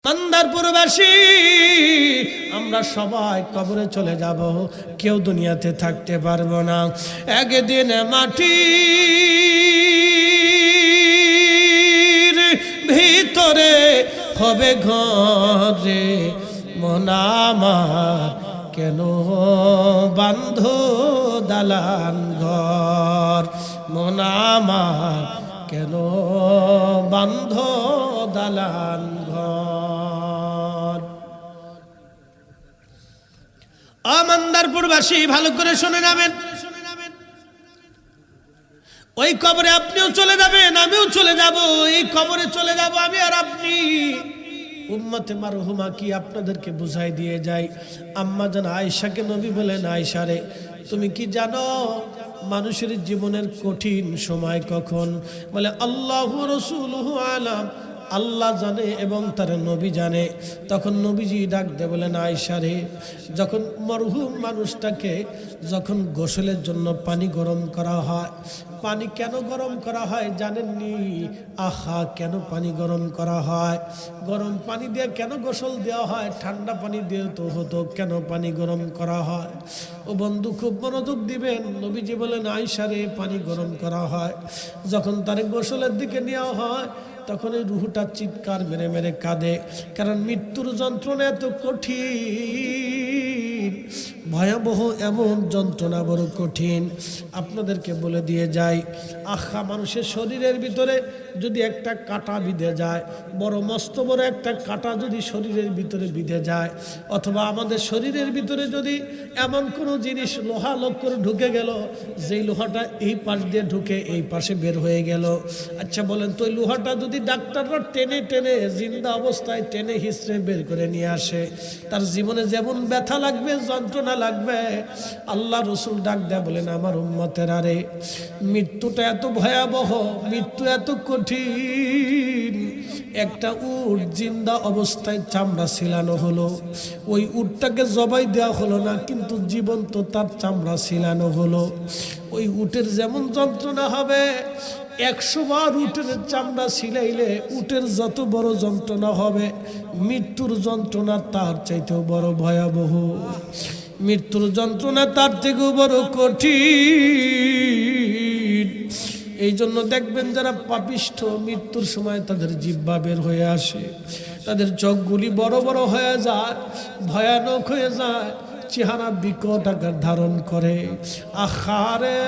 মন্দারপুরবাসী আমরা সবাই কবরে চলে যাব, কেউ দুনিয়াতে থাকতে পারবো না। একদিন মাটির ভিতরে হবে ঘরে, মন আমার কেন বান্ধ দালান ঘর, মন আমার কেন বান্ধ দালান ঘর। মন্দারপুরবাসী ভালো করে শুনে যাবেন, ওই কবরে আপনিও চলে যাবেন, আমিও চলে যাব, এই কবরে চলে যাব আমি আর আপনি। উম্মতে মারহুমা কি আপনাদেরকে বুঝাই দিয়ে যাই। আম্মা জান আয়েশাকে নবী বলেন, আয়েশা রে তুমি কি জানো মানুষের জীবনের কঠিন সময় কখন? বলে আল্লাহু রাসূলুহু আলাম, আল্লাহ জানে এবং তার নবী জানে। তখন নবীজি ডাক দে বলেন, আয়েশা রে যখন মরহুম মানুষটাকে যখন গোসলের জন্য পানি গরম করা হয়, পানি কেন গরম করা হয় জানেননি? আহা, কেন পানি গরম করা হয়? গরম পানি দিয়ে কেন গোসল দেওয়া হয়? ঠান্ডা পানি দিয়ে তো হতো, কেন পানি গরম করা হয়? ও বন্ধু খুব মনোযোগ দিবেন। নবীজি বলেন, আয়েশা রে পানি গরম করা হয় যখন তার গোসলের দিকে নেওয়া হয়, তখন এই রুহটা চিৎকার মেরে মেরে কাঁদে, কারণ মৃত্যুর যন্ত্রণা এত কঠিন, ভয়াবহ এমন যন্ত্রণা বড় কঠিন। আপনাদেরকে বলে দিয়ে যাই, আখা মানুষের শরীরের ভিতরে যদি একটা কাঁটা বিঁধে যায়, বড় মস্ত বড় একটা কাঁটা যদি শরীরের ভিতরে বিঁধে যায়, অথবা আমাদের শরীরের ভিতরে যদি এমন কোনো জিনিস লোহা করে ঢুকে গেল, যেই লোহাটা এই পাশ দিয়ে ঢুকে এই পাশে বের হয়ে গেল, আচ্ছা বলেন তো ওই লোহাটা যদি ডাক্তাররা টেনে টেনে জিন্দা অবস্থায় টেনে হিসড়ে বের করে নিয়ে আসে, তার জীবনে যেমন ব্যথা লাগবে, যন্ত্রণা লাগবে। আল্লাহ রসুল ডাক দেয়া বলেন, আমার উম্মতেরা রে মৃত্যুটা এত ভয়াবহ, মৃত্যু এত কঠিন। একটা উট জিন্দা অবস্থায় চামড়া ছিলানো হলো, ওই উটটাকে জবাই দেওয়া হলো না, কিন্তু জীবন্ত তার চামড়া ছিলানো হলো। ওই উটের যেমন যন্ত্রণা হবে, 100 বার উটের চামড়া ছিলাইলে উটের যত বড় যন্ত্রণা হবে, মৃত্যুর যন্ত্রণা তার চাইতেও বড় ভয়াবহ। মৃত্যুর যন্ত্রণা তার থেকেও বড় কঠিন। এই জন্য দেখবেন যারা পাপিষ্ঠ, মৃত্যুর সময় তাদের জিহ্বা বের হয়ে আসে, তাদের চোখগুলি বড় বড় হয়ে যায়, ভয়ানক হয়ে যায়, চেহারা বিকট আকার ধারণ করে। আহারে,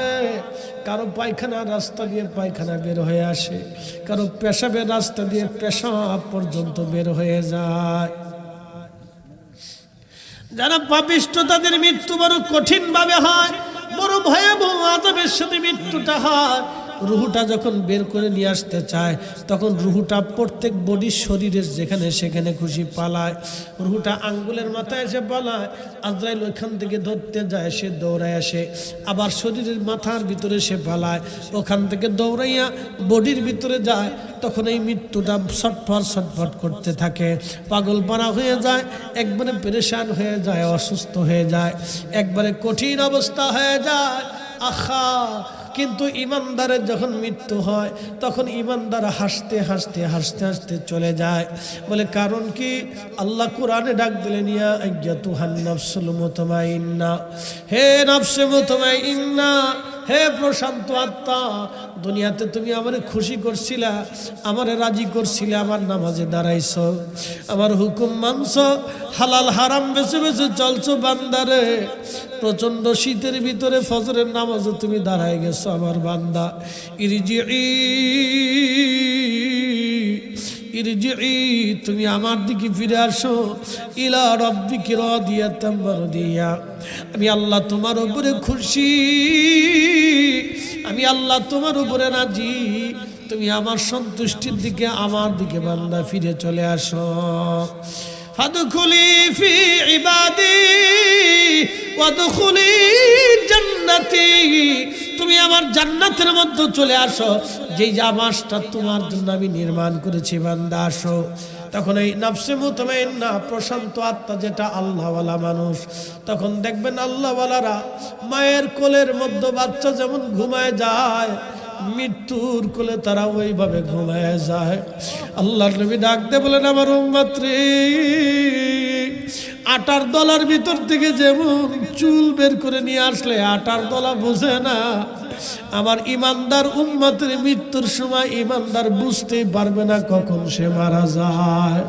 কারো পায়খানার রাস্তা দিয়ে পায়খানা বের হয়ে আসে, কারো পেশাবের রাস্তা দিয়ে পেশাব পর্যন্ত বের হয়ে যায়। যারা পাপিষ্ঠ তাদের মৃত্যু বড় কঠিন ভাবে হয়, বড় ভয়াবহ আযাবের সাথে মৃত্যুটা হয়। রুহুটা যখন বের করে নিয়ে আসতে চায়, তখন রুহুটা প্রত্যেক বডির শরীরের যেখানে সেখানে খুশি পালায়। রুহুটা আঙ্গুলের মাথায় এসে পালায়, আজরাইল ওইখান থেকে ধরতে যায়, সে দৌড়ায় আসে, আবার শরীরের মাথার ভিতরে সে পালায়, ওখান থেকে দৌড়াইয়া বডির ভিতরে যায়। তখন এই মৃত্যুটা ছটফট ছটফট করতে থাকে, পাগলপাড়া হয়ে যায়, একবারে পেরেশান হয়ে যায়, অসুস্থ হয়ে যায়, একবারে কঠিন অবস্থা হয়ে যায়। আহা, কিন্তু ইমানদারের যখন মৃত্যু হয়, তখন ইমানদার হাসতে হাসতে হাসতে হাসতে চলে যায়। বলে কারণ কি? আল্লাহ কোরআনে ডাক দিলেন, ইয়া আইয়াতুহান নাফসুল মুতমাইন্না, হে নফসে মুতমাইন্না, হে প্রশান্ত আত্মা, দুনিয়াতে তুমি আমারে খুশি করছিলা, আমারে রাজি করছিলে, আমার নামাজে দাঁড়াইছো, আমার হুকুম মানছো, হালাল হারাম বেছে বেছে চলছো বান্দারে, প্রচন্ড শীতের ভিতরে ফজরের নামাজে তুমি দাঁড়ায় গেছো আমার বান্দা, ইরজিই, তুমি আমার দিকে ফিরে আসো, ইলা রাব্বিকি রাদিয়াতাম মারদিয়া, আমি আল্লাহ তোমার উপরে খুশি, আমি আল্লাহ তোমার উপরে রাজি, তুমি আমার সন্তুষ্টির দিকে, আমার দিকে বান্দা ফিরে চলে আসো। ফাদখুলি ফি ইবাদি ওয়াদখুলি জান্নাতি, তুমি আমার জান্নাতের মধ্যে চলে আসো, যেই জামাসটা তোমার জন্য আমি নির্মাণ করেছি, বান্দা আসো। তখন এই নফসে মুতমাইন্না প্রশান্ত আত্মা যেটা আল্লাহওয়ালা মানুষ, তখন দেখবেন আল্লাহওয়ালারা মায়ের কোলের মধ্যে বাচ্চা যেমন ঘুমায় যায়, মৃত্যুর কোলে তারা ওইভাবে ঘুমায় যায়। আল্লাহর নবী ডাকতে বলেন, আমার উম্মত রে, আটার দলার ভিতর থেকে যেমন চুল বের করে নিয়ে আসলে আটার দলা বোঝে না, আমার ইমানদার উম্মতের মৃত্যুর সময় ইমানদার বুঝতেই পারবে না কখন সে মারা যায়।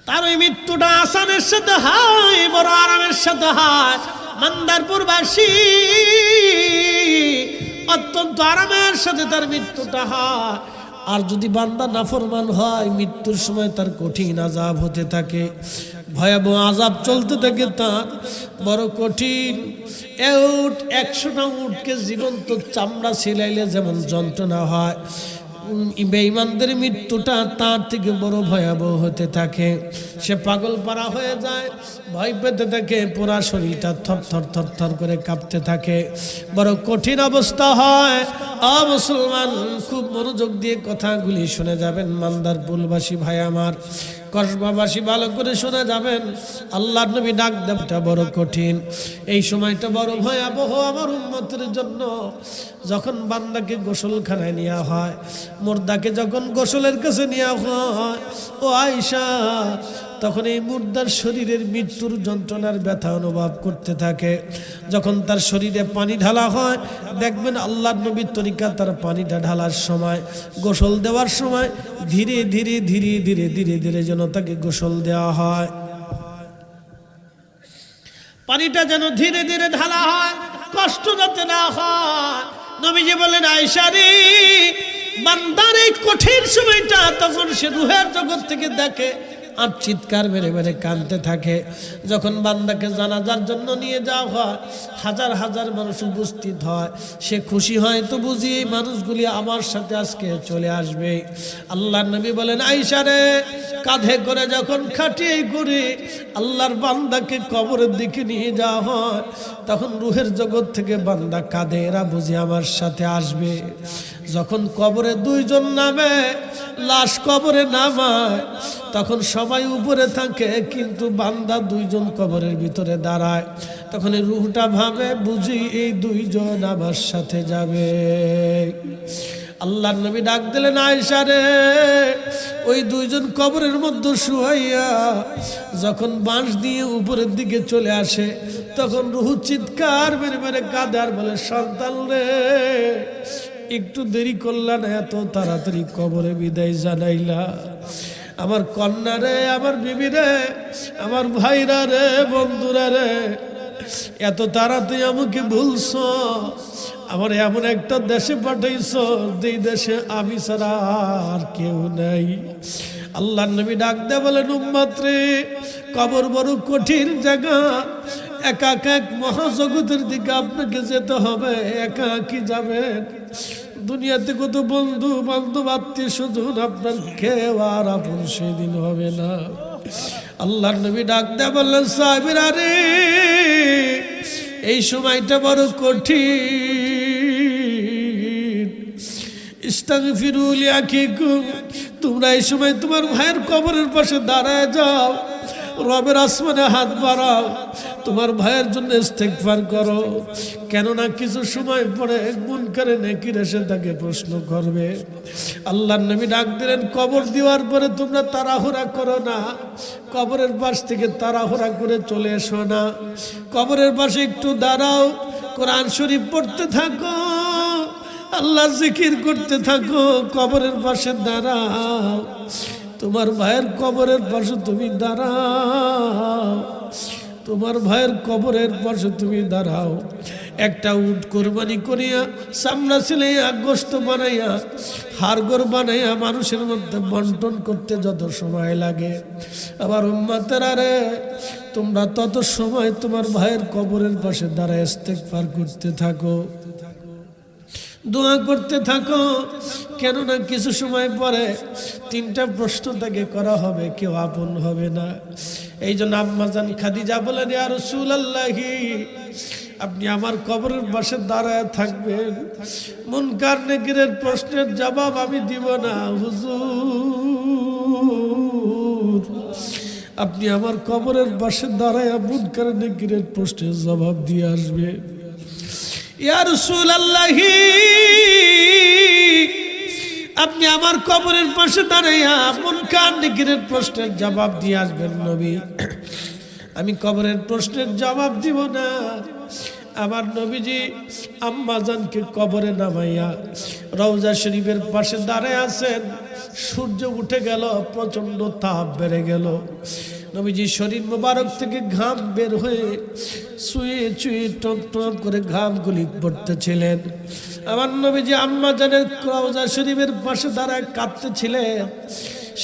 তার ওই মৃত্যুটা আসানের সাথে হয়, বড় আরামের সাথে হয়। মান্দারপুরবাসী অত্যন্ত আরামের সাথে তার মৃত্যুটা হয়। আর যদি বান্দা নাফরমান হয়, মৃত্যুর সময় তার কঠিন আযাব হতে থাকে, ভয়াবহ আযাব চলতে থাকে, তার বড় কঠিন। উট 100টা উটকে জীবন্ত চামড়া ছিলাইলে যেমন যন্ত্রণা হয়, বেঈমানদের মৃত্যুটা তার থেকে বড় ভয়াবহ হতে থাকে। সে পাগল পারা হয়ে যায়, ভয় পেতে থাকে, পুরা শরীরটা থরথর থরথর করে কাঁপতে থাকে, বড় কঠিন অবস্থা হয়। মুসলমান, খুব মনোযোগ দিয়ে কথাগুলি শুনে যাবেন। মান্দারপুরবাসী ভাই আমার, কসবাবাসী ভালো করে শুনে যাবেন। আল্লাহর নবী ডাক দেবটা বড় কঠিন, এই সময়টা বড় ভয়াবহ আমার উম্মতের জন্য। যখন বান্দাকে গোসলখানায় নেওয়া হয়, মুর্দাকে যখন গোসলের কাছে নেওয়া হয়, ও আয়েশা, তখন এই মুর্দার শরীরের মৃত্যুর যন্ত্রণার ব্যথা অনুভব করতে থাকে। যখন তার শরীরে পানি ঢালা হয়, দেখবেন আল্লাহর নবীর তরিকা, তার পানিটা ঢালার সময়, গোসল দেওয়ার সময় ধীরে ধীরে ধীরে ধীরে ধীরে ধীরে যেন তাকে গোসল দেওয়া হয়, পানিটা যেন ধীরে ধীরে ঢালা হয়, কষ্ট যাতে না হয়। নবীজি বলেন, আয়েশা রে, বান্দার এই কঠিন সময়টা, তখন সে রুহের জগৎ থেকে দেখে আর চিৎকার মেরে মেরে কাঁদতে থাকে। যখন বান্দাকে জানাজার জন্য নিয়ে যাওয়া হয়, হাজার হাজার মানুষ উপস্থিত হয়, সে খুশি হয় তো বুঝি এই মানুষগুলি আমার সাথে আজকে চলে আসবে। আল্লাহর নবী বলেন, আয়েশা রে, কাঁধে করে যখন খাটিয়ে করে আল্লাহর বান্দাকে কবরের দিকে নিয়ে যাওয়া হয়, তখন রুহের জগৎ থেকে বান্দা কাঁদে, এরা বুঝি আমার সাথে আসবে। যখন কবরে দুইজন নামে, লাশ কবরে নামায়, তখন সবাই উপরে থাকে, কিন্তু বান্দা দুইজন কবরের ভিতরে দাঁড়ায়। তখন রুহটা ভাবে, বুঝি এই দুইজন আমার সাথে যাবে। আল্লাহর নবী ডাক দিলেন, আয়েশা রে, ওই দুইজন কবরের মধ্যে শুয়াইয়া যখন বাঁশ দিয়ে উপরের দিকে চলে আসে, তখন রুহ চিৎকার মেরে মেরে কাঁদে আর বলে, সন্তান রে, একটু দেরি করলা না, এত তাড়াতাড়ি কবরে বিদায় জানাইলা। আমার কন্যা রে, আমার বিবি রে, আমার ভাইরা রে, বন্ধুরা রে, এত তাড়াতাড়ি আমাকে ভুলছো, আমার এমন একটা দেশে পাঠাইছো যেই দেশে আমি ছাড়া আর কেউ নাই। আল্লাহর নবী ডাক দে বলেন, উম্মত রে, কবর বড় কঠিন জায়গা, একা একা এক মহাজগতের দিকে আপনাকে যেতে হবে। একা কি যাবেন? দুনিয়াতে কত বন্ধু বান্ধব আত্মীয় স্বজন, আপনার কেউ আর আপন সেদিন হবে না। আল্লাহর নবী ডাক দেয়া বললেন, সাহাবীরা রে, এই সময়টা বড় কঠিন। ইস্তাগফিরু লিআখিকুম, তোমরা এই সময় তোমার ভাইয়ের কবরের পাশে দাঁড়ায় যাও, রবের আসমানে হাত বাড়াও, তোমার ভাইয়ের জন্য ইস্তেগফার করো। কেননা কিছু সময় পরে মুনকারে নেকির এসে তাকে প্রশ্ন করবে। আল্লাহর নবী ডাক দিলেন, কবর দেওয়ার পরে তোমরা তাড়াহুড়া করো না, কবরের পাশ থেকে তাড়াহুড়া করে চলে এসো না, কবরের পাশে একটু দাঁড়াও, কোরআন শরীফ পড়তে থাকো, আল্লাহ জিকির করতে থাকো, কবরের পাশে দাঁড়াও, তোমার ভাইয়ের কবরের পাশে তুমি দাঁড়াও, তোমার ভাইয়ের কবরের পাশে তুমি দাঁড়াও। একটা উট কোরবানি করিয়া, সামনা ছিলাইয়া, গোস্ত বানাইয়া, হাড়গোড় বানাইয়া মানুষের মধ্যে বন্টন করতে যত সময় লাগে, আবার উম্মতেরা রে, তোমরা তত সময় তোমার ভাইয়ের কবরের পাশে দাঁড়ায় ইস্তেগফার করতে থাকো, দোয়া করতে থাকো। কেননা কিছু সময় পরে তিনটা প্রশ্ন তাকে করা হবে, কেউ আপন হবে না। এই জন্য আম্মাজান খাদিজা বলেন, ইয়া রাসূলুল্লাহি, আপনি আমার কবরের পাশে দাঁড়ায় থাকবেন, মুনকার নেকিরের প্রশ্নের জবাব আমি দিব না হুজুর, আপনি আমার কবরের পাশে দাঁড়ায় মুনকার নেকিরের প্রশ্নের জবাব দিয়ে আসবেন। ইয়া রাসূলুল্লাহ, আপনি আমার কবরের পাশে দাঁড়াইয়া মুনকার নাকিরের প্রশ্নের জবাব দিয়ে আসবেন নবী। আমি কবরের প্রশ্নের জবাব দিব না। আমার নবীজি আম্মাজানকে কবরে নামাইয়া রওজা শরীফের পাশে দাঁড়ায় আছেন। সূর্য উঠে গেল, প্রচন্ড তাপ বেড়ে গেল। নবীজি শরীর মোবারক থেকে ঘাম বের হয়ে চুয়ে চুয়ে টপ টপ করে ঘামগুলি পড়তেছিলেন। আমার নবীজি আম্মাজানের রওজা শরীফের পাশে দাঁড়ায় কাঁদতেছিলেন।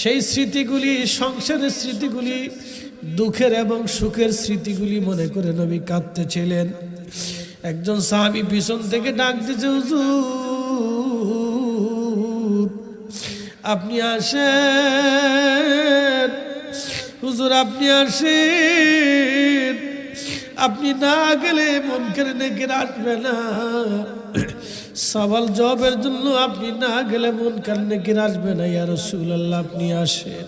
সেই স্মৃতিগুলি, সংসারের স্মৃতিগুলি, দুঃখের এবং সুখের স্মৃতিগুলি মনে করে নবী কাঁদতেছিলেন। একজন সাহাবী পিছন থেকে ডাক দিয়েছে, হুজুর আপনি আসেন, হুজুর আপনি আসেন, আপনি না গেলে মুনকার নাকির আসবে না। সওয়াল জবাবের জন্য আপনি না গেলে মুনকার নাকির আসবে না। ইয়া রাসূলুল্লাহ আপনি আসেন।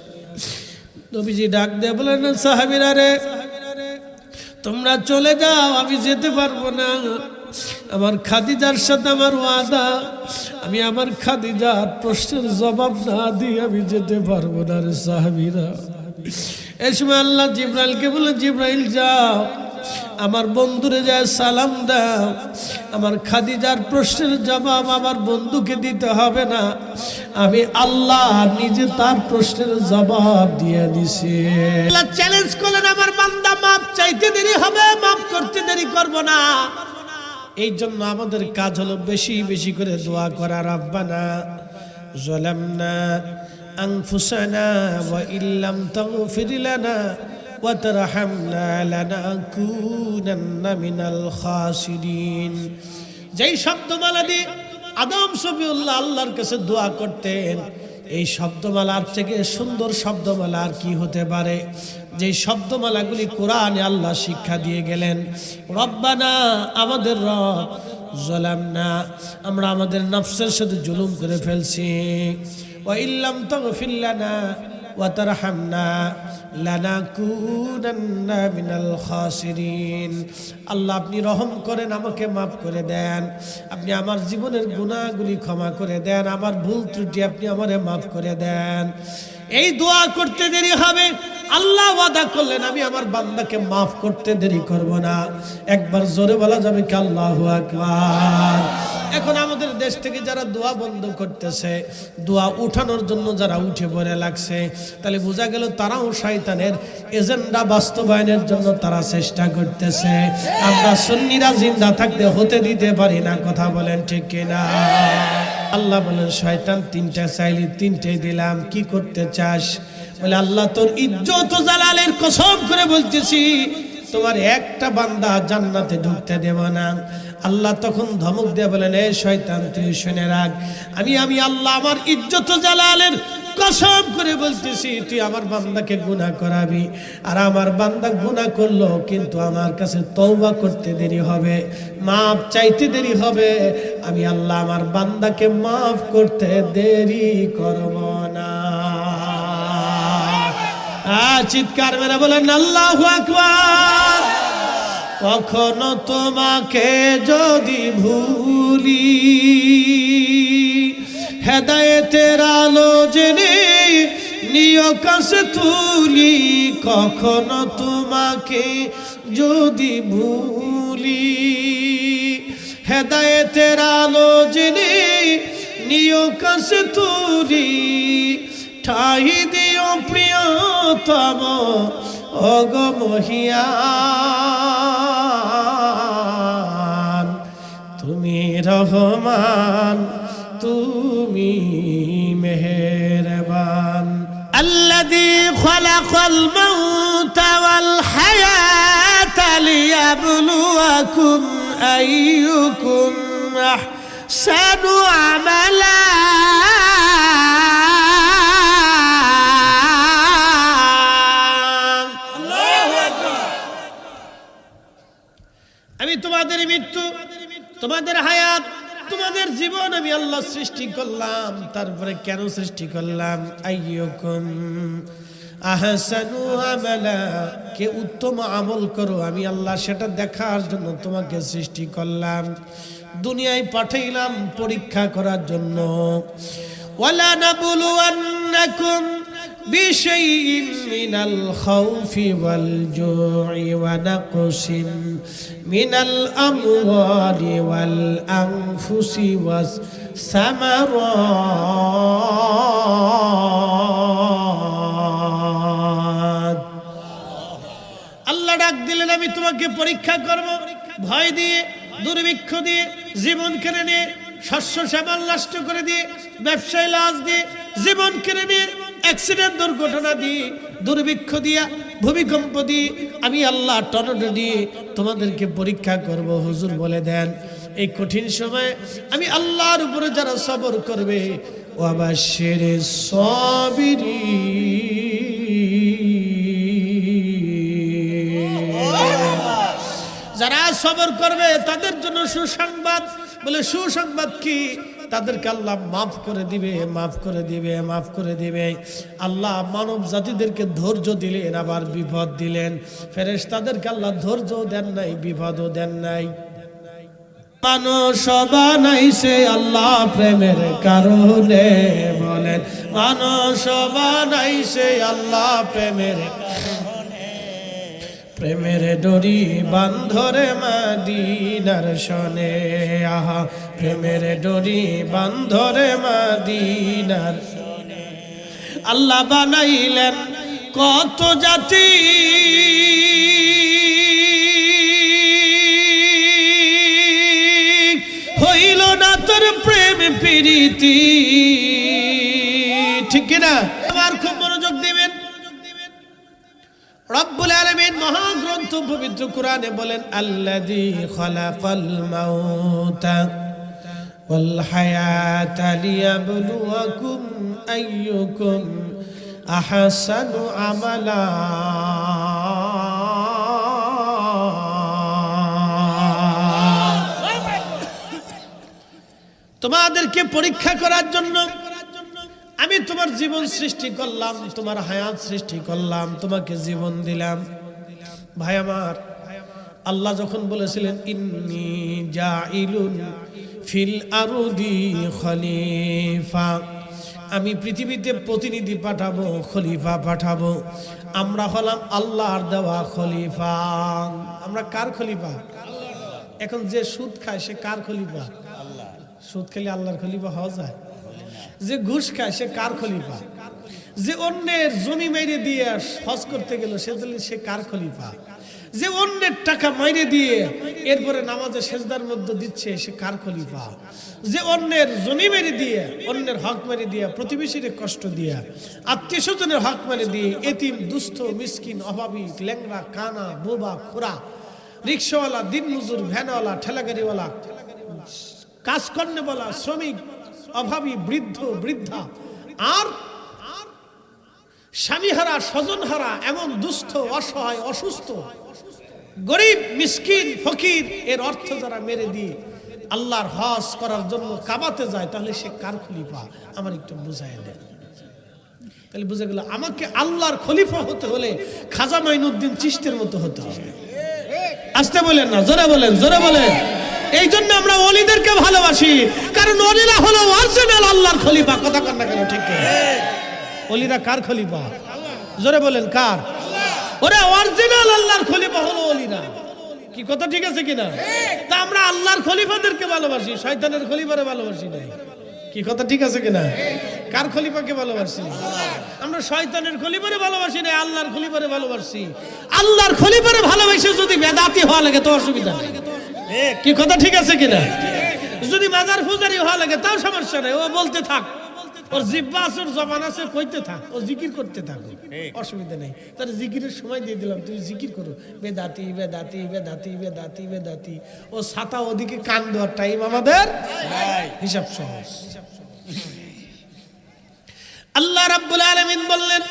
নবীজি ডাক দিয়ে বলেন, সাহাবীরা রে, তোমরা চলে যাও, আমি যেতে পারবো না। আমার খাদিজার সাথে আমার ওয়াদা, আমি আমার খাদিজার প্রশ্নের জবাব না দিয়ে আমি যেতে পারবো না রে সাহাবীরা। এই সময় আল্লাহ জিব্রাইলকে বলে, জিব্রাইল যাও, আমার বন্ধুরে যায় সালাম দাও। আমার খাদিজার প্রশ্নের জবাব আমার বন্ধুকে দিতে হবে না, আমি আল্লাহ নিজে তার প্রশ্নের জবাব দিয়ে দিছি। আল্লাহ চ্যালেঞ্জ করলেন, আমার বান্দা মাপ চাইতে দেরি হবে, মাপ করতে দেরি করব না। এই জন্য আমাদের কাজ হলো বেশি বেশি করে দোয়া করা। রাব্বানা যালামনা আনফুসানা ওয়া ইল্লাম তাগফির লানা ওয়া তারহামনা লানাকুনান্না মিনাল খাসিরিন। যেই শব্দমালা দিয়ে আদম সফিউল্লাহ আল্লাহর কাছে দোয়া করতেন, এই শব্দমালার থেকে সুন্দর শব্দমালা আর কি হতে পারে? যে শব্দমালাগুলি কোরআনে আল্লাহ শিক্ষা দিয়ে গেলেন। রব্বানা, আমাদের রব, যালামনা, আমরা আমাদের নফসের সাথে জুলুম করে ফেলছি, ওয়া ইল্লাম তাগফির লানা ওয়া তারহামনা লানাকুনান্না মিনাল খাসিরিন। আল্লাহ আপনি রহম করেন, আমাকে মাফ করে দেন, আপনি আমার জীবনের গুনাহগুলি ক্ষমা করে দেন, আমার ভুল ত্রুটি আপনি আমারে মাফ করে দেন। এই দোয়া করতে দেরি হবে। আল্লাহ ওয়াদা করলেন, আমি আমার বান্দাকে মাফ করতে দেরি করব না। একবার জোরে বলা যাবে কি আল্লাহু আকবার। এখন আমাদের দেশ থেকে যারা দোয়া বন্ধ করতেছে, দোয়া উঠানোর জন্য যারা উঠে পড়ে লাগছে, তাহলে বোঝা গেল তারাও শয়তানের এজেন্ডা বাস্তবায়নের জন্য তারা চেষ্টা করতেছে। আমরা সুন্নিরা জিন্দা থাকতে হতে দিতে পারি না। কথা বলেন ঠিক কিনা? আল্লাহ বলেন, শয়তান তিনটা চাইলি তিনটাই দিলাম, কি করতে চাস? বলে, আল্লাহ তোর ইজ্জত ও জালালের কসম করে বলতেছি, তোমার একটা বান্দা জান্নাতে ঢুকতে দেব না। আল্লাহ তখন ধমক দিয়ে বলেন, এ শয়তান তুই শুনে রাখ, আমি আল্লাহ আমার ইজ্জত ও জালালের কসম করে বলতেছি, তুই আমার বান্দাকে গুনাহ করাবি, আর আমার বান্দা গুনাহ করলো কিন্তু আমার কাছে তওবা করতে দেরি হবে, মাফ চাইতে দেরি হবে, আমি আল্লাহ আমার বান্দাকে মাফ করতে দেরি করব না। চিৎকার মেরে বলেন আল্লাহু আকবার। কখনো তোমাকে যদি ভুলি, হেদায়েতের আলো জেনে নিয় কাছে তুলি, কখনো তোমাকে যদি ভুলি, হেদায়েতের আলো জেনে নিয় কাছে তুলি, ঠাই দিও প্রিয়তম ওগো মহিয়ান, তুমি রহমান, তুমি মেহেরবান। আল্লাযী খালাকাল মাউতা ওয়াল হায়াতা লিয়াবলুয়াকুম আইয়ুকুম আহসানু আমালা। আমি তোমাদের মৃত্যু, তোমাদের হায়াত, তোমাদের জীবন আমি আল্লাহ সৃষ্টি করলাম। তারপরে কেন সৃষ্টি করলাম? আইয়ুকুম আহসানু আমালা, কে উত্তম আমল করো আমি আল্লাহ সেটা দেখার জন্য তোমাকে সৃষ্টি করলাম, দুনিয়ায় পাঠাইলাম পরীক্ষা করার জন্য। ওয়ালা নাবলুওয়ান্নাকুম বিশাইইন মিনাল খাউফি ওয়াল জু'i ওয়া নাকসিন মিনাল আমওয়ালি ওয়াল আনফুসি ওয়াস সামারাত। আল্লাহ ডাক দিলেন আমি তোমাকে পরীক্ষা করব, ভয় দিয়ে, দুর্ভিক্ষ দিয়ে, জীবন কেড়ে নিয়ে, শস্য শ্যামল নষ্ট করে দিয়ে, ব্যবসায় লাশ দিয়ে, জীবন কেড়ে নিয়ে, অ্যাক্সিডেন্ট দুর্ঘটনা দিয়ে, দুর্ভিক্ষ দিয়া, ভূমিকম্প দিয়ে, আমি আল্লাহ টর্নেডো দিয়ে তোমাদেরকে পরীক্ষা করব। হুজুর বলে দেন এই কঠিন সময়ে আমি আল্লাহর উপরে যারা সবর করবে, ওয়াবাশশিরিস সাবিরিন, যারা সবর করবে তাদের জন্য সুসংবাদ। বলে সুসংবাদ কি? তাদেরকে আল্লাহ মাফ করে দিবে, মাফ করে দিবে, মাফ করে দিবে। আল্লাহ মানব জাতিদেরকে ধৈর্য দিলেন, আবার বিপদ দিলেন। ফেরেশতাদেরকে আল্লাহ ধৈর্য দেন নাই, বিপদও দেন নাই। মানুষ বানাইছে আল্লাহ প্রেমের কারণে, বলেন মানুষ বানাইছে আল্লাহ প্রেমের কারণে। প্রেমের ডোরি বান্ধরে মদিনার শনে, আহা প্রেমের ডোরি বান্ধরে মদিনার শনে। আল্লাহ বানাইলেন কত জাতি, হইল না তোর প্রেম প্রীতি, ঠিক কিনা? আবার খুব মনোযোগ দিবেন। রব্বুল আলামিন মহাগ্রন্থ পবিত্র কোরআনে বলেন আল্লাযী খালাকাল মাউতা ওয়াল হায়াতা লিয়াবলুয়াকুম আইয়ুকুম আহসানু আমালা। তোমাদেরকে পরীক্ষা করার জন্য আমি তোমার জীবন সৃষ্টি করলাম, তোমার হায়াত সৃষ্টি করলাম, তোমাকে জীবন দিলাম। ভাই আমার, আল্লাহ যখন বলেছিলেন ইন্নী জাইলুন ফিল আরদি খলিফা, আমি পৃথিবীতে প্রতিনিধি পাঠাবো, খলিফা পাঠাবো। আমরা হলাম আল্লাহর দেওয়া খলিফা। আমরা কার খলিফা? এখন যে সুদ খায় সে কার খলিফা? সুদ খেলে আল্লাহর খলিফা হওয়া যায়? যে ঘুষ খায় সে কার খলিফা? যে অন্যের জমি মেরে দিয়ে হজ করতে গেল সে কার খলিফা? যে অন্যের টাকা মাইরে দিয়ে এরপরে নামাজে সেজদার মধ্যে দিচ্ছে সে কার খলিফা? যে অন্যের জমি মেরে দিয়ে, অন্যের হক মেরে দিয়ে, প্রতিবেশীর কষ্ট দিয়ে, আত্মীয় স্বজনের হক মেরে দিয়ে, এতিম, দুস্থ, মিসকিন, অভাবী, ল্যাংড়া, কানা, বোবা, খোরা, রিক্সাওয়ালা, দিনমজুর, ভ্যানওয়ালা, ঠেলাগাড়িওয়ালা, কাজকর্মওয়ালা, শ্রমিক, অভাবী, বৃদ্ধ, বৃদ্ধা, আর স্বামীহারা, স্বজনহারা, এমন দুস্থ, অসহায়, অসুস্থ, গরিব, মিসকিন, ফকির, এর অর্থ যারা মেরে দিয়ে আল্লাহর হজ করার জন্য কাবাতে যায়, তাহলে সে কার খলিফা? আমার একটু বুঝাই দেন। তাহলে বুঝে গেল আমাকে আল্লাহর খলিফা হতে হলে খাজা মাইনুদ্দিন চিশতির মতো হতে হবে। আসতে বলেন না, জোরে বলেন, জোরে বলেন। এই জন্য আমরা ওলিদেরকে ভালোবাসি, কারণ ওলিরা হলো অরিজিনাল আল্লাহর খলিফা। কথা কন না কেন? ঠিক কি? ওলিরা কার খলিফা? জোরে বলেন, কার? ওরা অরিজিনাল আল্লাহর খলিফা হলো ওলিরা। কি কথা ঠিক আছে কিনা? তা আমরা আল্লাহর খলিফাদেরকে ভালোবাসি, শয়তানের খলিফারে ভালোবাসি না। কি কথা ঠিক আছে কিনা? কার খলিফাকে ভালোবাসি? আমরা শয়তানের খলিফারে ভালোবাসি না, আল্লাহর খলিফারে ভালোবাসি। আল্লাহর খলিফারে ভালোবাসে যদি বেদাতি হওয়া লাগে তো অসুবিধা নেই। কি কথা ঠিক আছে কিনা? যদি মাজার পূজারি হওয়া লাগে তাও সমস্যা নেই, ও বলতে থাক, ওর জিহ্বা আছে, ওর জবান আছে, কইতে থাক, ও জিকির করতে থাক, অসুবিধা নেই। তার জিকিরের সময় দিয়ে দিলাম, তুই জিকির করো, বেদাতি বেদাতি বেদাতি বেদাতি বেদাতি। ও ছাতা ওদিকে কান দেওয়ার টাইম আমাদের হিসাব সহজ। আল্লাহ রাব্বুল আলামিন বললেন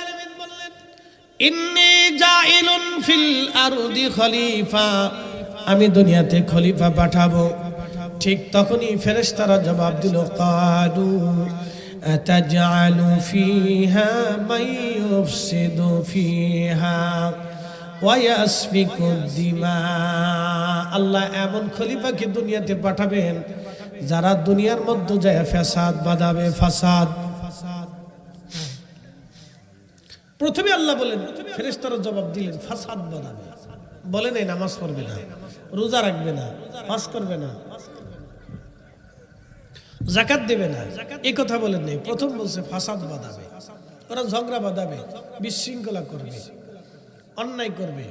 ইন্নী জাইলুন ফিল আরদি খলিফা, আমি দুনিয়াতে খলিফা পাঠাবো। ঠিক তখনই ফেরেশতারা জবাব দিল কালু আতাজআলু ফিহা মান ইউফসিদু ফিহা ওয়া ইয়াসফিকু দিমা। আল্লাহ এমন খলিফাকে দুনিয়াতে পাঠাবেন যারা দুনিয়ার মধ্যে যায় ফাসাদ বাঁধাবে। ফাসাদ প্রথমে আল্লাহ বলেন, ফেরেশতারা জবাব দিলেন ফাসাদ বাঁধাবে। বলেন এই নামাজ পড়বে না, রোজা রাখবে না, হজ করবে না, যাকাত দেবে না, এই কথা বলেন নাই। প্রথম বলছে ফাসাদ বাঁধাবে। ওরা ঝগড়া বাঁধাবে, বিশৃঙ্খলা করবে, অন্যায় করবে,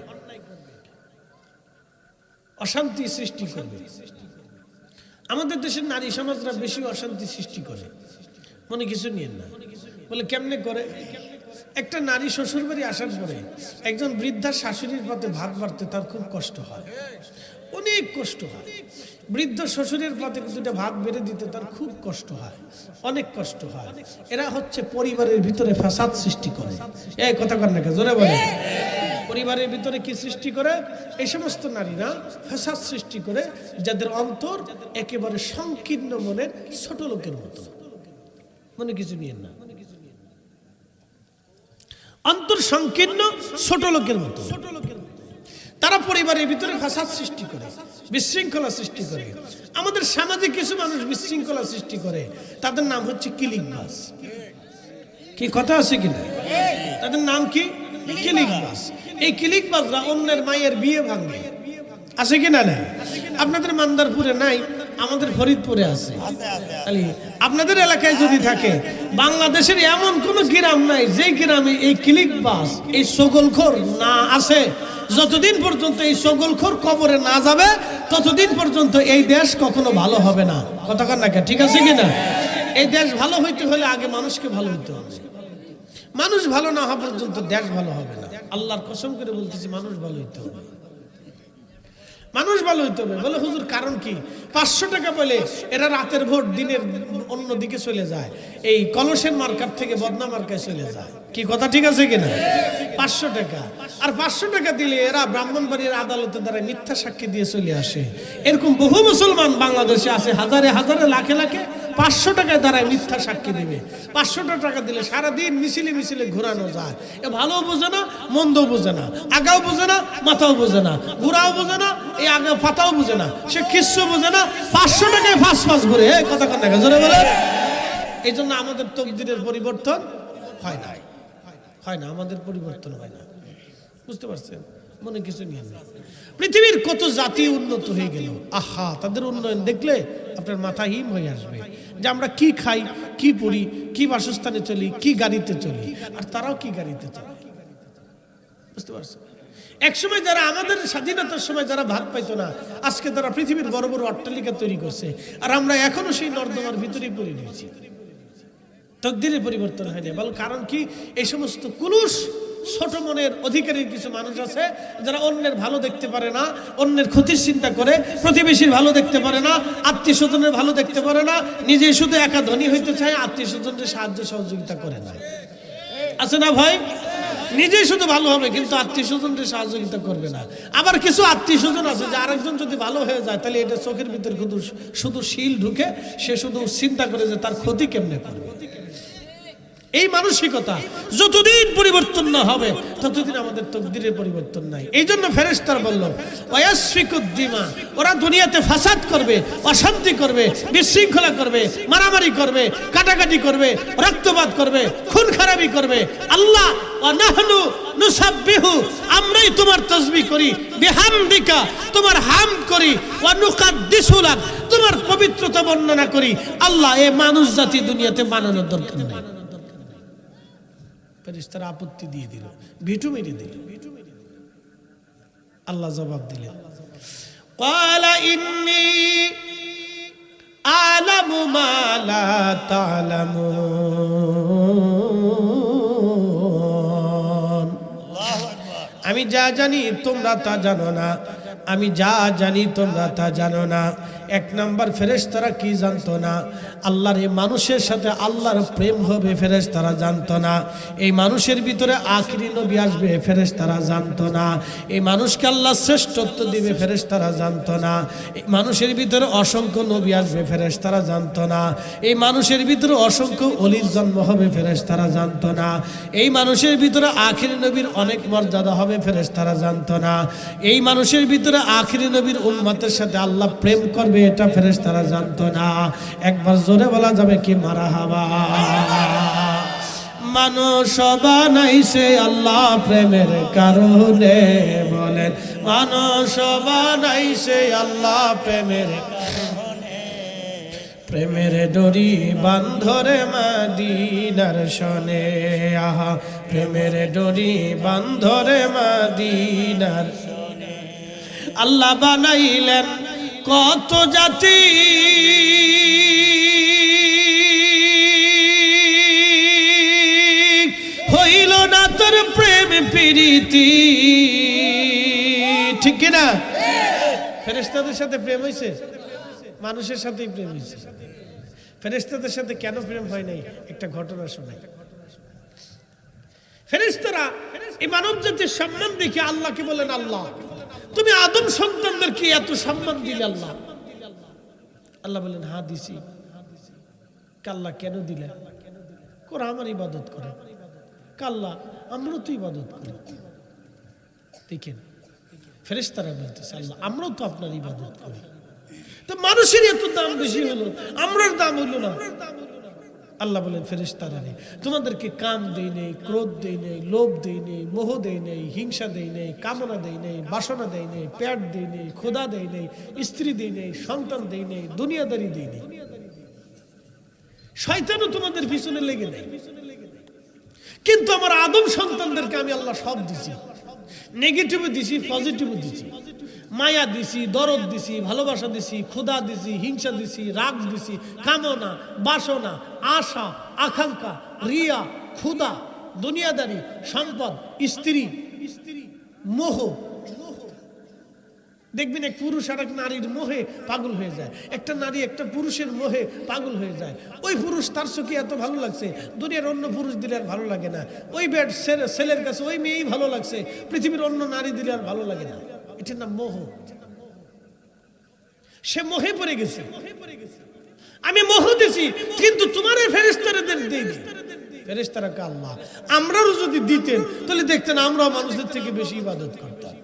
অশান্তি সৃষ্টি করবে। আমাদের দেশের নারী সমাজরা বেশি অশান্তি সৃষ্টি করে, মনে কিছু নিয়েন না। বলে কেমনে করে? একটা নারী শ্বশুর বাড়ি আসার পরে একজন বৃদ্ধা শাশুড়ির পাতে ভাত বাড়তে তার খুব কষ্ট হয়, অনেক কষ্ট হয়। বৃদ্ধ শ্বশুরের পাতে কিছুটা ভাত বেড়ে দিতে তার খুব কষ্ট হয়, অনেক কষ্ট হয়। এরা হচ্ছে পরিবারের ভিতরে ফাসাদ সৃষ্টি করে। এই কথা কর না, জোরে বলে। পরিবারের ভিতরে কি সৃষ্টি করে? এই সমস্ত নারীরা ফাসাদ সৃষ্টি করে, যাদের অন্তর একেবারে সংকীর্ণ মনের ছোট লোকের মতো। মনে কিছু নিয়েন না, অন্তর সংকীর্ণ ছোট লোকের মতো। তারা পরিবারের ভিতরে ফাসাদ সৃষ্টি করে, বিশৃঙ্খলা সৃষ্টি করে। আমাদের সমাজে কিছু মানুষ বিশৃঙ্খলা সৃষ্টি করে, তাদের নাম হচ্ছে কিলিকবাজ। কি কথা আছে কিনা? তাদের নাম কি? কিলিকবাজ। এই কিলিকবাজরা অন্যের মায়ের বিয়ে ভাঙে, আছে কিনা? নাই। আপনাদের মান্দারপুরে নাই, আমাদের ফরিদপুরে আছে। আপনাদের এলাকায় যদি থাকে, বাংলাদেশের এমন কোন গ্রাম নাই যে গ্রামে এই কিলিকবাজ, এই সগলখোর না আছে। যতদিন পর্যন্ত এই সগলখোর কবরে না যাবে ততদিন পর্যন্ত এই দেশ কখনো ভালো হবে না। কথা কর না, ঠিক আছে কিনা? এই দেশ ভালো হইতে হলে আগে মানুষকে ভালো হইতে হবে। মানুষ ভালো না হওয়া পর্যন্ত দেশ ভালো হবে না। আল্লাহর কসম করে বলতেছি, মানুষ ভালো হইতে হবে, মানুষ ভালো হইতে হবে। বলে হুজুর কারণ কি? 500 টাকা বলে এরা রাতের ভোট দিনের অন্য দিকে চলে যায়, এই কলসের মার্কার থেকে বদনা মার্কায় চলে যায়। কি কথা ঠিক আছে কিনা? 500 টাকা, আর 500 টাকা দিলে এরা ব্রাহ্মণবাড়ির আদালতের দ্বারা মিথ্যা সাক্ষী দিয়ে চলে আসে। এরকম বহু মুসলমান বাংলাদেশে আছে, হাজারে হাজারে লাখে লাখে 500 টাকায় দ্বারা মিথ্যা সাক্ষী দিবে। 500 টাকা দিলে সারাদিন মিছিলে মিছিলে ঘোরানো যায়। এ ভালো বোঝে না, মন্দও বোঝে না, আগাও বোঝে না, মাথাও বোঝে না, ঘোরাও বোঝে না, এই আগে ফাতাও বোঝে না, সে কিচ্ছু বোঝে না। 500 টাকায় ফাঁস ফাঁস ঘুরে। কথা কন না, জোরে বলে। এই জন্য আমাদের তকদিরের পরিবর্তন হয় না, হয় না, আমাদের পরিবর্তন হয় না। বুঝতে পারছেন? মনে কিছু নিয়ে না। পৃথিবীর কত জাতি উন্নত হয়ে গেল, আহা, তাদের উন্নয়ন দেখলে আপনার মাথা হিম হয়ে আসবে যে আমরা কি খাই, কি পড়ি, কি বাসস্থানে চলি, কি গাড়িতে চলি, আর তারাও কি গাড়িতে চলে। বুঝতে পারছেন? একসময় যারা আমাদের স্বাধীনতার সময় যারা ভাত পাইতো না, আজকে তারা পৃথিবীর বড় বড় অট্টালিকা তৈরি করছে, আর আমরা এখনো সেই নর্দমার ভিতরেই পড়ে নিয়েছি। তকদিরের পরিবর্তন হয়নি। বল কারণ কি? এই সমস্ত কুলুস ছোট মনের অধিকারী কিছু মানুষ আছে যারা অন্যের ভালো দেখতে পারে না, অন্যের ক্ষতির চিন্তা করে, প্রতিবেশীর ভালো দেখতে পারে না, আত্মীয় স্বজনের ভালো দেখতে পারে না, নিজে শুধু একা ধনী হইতে চায়, আত্মীয় স্বজনের সাহায্য সহযোগিতা করে না। আছে না ভাই? নিজেই শুধু ভালো হবে কিন্তু আত্মীয় স্বজনকে সহযোগিতা করবে না। আবার কিছু আত্মীয় স্বজন আছে যে আরেকজন যদি ভালো হয়ে যায় তাহলে এটা চোখের ভিতরে শুধু শিল ঢুকে, সে শুধু চিন্তা করে যে তার ক্ষতি কেমনে করবে। এই মানসিকতা যতদিন পরিবর্তন না হবে ততদিন আমাদের তকদিরের পরিবর্তন নাই। এই জন্য ফেরেশতারা বলল ওয়াসফিকুদ্দিমা, ওরা দুনিয়াতে ফাসাদ করবে, অশান্তি করবে, বিশৃঙ্খলা করবে, মারামারি করবে, কাটাকাটি করবে, রক্তপাত করবে, খুন খারাপি করবে। আল্লাহ ওয়া নাহনু নুসাব্বিহু, আমরাই তোমার তাসবিহ করি, বিহামদিকা, তোমার হামদ করি, ওয়া নুকাদ্দিসু লাক, তোমার পবিত্রতা বর্ণনা করি। আল্লাহ এই মানুষ জাতি দুনিয়াতে মানানোর দরকার নেই। ফেরেশতারা আপত্তি দিয়ে দিল, ভিটু মেরে দিল। আল্লাহ জবাব দিলেন, ক্বালা ইন্নী আ'লামু মা লা তা'লামুন, আমি যা জানি তোমরা তা জানো না, আমি যা জানি তোমরা তা জানো না। এক নাম্বার ফেরেশতারা কি জানতো না? আল্লাহর এই মানুষের সাথে আল্লাহর প্রেম হবে, ফেরেশতারা জানতো না। এই মানুষের ভিতরে আখিরি নবী আসবে, ফেরেশতারা জানতো না। এই মানুষকে আল্লাহ শ্রেষ্ঠত্ব দিবে, ফেরেশতারা জানতো না। এই মানুষের ভিতরে অসংখ্য নবী আসবে, ফেরেশতারা জানতো না। এই মানুষের ভিতরে অসংখ্য ওলির জন্ম হবে, ফেরেশতারা জানতো না। এই মানুষের ভিতরে আখিরি নবীর অনেক মর্যাদা হবে, ফেরেশতারা জানতো না। এই মানুষের ভিতরে আখিরি নবীর উম্মতের সাথে আল্লাহ প্রেম করবে, এটা ফেরেশতারা জানতো না। একবার জোরে বলা যাবে কি মারহাবা? মানুষ বানাইছে আল্লাহ প্রেমের কারণে, বলেন মানুষ বানাইছে আল্লাহ প্রেমের কারণে। প্রেমের ডোরি বান্ধরে মদিনার শনে, আহা প্রেমের ডোরি বান্ধরে মদিনার শনে। আল্লাহ বানাইলেন কত জাতি, হইল না তোর প্রেম প্রীতি, ঠিক কিনা? ফেরেশতাদের সাথে প্রেম হয়েছে, মানুষের সাথেই প্রেম হয়েছে। ফেরেশতাদের সাথে কেন প্রেম হয় নাই? একটা ঘটনা শোনাই। ফেরেশতারা এই মানব জাতির সম্মান দেখে আল্লাহকে বলেন, আল্লাহ তুমি আদম সন্তানদেরকে এত সম্মান দিলে আল্লাহ? আল্লাহ বলেন, হ্যাঁ দিছি। আল্লাহ কেন দিলে? কোরআন আমার ইবাদত করে। আল্লাহ আমরা তো ইবাদত করি। দেখেন ফেরেশতারা বলতেছে, আল্লাহ আমরাও তো আপনার ইবাদত করি, তো মানুষের এত দাম বেশি হলো, আমরার দাম হলো না। আল্লাহ বলেন, ফেরেশতারা রে তোমাদেরকে কাম দেই নেই, ক্রোধ দেই নেই, লোভ দেই নেই, মোহ দেই নেই, হিংসা দেই নেই, কামনা দেই নেই, বাসনা দেই নেই, পেট দেই নেই, ক্ষুধা দেই নেই, স্ত্রী দেই নেই, সন্তান দেই নেই, দুনিয়াদারি দেই নেই। শয়তানও তোমাদের পিছনে লেগে নেই, কিন্তু আমার আদম সন্তানদেরকে আমি আল্লাহ সব দিছি। নেগেটিভও দিছি, পজিটিভও দিছি। মায়া দিছি, দরদ দিছি, ভালোবাসা দিছি, ক্ষুধা দিছি, হিংসা দিছি, রাগ দিছি, কামনা, বাসনা, আশা, আকাঙ্ক্ষা, রিয়া, ক্ষুধা, দুনিয়াদারি, সম্পদ, স্ত্রী, মোহ। দেখবেন এক পুরুষ আর এক নারীর মোহে পাগল হয়ে যায়, একটা নারী একটা পুরুষের মোহে পাগল হয়ে যায়। ওই পুরুষ তার চোখে এত ভালো লাগছে, দুনিয়ার অন্য পুরুষ দিলে আর ভালো লাগে না। ওই বেড ছেলের কাছে ওই মেয়েই ভালো লাগছে, পৃথিবীর অন্য নারী দিলে আর ভালো লাগে না। এটার নাম মোহ। সে মোহে পড়ে গেছে। আমি মোহ দিছি, কিন্তু তোমার ফেরেশতাদের দেইনি। ফেরেশতারা কে আল্লাহ আমরাও যদি দিতেন তাহলে দেখতেন আমরাও মানুষদের থেকে বেশি ইবাদত করতাম।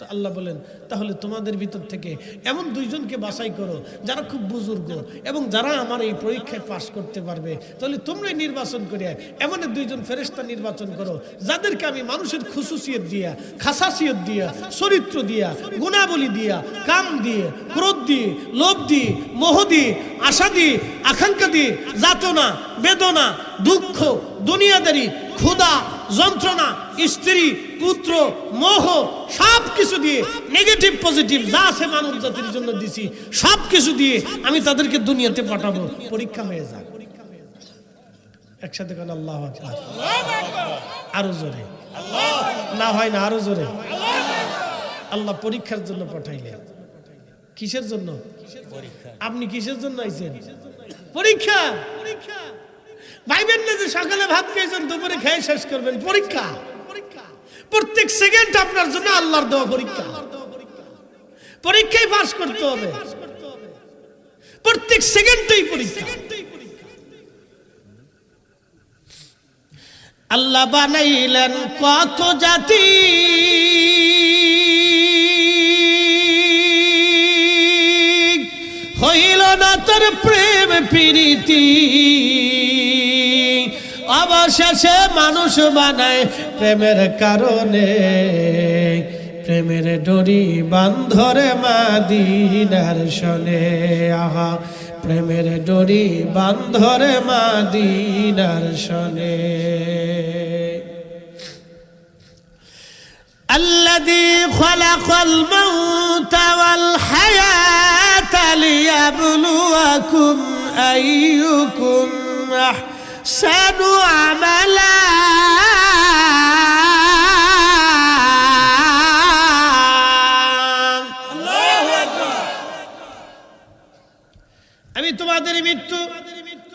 তো আল্লাহ বলেন, তাহলে তোমাদের ভিতর থেকে এমন দুইজনকে বাছাই করো যারা খুব বুজুর্গ এবং যারা আমার এই পরীক্ষায় পাশ করতে পারবে। তাহলে তোমরাই নির্বাচন করে এমন দুইজন ফেরেশতা নির্বাচন করো যাদেরকে আমি মানুষের খুসুসিয়ত দিয়া, খাসাসিয়ত দিয়া, চরিত্র দিয়া, গুণাবলী দিয়া, কাম দিয়ে, ক্রোধ দিয়ে, লোভ দিয়ে, মোহ দিয়ে, আশা দিয়ে, আকাঙ্ক্ষা দিয়ে, যাতনা, বেদনা, দুঃখ, দুনিয়াদারি, ক্ষুধা, যন্ত্রণা, স্ত্রী, পুত্র, মোহ, সব কিছু দিয়ে, নেগেটিভ পজিটিভ যা আছে মানব জাতির জন্য দিছি, সব কিছু দিয়ে আমি তাদেরকে দুনিয়াতে পাঠাবো, পরীক্ষা হয়ে যাক। একসাথে কেন আল্লাহু আকবার, আরো জোরে না হয় না, আরো জোরে। আল্লাহ পরীক্ষার জন্য পাঠাইলেন। কিসের জন্য? আপনি কিসের জন্য আইছেন? পরীক্ষা। ভাইবেন না যে সকালে ভাত খেয়েছেন দুপুরে খেয়ে শেষ করবেন, পরীক্ষা। প্রত্যেক সেকেন্ড আপনার জন্য আল্লাহর দেওয়া পরীক্ষা। পরীক্ষায় পাস করতে হবে, প্রত্যেক সেকেন্ডই পরীক্ষা। আল্লাহ বানাইলেন কত জাতি, হইল না তোর প্রেম প্রীতি, অবশেষে মানুষ বানায় প্রেমের কারণে। প্রেমের ডোরি বান্ধরে মদিনার শনে, আহা প্রেমের ডোরি বান্ধরে মদিনার শনে। الذي خلق الموت والحياة ليبلوكم أيكم أحسن عملا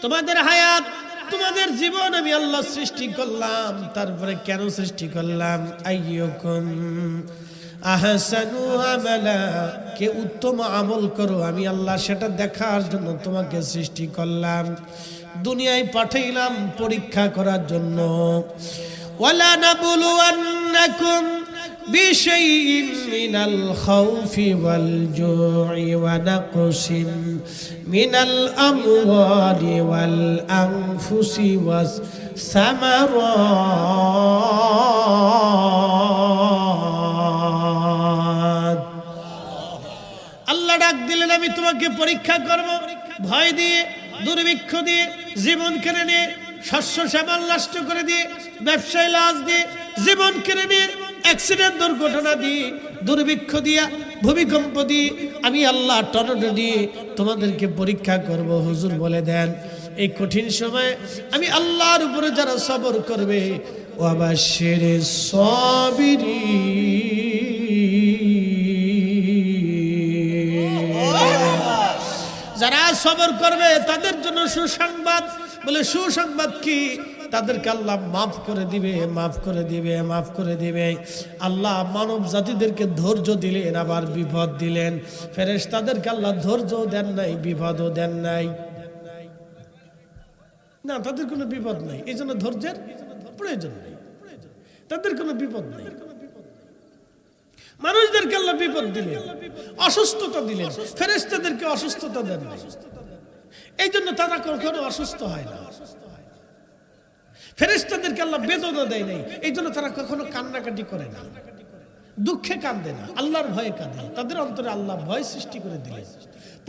তোমাদের হায়াত, তোমাদের জীবন আমি আল্লাহ সৃষ্টি করলাম। তারপরে কেন সৃষ্টি করলাম? আইয়ুকুম আহসানু আমালা, কে উত্তম আমল করো আমি আল্লাহ সেটা দেখার জন্য তোমাকে সৃষ্টি করলাম, দুনিয়ায় পাঠাইলাম পরীক্ষা করার জন্য। ওয়ালা নাবলুওয়ান্নাকুম বিশাইইন মিনাল খাউফি ওয়াল জু'i ওয়া নাকসিন মিনাল আমওয়ালি ওয়াল আনফুসি ওয়াস সামারাত। আল্লাহ ডাক দিলেন আমি তোমাকে পরীক্ষা করব, ভয় দিয়ে, দুর্ভিক্ষ দিয়ে, জীবন কেড়ে নিয়ে, শস্য শ্যামল নষ্ট করে দিয়ে, ব্যবসায় লাশ দিয়ে, জীবন কেড়ে নিয়ে, অ্যাক্সিডেন্ট দুর্ঘটনা দিয়ে, দুর্ভিক্ষ দিয়া, ভূমিকম্প দিয়ে, আমি আল্লাহ টর্নেডো দিয়ে তোমাদেরকে পরীক্ষা করব। হুজুর বলে দেন এই কঠিন সময়ে আমি আল্লাহর উপরে যারা সবর করবে, ওয়াবাশশিরিস সাবিরিন, যারা সবর করবে তাদের জন্য সুসংবাদ। বলে সুসংবাদ কি? তাদেরকে আল্লাহ মাফ করে দিবে, মাফ করে দিবে, মাফ করে দিবে। আল্লাহ মানব জাতিদেরকে ধৈর্য দিলেন, আবার বিপদ দিলেন। ফেরেশতাদেরকে আল্লাহ ধৈর্য দেন নাই, বিপদও দেন নাই। না, তাদের কোনো বিপদ নাই, এই জন্য ধৈর্যের প্রয়োজন নেই, তাদের কোনো বিপদ নেই। মানুষদেরকে আল্লাহ বিপদ দিলেন, অসুস্থতা দিলেন, ফেরেশতাদেরকে অসুস্থতা দেন নাই, এই জন্য তারা কখনো অসুস্থ হয় না। ফেরেশতাদেরকে আল্লাহ বেদনা দেয় নাই, এই জন্য তারা কখনো কান্নাকাটি করে না, দুঃখে কাঁদে না, আল্লাহর ভয়ে কাঁদে। তাদের অন্তরে আল্লাহ ভয় সৃষ্টি করে দিলেন,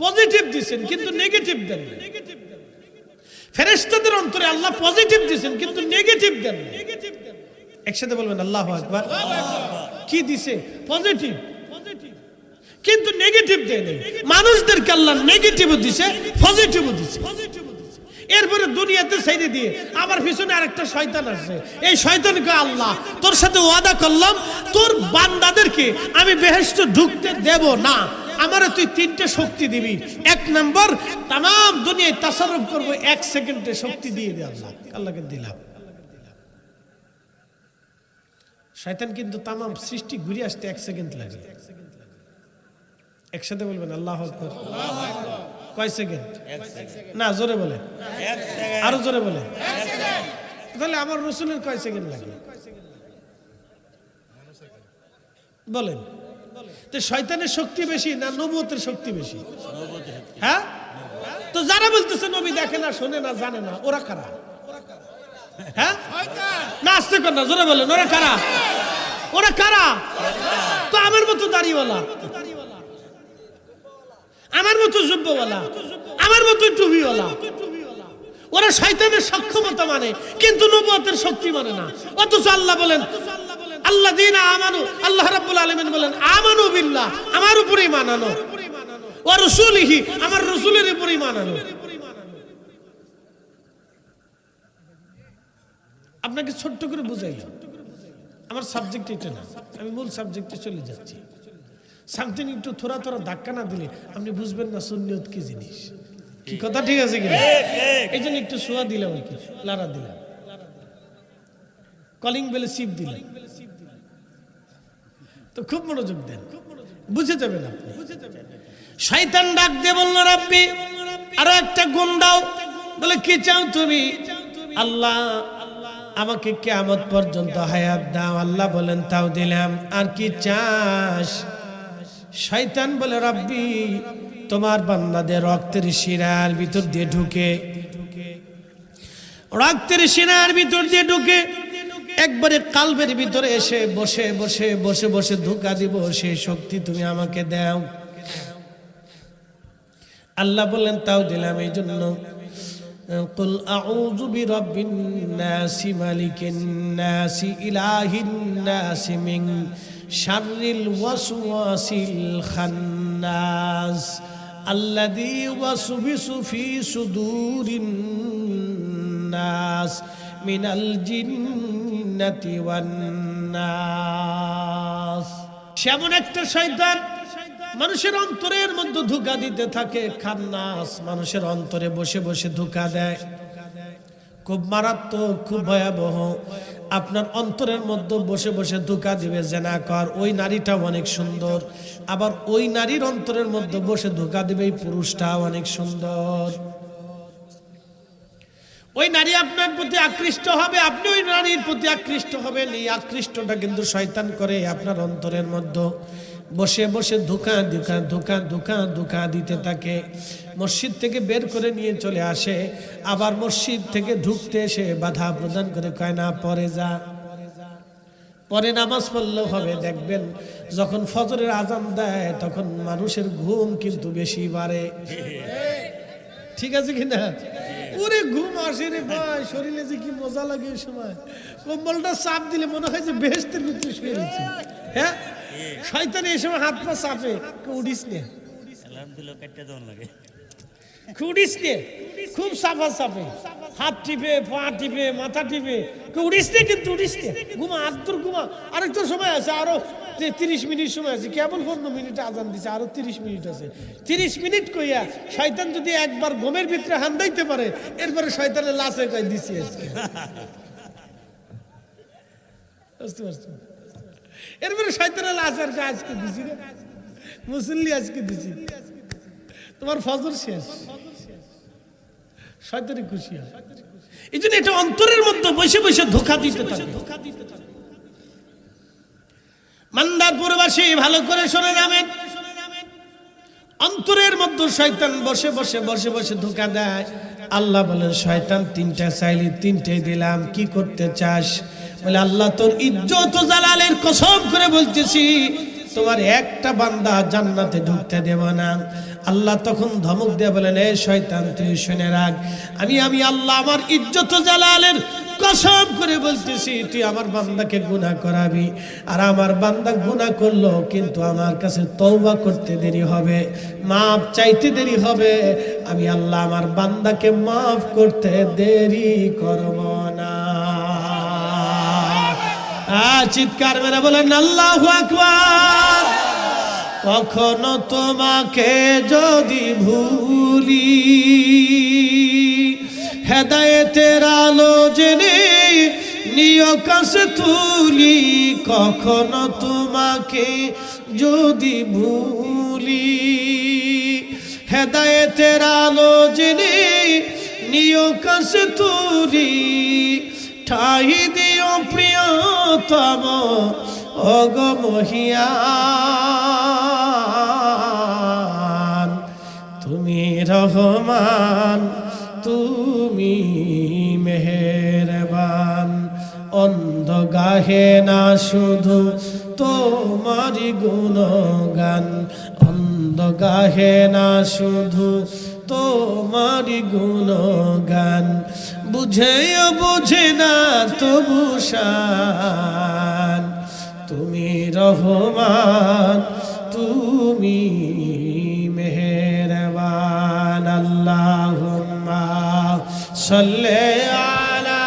পজিটিভ দিয়েছেন কিন্তু নেগেটিভ দেন না। ফেরেশতাদের অন্তরে আল্লাহ পজিটিভ দিয়েছেন কিন্তু নেগেটিভ দেন না। একসাথে বলবেন আল্লাহু আকবার। কি দিছে? পজিটিভ, কিন্তু নেগেটিভ দেয় নাই। মানুষদেরকে আল্লাহ নেগেটিভও দিছে, পজিটিভও দিছে। এরপরে দুনিয়াতে ছেড়ে দিয়ে আবার পিছনে আরেকটা শয়তান আসছে। এই শয়তানকে আল্লাহ তোর সাথে ওয়াদা করলাম তোর বান্দাদেরকে আমি বেহেশতে ঢুকতে দেব না, আমারে তুই তিনটে শক্তি দিবি। এক নম্বর, তাম দুনিয়ায় তাসাররুফ করবো, 1 সেকেন্ডে শক্তি দিয়ে দে। আল্লাহকে দিলাম। শয়তান কিন্তু তাম সৃষ্টি ঘুরে আসতে 1 সেকেন্ড লাগে। একসাথে বলবেন আল্লাহু আকবার। কয় সেকেন্ড? না, জোরে বলেন, আরো জোরে বলেন। তাহলে আমার রাসূলের কয় সেকেন্ড লাগে বলেন? তো শয়তানের শক্তি বেশি না নবুয়তের শক্তি বেশি? হ্যাঁ, তো যারা বলতেছে নবী দেখে না, শোনে না, জানে না, ওরা কারা? হ্যাঁ, না আসতে কর না, জোরে বলেন, ওরা কারা? ওরা কারা? তো আমার মতো দাড়িওয়ালা, আমার মতো জুব্বাওয়ালা, আমার মতো টুপিওয়ালা, ওরা শয়তানের সক্ষমতা মানে কিন্তু নবুয়তের শক্তি মানে না। অথচ আল্লাহ বলেন আল্লাযীনা আমানু, আল্লাহ রাব্বুল আলামিন বলেন আমানু বিল্লাহ, আমার উপরে ঈমান আনো, ওয়া রাসূলিহি, আমার রাসূলের উপরে ঈমান আনো। আপনাকে ছোট্ট করে বুঝাই, আমার সাবজেক্ট এটা না, আমি মূল সাবজেক্টে চলে যাচ্ছি। সামথিং একটু থোড়া থোড়া ধাক্কা না দিলে আপনি বুঝবেন না সুন্নিয়ত কি জিনিস। কি কথা ঠিক আছে কিনা? এই জন্য একটু সোয়া দিলাম আর কি, লারা দিলাম, কলিং বেলে সিপ দিলাম। তো খুব মনোযোগ দেন, বুঝে যাবেন আপনি। শয়তান ডাক দিয়ে বলল রাব্বি আরো একটা গুণ দাও। বলে কি চাও তুমি? আল্লাহ আমাকে কিয়ামত পর্যন্ত হায়াত দাও। আল্লাহ বলেন তাও দিলাম, আর কি চাস? শয়তান বলে রাব্বি তোমার বান্দাদের রক্তের শিরার ভিতর দিয়ে ঢুকে, রক্তের শিরার ভিতর দিয়ে ঢুকে একবারে কালবের ভিতরে এসে বসে বসে বসে বসে ধোঁকা দিব, সেই শক্তি তুমি আমাকে দাও। আল্লাহ বলেন তাও দিলাম। এই জন্য কুল আউযু বিরাব্বিন নাসি মালিকিন নাসি ইলাহিন নাসি মিন শাররিল ওয়াসওয়াসিল খান্নাস আল্লাযী ওয়াসবিসু ফি সুদুরিন নাস মিনাল জিন্নাতি ওয়ান নাস। এমন একটা শয়তান মানুষের অন্তরের মধ্যে ধোঁকা দিতে থাকে খান্নাস, মানুষের অন্তরে বসে বসে ধোঁকা দেয়। খুব মারাত্মক, খুব ভয়াবহ। আপনার অন্তরের মধ্যে বসে বসে ধোঁকা দিবে জেনা কর, ওই নারীটা অনেক সুন্দর, আবার ওই নারীর অন্তরের মধ্যে বসে ধোঁকা দিবে এই পুরুষটা অনেক সুন্দর। ওই নারী আপনার প্রতি আকৃষ্ট হবে, আপনি ওই নারীর প্রতি আকৃষ্ট হবেন। এই আকৃষ্টটা কিন্তু শয়তান করে আপনার অন্তরের মধ্যে বসে বসে ধোঁকা ধোঁকা ধোঁকা ধোঁকা ধোঁকা দিতে থাকে। মসজিদ থেকে বের করে নিয়ে চলে আসে, আবার মসজিদ থেকে ঢুকতে এসে বাধা প্রদান করে, কয় না পরে যা, পরে নামাজ পড়লেও হবে। দেখবেন যখন ফজরের আজান দেয় তখন মানুষের ঘুম কিন্তু বেশি বাড়ে। ঠিক আছে কিনা? ওরে ঘুম আসে রে ভাই, শরীরে যে কি মজা লাগে এই সময়। কম্বলটা চাপ দিলে মনে হয় যে বেহেশতের ভিতরে শুয়ে রয়েছে। হ্যাঁ, শয়তান এই সময় হাত পা চাপে, উঠিস নে, উঠিস নে, খুব চাপা চাপে, হাত টিপে, পা টিপে, মাথা টিপে, উঠিস নে, কিন্তু উঠিস নে, ঘুমা, আত্মর ঘুমা। আরেকটা সময় আছে, আরো 30 মিনিট সময় আছে, কেবল 15 মিনিটে আজান দিছে, আরো 30 মিনিট আছে। 30 মিনিট কইয়া শয়তান যদি একবার ঘুমের ভিতরে হান্দাইতে পারে, এরপরে শয়তানের লাশে কই দিছি আজকে। বুঝতে পারছো? এরপরে শয়তানের লাশ আর আজকে দিছি রে, মুসল্লি আজকে দিছি, তোমার ফজর শেষ। শয়তানি খুশি হয়। এই জন্য এটা অন্তরের মধ্যে বসে বসে ধোঁকা দিতে থাকে। মান্দারপুরবাসী ভালো করে শুনে যাবেন, অন্তরের মধ্যে শয়তান বসে বসে বসে বসে ধোঁকা দেয়। আল্লাহ বলেন, শয়তান 3টা চাইলি 3টাই দিলাম, কি করতে চাস? বলে, আল্লাহ তোর ইজ্জত ও জালালের কসম করে বলতেছি, তোমার একটা বান্দা জান্নাতে ঢুকতে দেব না। আল্লাহ তখন ধমক দিয়ে বলেন, এ শয়তান তুই শুনে রাখ, আমি আল্লাহ আমার ইজ্জত ও জালালের কসম করে বলতেছি, তুই আমার বান্দাকে গুনাহ করাবি, আর আমার বান্দা গুনাহ করলো কিন্তু আমার কাছে তওবা করতে দেরি হবে, মাফ চাইতে দেরি হবে, আমি আল্লাহ আমার বান্দাকে মাফ করতে দেরি করব না। চিৎকার মেরে বলেন আল্লাহু আকবার। কখনো তোমাকে যদি ভুলি, হেদায়েতের আলো জেনে নিয় কাছে তুলি, কখনো তোমাকে যদি ভুলি, হেদায়েতের আলো জেনে নিয় কাছে তুলি, ঠাই দিও প্রিয়তম ওগো মহিয়ান, তুমি রহমান, তুমি মেহেরবান। অন্ধ গাহে না শুধু তোমারি গুণগান, অন্ধ গাহে না শুধু তোমারি গুণগান, বুঝেও বুঝে না তবু শান, তুমি রহমান, তুমি মেহেরবান। আল্লাহুম্মা সাল্লি আলা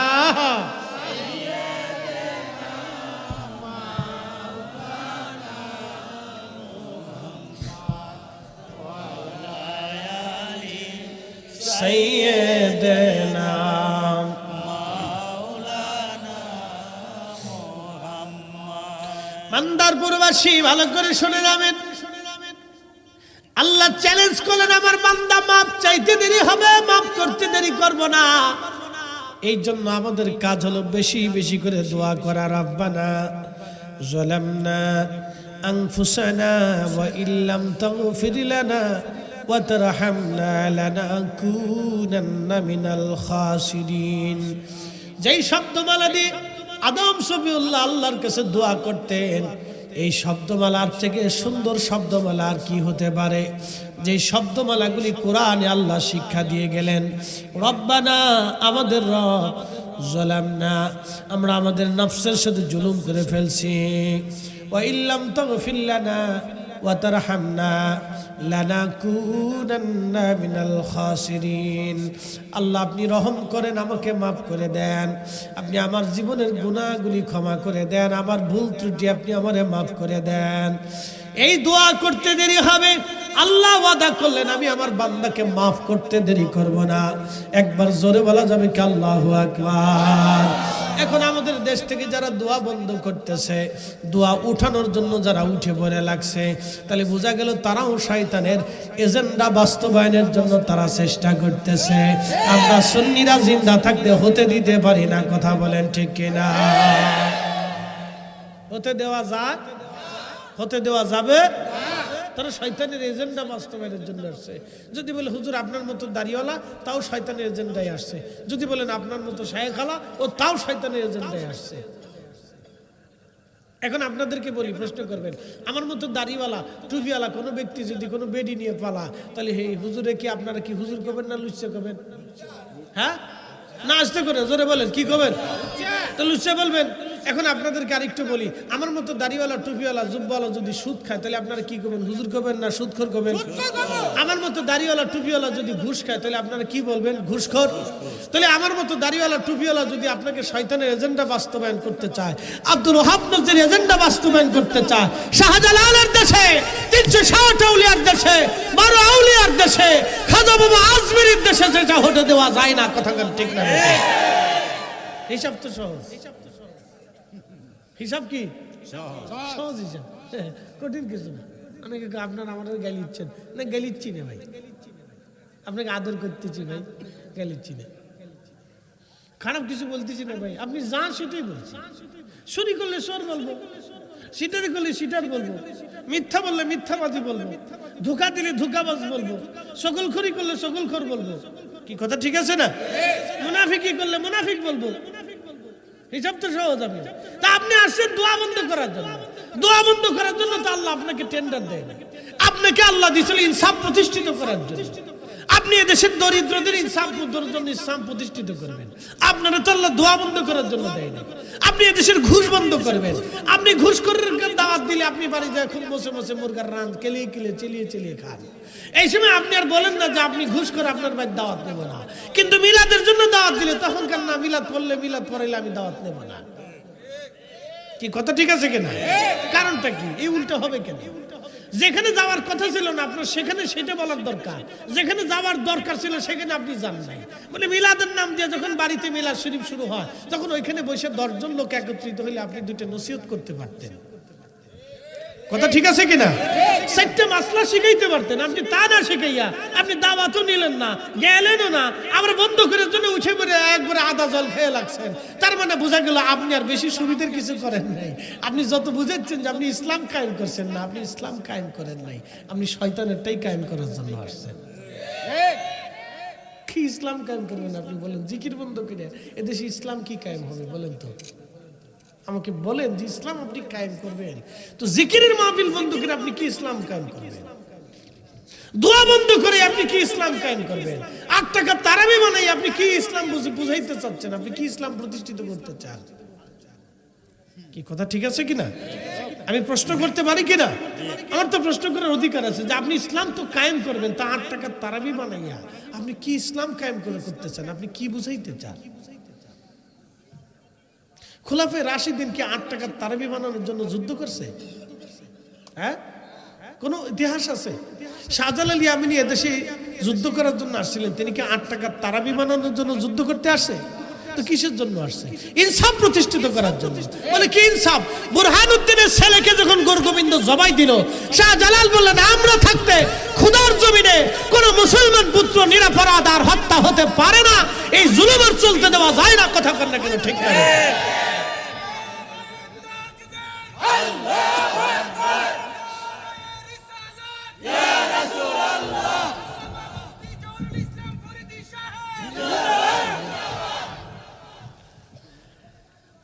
সাইয়্যিদিনা মান্দারপুরবাসী ভালো করে শুনে যাবেন, আল্লাহ চ্যালেঞ্জ করলেন, আমার বান্দা মাফ চাইতে দেরি হবে, মাফ করতে দেরি করব না। এই জন্য আমাদের কাজ হলো বেশি বেশি করে দোয়া করা। রব্বানা যালামনা আনফুসানা ওয়া ইল্লাম তাগফির লানা ওয়া তারহামনা লানাকুনান্না মিনাল খাসিরিন। যেই শব্দমালা দিয়ে আদম সফিউল্লাহ আল্লাহর কাছে দোয়া করতেন, এই শব্দমালার থেকে সুন্দর শব্দমালা আর কি হতে পারে? যে শব্দমালাগুলি কোরআনে আল্লাহ শিক্ষা দিয়ে গেলেন। রব্বানা, আমাদের রব, যালামনা, আমরা আমাদের নফসের সাথে জুলুম করে ফেলছি, ওয়া ইল্লাম তাগফির লানা, ওয়া তারহামনা লানাকুনান্না মিনাল খাসিরিন। আল্লাহ আপনি রহম করেন, আমাকে মাফ করে দেন, আপনি আমার জীবনের গুনাহগুলি ক্ষমা করে দেন, আমার ভুল ত্রুটি আপনি আমারে মাফ করে দেন। এই দোয়া করতে দেরি হবে, আল্লাহ ওয়াদা করলেন আমি আমার বান্দাকে মাফ করতে দেরি করব না। একবার জোরে বলা যাবে কি আল্লাহু আকবার। এখন আমাদের দেশ থেকে যারা দোয়া বন্ধ করতেছে, দোয়া উঠানোর জন্য যারা উঠে পড়ে লাগছে, তাহলে বোঝা গেল তারাও শয়তানের এজেন্ডা বাস্তবায়নের জন্য তারা চেষ্টা করতেছে। আমরা সুন্নিরা জিন্দা থাকতে হতে দিতে পারি না, কথা বলেন ঠিক কিনা? হতে দেওয়া যায়, হতে দেওয়া যাবে? তারা শয়তানের এজেন্ডা বাস্তবায়নের জন্য আসছে। যদি বলে হুজুর আপনার মতো দাড়িওয়ালা, তাও শয়তানের এজেন্ডায় আসছে। যদি বলেন আপনার মতো শায়েখালা, ও তাও শয়তানের এজেন্ডায় আসছে। এখন আপনাদেরকে বলি, প্রশ্ন করবেন, আমার মতো দাড়িওয়ালা টুপিওয়ালা কোনো ব্যক্তি যদি কোনো বেডি নিয়ে পালা, তাহলে এই হুজুরে কি আপনারা কি হুজুর করবেন না লুচ্চা করবেন? হ্যাঁ না আসতে করে জোরে বলেন, কি করবেন? তো লুচ্চা বলবেন। এখন আপনাদেরকে আরেকটু বলি, আমার মতো দাড়িওয়ালা টুপিওয়ালা জুব্বাওয়ালা যদি সুদ খায়, তাহলে আপনারা কি করবেন? হুজুর করবেন না সুদখোর করবেন? আমার মতো দাড়িওয়ালা টুপিওয়ালা যদি ঘুষ খায়, তাহলে আপনারা কি বলবেন? ঘুষখোর। তাহলে আমার মতো দাড়িওয়ালা টুপিওয়ালা যদি আপনাকে শয়তানের এজেন্ডা বাস্তবায়ন করতে চায়, আব্দুল ওহাব নজরুলের এজেন্ডা বাস্তবায়ন করতে চায়, শাহজালালের দেশে 360 আউলিয়ার দেশে 12 আউলিয়ার দেশে খাজা বাবা আজমিরের দেশে যেটা হতে দেওয়া যায় না, কথা ঠিক না? হিসাব তো সহজ। হিসাব কি সহজ হিসাব, কঠিন কিছু না। অনেকে আপনার আমাদের গালিচ্ছেন না, গালিচ্ছি না ভাই, আপনাকে আদর করতেছি ভাই, গালিচ্ছি না, খারাপ কিছু বলতেছি না ভাই, আপনি যা সেটাই বলছেন। চুরি করলে চোর বলবো, সিটারি করলে সিটার বলবো, মিথ্যা বললে মিথ্যাবাদী বলবো, ধোঁকা দিলে ধোঁকাবাজ বলবো, সকলখড়ি করলে সকলখোর বলবো। কি কথা ঠিক আছে না? মুনাফিকি করলে মুনাফিক বলবো। হিসাব তো সহজ। আপনি তা আপনি আসছেন দোয়া বন্ধ করার জন্য। দোয়া বন্ধ করার জন্য তো আল্লাহ আপনাকে টেন্ডার দেয় না, আপনাকে আল্লাহ দিয়েছিল ইনসাফ প্রতিষ্ঠিত করার জন্য। আপনি এদেশের দরিদ্রদের ইনসাফ ইসলাম প্রতিষ্ঠিত করবেন, আপনারা তো আল্লাহ দোয়া বন্ধ করার জন্য দেয় না। আপনি এদেশের ঘুষ বন্ধ করবেন, আপনি ঘুষ করে দাওয়াত দিলে আপনি বাড়ি যায় খুব বসে বসে মুরগার রান কেলিয়ে কেলিয়ে চেলিয়ে চেলিয়ে খান। এই সময় আপনি আর বলেন না যে আপনি ঘুষ করে আপনার বাড়ির দাওয়াত নেব না, কিন্তু মিলাদের জন্য দাওয়াত দিলে তখন কেন না, মিলাদ পড়লে মিলাদ পড়াইলে আমি দাওয়াত নেব না। কি কথা ঠিক আছে কিনা? কারণটা কি? এই উল্টো হবে কেন? যেখানে যাওয়ার কথা ছিল না আপনার, সেখানে সেটা বলার দরকার। যেখানে যাওয়ার দরকার ছিল সেখানে আপনি যান নাই। মানে মিলাদের নাম দিয়ে যখন বাড়িতে মিলাদ শরীফ শুরু হয়, তখন ওইখানে বসে 10 জন লোক একত্রিত হইলে আপনি 2টা নসিহত করতে পারতেন। কথা ঠিক আছে কিনা? 4টা মাসলা শিখাইতে পারতেন। আপনি তা না শিখাইয়া আপনি দাওয়াতও নিলেন না, গেলেনও না, আবার বন্ধ করার জন্য উঠে পড়ে একবারে আদা জল খেয়ে লাগছেন। তার মানে বোঝা গেল আপনি আর বেশি সুবিধার কিছু করেন নাই। আপনি যত বুঝেছেন যে আপনি ইসলাম কায়েম করছেন না, আপনি ইসলাম কায়েম করেন নাই, আপনি শয়তানেরটাই কায়েম করার জন্য আসছেন। কি ইসলাম কায়েম করবেন আপনি? বলেন, জিকির বন্ধ করে এদেশে ইসলাম কি কায়েম হবে বলেন তো? আমাকে বলেন যে ইসলাম আপনি কায়েম করবেন, তো জিকিরের মাহফিল বন্ধ করে আপনি কি ইসলাম কায়েম করবেন? দোয়া বন্ধ করে আপনি কি ইসলাম কায়েম করবেন? 8 টাকা তারাবি বানাই আপনি কি ইসলাম বুঝাইতে চাচ্ছেন? আপনি কি ইসলাম প্রতিষ্ঠিত করতে চান? কি কথা ঠিক আছে কিনা? আমি প্রশ্ন করতে পারি কিনা? আমার তো প্রশ্ন করার অধিকার আছে যে আপনি ইসলাম তো কায়েম করবেন, তা 8 টাকা তারাবি বানাইয়া আপনি কি ইসলাম কায়েম করতে চান? আপনি কি বুঝাইতে চান? খোলাফায়ে রাশিদিন কি 8 টাকার তারাবি বানানোর জন্য যুদ্ধ করছে? হ্যাঁ, কোন ইতিহাস আছে? শাহজালাল ইয়ামানি এদেশে যুদ্ধ করার জন্য আসছিলেন, তিনি কি 8 টাকার তারাবি বানানোর জন্য যুদ্ধ করতে আসে? তো কিসের জন্য আসছে? ইনসাফ প্রতিষ্ঠিত করার জন্য। বলে কি ইনসাফ? বুরহানুদ্দিনের ছেলেকে যখন গোরগোবিন্দ জবাই দিল, শাহজালাল বললেন আমরা থাকতে খুদার জমিনে কোন মুসলমান পুত্র নিরপরাধ আর হত্যা হতে পারে না, এই জুলুম আর চলতে দেওয়া যায় না। কথা কর না কেন? ঠিক না?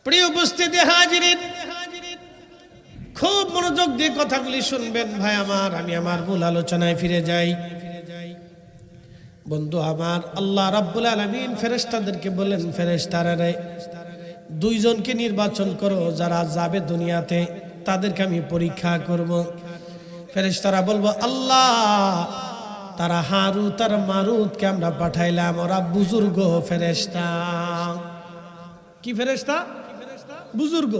প্রিয় উপস্থিতি হাজিরিন, খুব মনোযোগ দিয়ে কথাগুলি শুনবেন ভাই আমার। আমি আমার মূল আলোচনায় ফিরে যাই। বন্ধু আমার, আল্লাহ রাব্বুল আলামিন ফেরেশতাদেরকে বলেন, ফেরেশতারা 2 জনকে নির্বাচন করো, যারা যাবে দুনিয়াতে তাদেরকে আমি পরীক্ষা করব। ফেরেশতারা বলবো আল্লাহ তারা হারুত আর মারুতকে আমরা পাঠাইলাম, ওরা বুজুর্গ ফেরেশতা। কি ফেরেশতা? বুজুর্গ।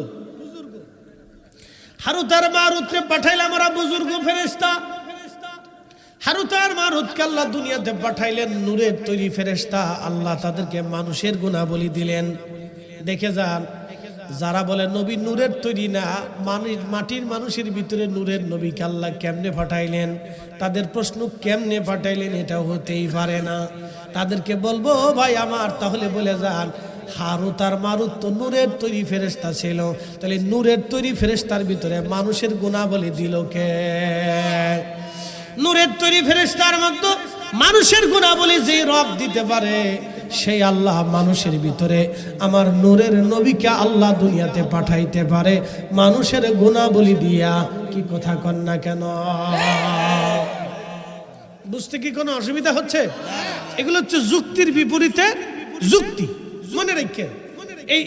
হারুত আর মারুতকে পাঠাইলাম, ওরা বুজুর্গ ফেরেশতা। হারুত আর মারুতকে আল্লাহ দুনিয়াতে পাঠাইলেন, নূরের তৈরি ফেরেশতা। আল্লাহ তাদেরকে মানুষের গুণাবলী দিলেন। দেখে যান, যারা বলে নবী নূরের তৈরি না, মাটির মানুষের ভিতরে নূরের নবীকে আল্লাহ কেমনে পাঠাইলেন, তাদের প্রশ্ন কেমনে পাঠাইলেন এটা হতেই পারে না। তাদেরকে বলবো ভাই আমার, তাহলে বলে যান হারুত আর মারুত তো নূরের তৈরি ফেরেশতা ছিল, তাহলে নূরের তৈরি ফেরেশতার ভিতরে মানুষের গুণাবলী দিল কে? নূরের তৈরি ফেরেশতার মধ্যে মানুষের গুণাবলী যে রব দিতে পারে সেই আল্লাহ মানুষের ভিতরে আমার নূরের নবীকে আল্লাহ দুনিয়াতে পাঠাইতে পারে মানুষের গুণাবলী দিয়া। কি কথা কন না কেন? বুঝতে কি কোনো অসুবিধা হচ্ছে? এগুলো হচ্ছে যুক্তির বিপরীতে যুক্তি, মনে রাখেন।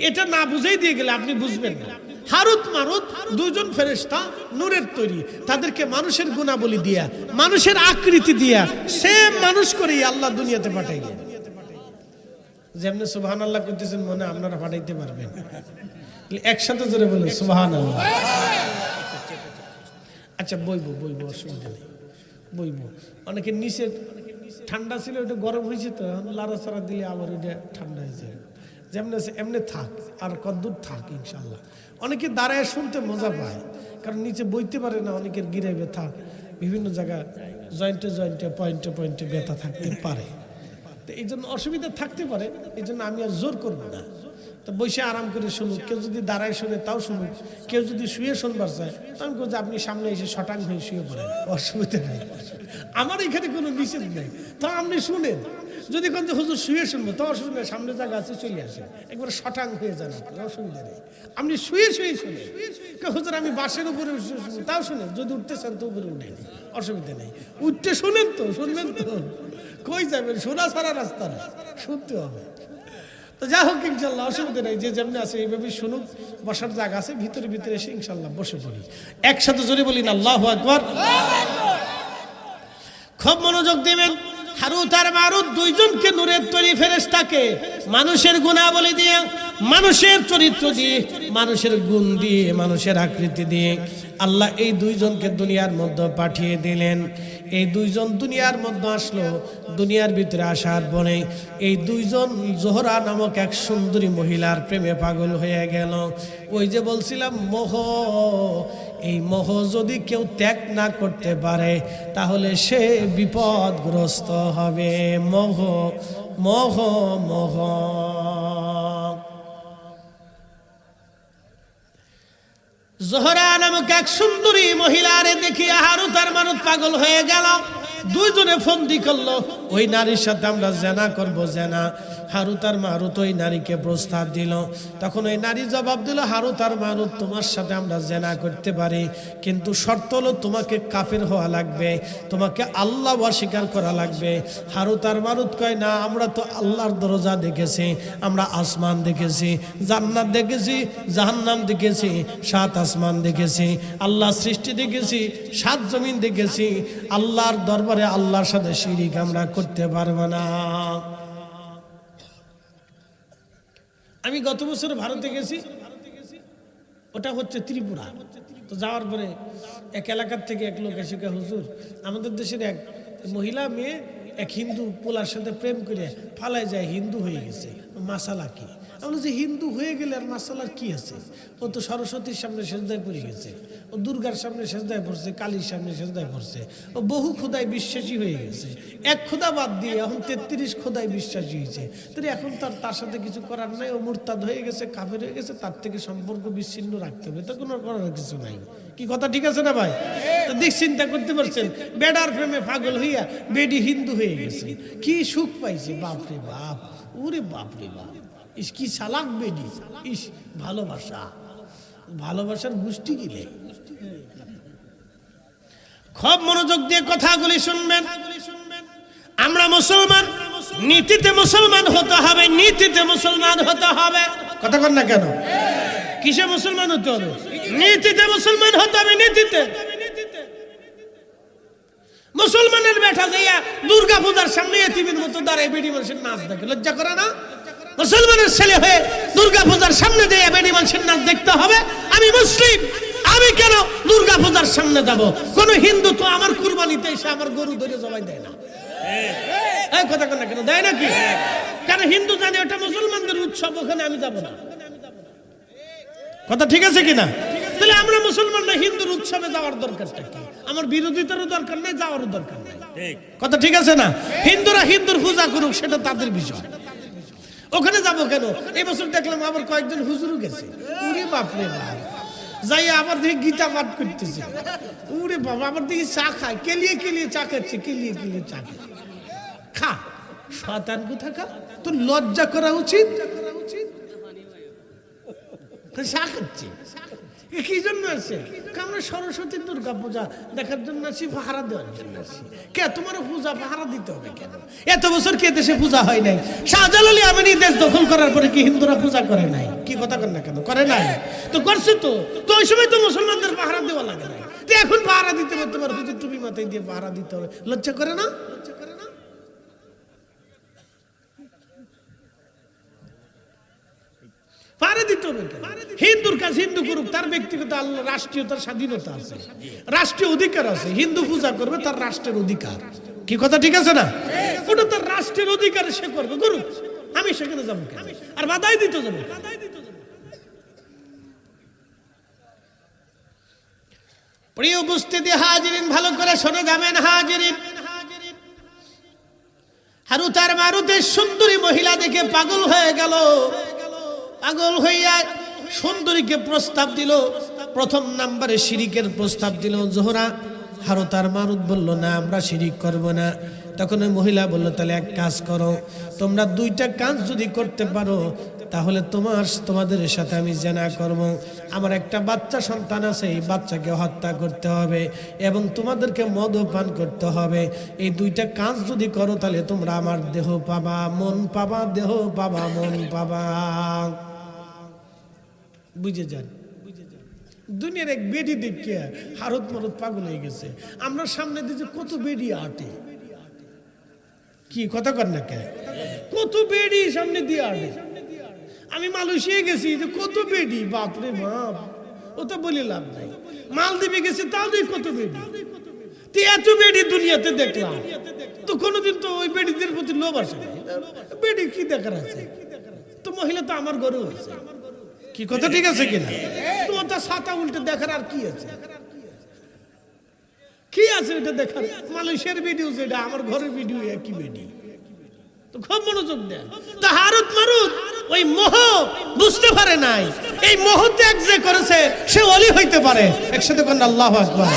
এটা না বুঝেই দিয়ে গেলে আপনি বুঝবেন না। হারুত মারুত দুজন ফেরেশতা নূরের তৈরি, তাদেরকে মানুষের গুণাবলী দিয়া, মানুষের আকৃতি দিয়া সেম মানুষ করেই আল্লাহ দুনিয়াতে পাঠাইলেন। যেমনি সুবহানাল্লাহ করতেছেন মনে আপনারা পাঠাইতে পারবেন। একসাথে জোরে বলেন সুবহানাল্লাহ। আচ্ছা বইবো অসুবিধা নেই, বইবো। অনেকে নিচে ঠান্ডা ছিল, ওটা গরম হয়েছে তো লাড়াচাড়া দিলে আবার ওটা ঠান্ডা হয়ে যায়। যেমন এমনি থাক আর কদ্দূর থাক ইনশাল্লাহ। অনেকে দাঁড়ায় শুনতে মজা পায়, কারণ নিচে বইতে পারে না, অনেকের গিরে ব্যথা, বিভিন্ন জায়গায় জয়েন্টে পয়েন্টে ব্যথা থাকতে পারে। তো এই জন্য অসুবিধা থাকতে পারে, এই জন্য আমি আর জোর করবো না। তো বসে আরাম করে শুনুক, কেউ যদি দাঁড়ায় শুনে তাও শুনুক, কেউ যদি শুয়ে শুনবার চায় আমি বলছি আপনি সামনে এসে শটাং হয়ে শুয়ে পড়েন, অসুবিধা নেই। আমার এখানে কোনো নিষেধ নেই, তো আপনি শুনেন। যদি কোন হুজুর শুয়ে শুনবো তো অসুবিধা, সামনে জায়গা আছে চলে আসে, একবার শটাং হয়ে যান, অসুবিধা নেই। আপনি শুয়ে শুনে হুজুর আমি বাসের উপরে শুনবো তাও শুনেন, যদি উঠতে চান তো উপরে উঠেন, অসুবিধা নেই। উঠতে শুনেন তো, শুনবেন তো, কই যাবেন? শোনা ছাড়া রাস্তা না, শুনতে হবে। তো যা হোক ইনশাল্লাহ অসুবিধা নেই, যে যেমনি আছে এইভাবে শুনুক। বসার জায়গা আছে ভিতরে এসে ইনশাল্লাহ বসে পড়ি। একসাথে জোরে বলি না আল্লাহু আকবার। খুব মনোযোগ দিবেন। হারুত আর মারুত দুইজনকে নূরের তৈরি ফেরেশতাকে মানুষের গুণাবলী দিয়ে, মানুষের চরিত্র দিয়ে, মানুষের গুণ দিয়ে, মানুষের আকৃতি দিয়ে আল্লাহ এই দুইজনকে দুনিয়ার মধ্যে পাঠিয়ে দিলেন। এই দুইজন দুনিয়ার মধ্যে আসলো। দুনিয়ার ভিতরে আসার পরে এই দুইজন জোহরা নামক এক সুন্দরী মহিলার প্রেমে পাগল হয়ে গেল। ওই যে বলছিলাম মোহ, এই মোহ যদি কেউ ত্যাগ না করতে পারে তাহলে সে বিপদগ্রস্ত হবে। মোহ মোহ মোহ। জোহরা নামক এক সুন্দরী মহিলারে দেখিয়া হারুত আর মারুত পাগল হয়ে গেল। দুইজনে ফন্দি করলো, ওই নারীর সাথে আমরা জেনা করব, জেনা। হারুত আর মারুত ওই নারীকে প্রস্তাব দিল। তখন ওই নারী জবাব দিল, হারুত আর মারুত তোমার সাথে আমরা জেনা করতে পারি, কিন্তু শর্ত হলো তোমাকে কাফের হওয়া লাগবে, তোমাকে আল্লাহ অস্বীকার করা লাগবে। হারুত আর মারুত কয় না, আমরা তো আল্লাহর দরজা দেখেছি, আমরা আসমান দেখেছি, জান্নাত দেখেছি, জাহান্নাম দেখেছি, 7 আসমান দেখেছি, আল্লাহ সৃষ্টি দেখেছি, 7 জমিন দেখেছি। আল্লাহর দরবারে আল্লাহর সাথে শিরিক আমরা করতে পারবো না। আমি গত বছর ভারতে গেছি, ওটা হচ্ছে ত্রিপুরা। তো যাওয়ার পরে এক এলাকার থেকে এক লোক এসে হুজুর আমাদের দেশের এক মহিলা মেয়ে এক হিন্দু পোলার সাথে প্রেম করে ফালায় যায়, হিন্দু হয়ে গেছে, মাসালা কি? আমরা যে হিন্দু হয়ে গেলে আর মাসালার কি আছে? ও তো সরস্বতীর সামনে সেজদায় পড়ে গেছে, ও দুর্গার সামনে সেজদায় পড়ছে, কালীর সামনে সেজদায় পড়ছে, ও বহু খোদায় বিশ্বাসী হয়ে গেছে। এক খোদা বাদ দিয়ে এখন 33 খোদায় বিশ্বাসী হয়েছে। তো এখন তার সাথে কিছু করার নাই, ও মুরতাদ হয়ে গেছে, কাফের হয়ে গেছে, তার থেকে সম্পর্ক বিচ্ছিন্ন রাখতে হবে, তো কোনো করার কিছু নাই। কি কথা ঠিক আছে না ভাই? তো দেখ চিন্তা করতে পারছেন, বেডার প্রেমে পাগল হইয়া বেডি হিন্দু হয়ে গেছে, কি সুখ পাইছে, বাপরে বাপ, ওরে বাপরে বাপ, ইস কি চালাক বেডি, ইস ভালোবাসা, ভালোবাসার গোষ্ঠী গিলে। খুব মনোযোগ দিয়ে কথাগুলি শুনবেন। আমরা মুসলমান, নীতিতে মুসলমান হতে হবে, নীতিতে মুসলমান হতে হবে। কথা কন না কেন? কিসে মুসলমান হতে হবে? নীতিতে মুসলমান হতে হবে, নীতিতে। মুসলমানের বেটা যাইয়া দুর্গা পূজার সামনে এতিমের মতো দাঁড়ায় বেডি মানুষের নাচ দেখে, লজ্জা করে না? মুসলমানের ছেলে হয়ে দুর্গা পূজার সামনে যাইয়া বেডি মানুষের নাচ দেখতে হবে? আমি মুসলিম, আমি কেন দুর্গা পূজার সামনে যাব? কোন হিন্দু তো আমার কুরবানিতে এসে আমার গরু ধরে জবাই দেয় না। এই কথা কেন কেন দেয় নাকি? কারণ হিন্দু জানে ওটা মুসলমানদের উৎসব, ওখানে আমি যাব না। কথা ঠিক আছে কিনা? তাহলে আমরা মুসলমানরা হিন্দুর উৎসবে যাওয়ার দরকারটা কি? আমার বিরোধিতারও দরকার নেই, যাওয়ারও দরকার নেই। কথা ঠিক আছে না? হিন্দুরা হিন্দুর পূজা করুক, সেটা তাদের বিষয়। ওখানে যাব কেন? এই বছর দেখলাম আবার কয়েকজন হুজুরও গেছে। উরে বাপরে বাপ, যাই আবার দেখি গীতা পাঠ করতেছে। উরে বাবা, আবার দেখি চা খায়, কেলিয়ে কেলিয়ে চা খাচ্ছে, কেলিয়ে কেলিয়ে চা খায়। খা, শয়তান কোথাকা, তোর লজ্জা করা উচিত। চা খাচ্ছে কি জন্য আছে? আমরা সরস্বতী দুর্গা পূজা দেখার জন্য আসি, পাহারা দেওয়ার জন্য আসি। কে তোমার পূজা পাহারা দিতে হবে কেন? এত বছর কে দেশে পূজা হয় নাই? শাহজালাল আমিনী দেশ দখল করার পরে কি হিন্দুরা পূজা করে নাই? কি কথা কর না কেন? করে নাই তো, করছে তো। তো ওই সময় তো মুসলমানদের পাহারা দেওয়া লাগে না, তো এখন পাহারা দিতে হবে, তোমার হুজুর টুপি মাথায় দিয়ে পাহারা দিতে হবে। লজ্জা করে না? পাহারা দিতে হবে কেন? হিন্দুর কাজ হিন্দু করুক, তার ব্যক্তিগত আল্লাহ রাষ্ট্রীয়, তার স্বাধীনতা আছে, রাষ্ট্রীয় অধিকার আছে। হিন্দু পূজা করবে, তার রাষ্ট্রের অধিকার। কি কথা ঠিক আছে না? ওটা তার রাষ্ট্রের অধিকার, সে করবে, করুক। আমি সেখানে যাবো আর বাধাই দিতে যাবো? প্রিয় উপস্থিতি হাজিরিন, ভালো করে শুনে যাবেন হাজিরিন। হারুত আর মারুতের সুন্দরী মহিলা দেখে পাগল হয়ে গেল। পাগল হইয়া সুন্দরীকে প্রস্তাব দিল। প্রথম নাম্বারে শিরিকের প্রস্তাব দিল জোহরা। হারুত আর মারুত বলল, না, আমরা শিরিক করব না। তখন ওই মহিলা বলল, তাহলে এক কাজ করো, তোমরা দুইটা কাজ যদি করতে পারো তাহলে তোমাদের সাথে আমি জিনা করব। আমার একটা বাচ্চা সন্তান আছে, এই বাচ্চাকে হত্যা করতে হবে এবং তোমাদেরকে মদও পান করতে হবে। এই দুইটা কাজ যদি করো তাহলে তোমরা আমার দেহ পাবা, মন পাবা, দেহ পাবা, মন পাবা। বুঝে যান, দুনিয়ার এক বেডি দেখিয়া হারত মারত পাগল হয়ে গেছে। আমরা সামনে দিয়েছে কত বেডি আটে, কি কথা কর না কে? কত বেডি সামনে দিয়ে আটে। আমি মালয়েশিয়া গেছি, যে কত বেডি, বাপরে বাপ, ও তো বলে লাভ নাই। মালদ্বীপে গেছি, তাও দেখি কত বেডি। তো এত বেডি দুনিয়াতে দেখলাম, তো কোনোদিন তো ওই বেডিদের প্রতি লোভ আসে না। বেডি কি দেখার আছে? তো মহিলা তো আমার ঘরেও আছে। কি কথা ঠিক আছে কিনা? তোমার তো ছাতা উল্টে দেখার আর কি আছে? কি আছে এটা দেখার? মালয়েশিয়ার ভিডিও, যেটা আমার ঘরের ভিডিও, একই ভিডিও। তো খুব মনোযোগ দেন। তো হারুত মারুত ওই মোহ বুঝতে পারে নাই। এই মোহ ত্যাগ যে করেছে সে ওলি হইতে পারে। একসাথে কোন আল্লাহু আকবার।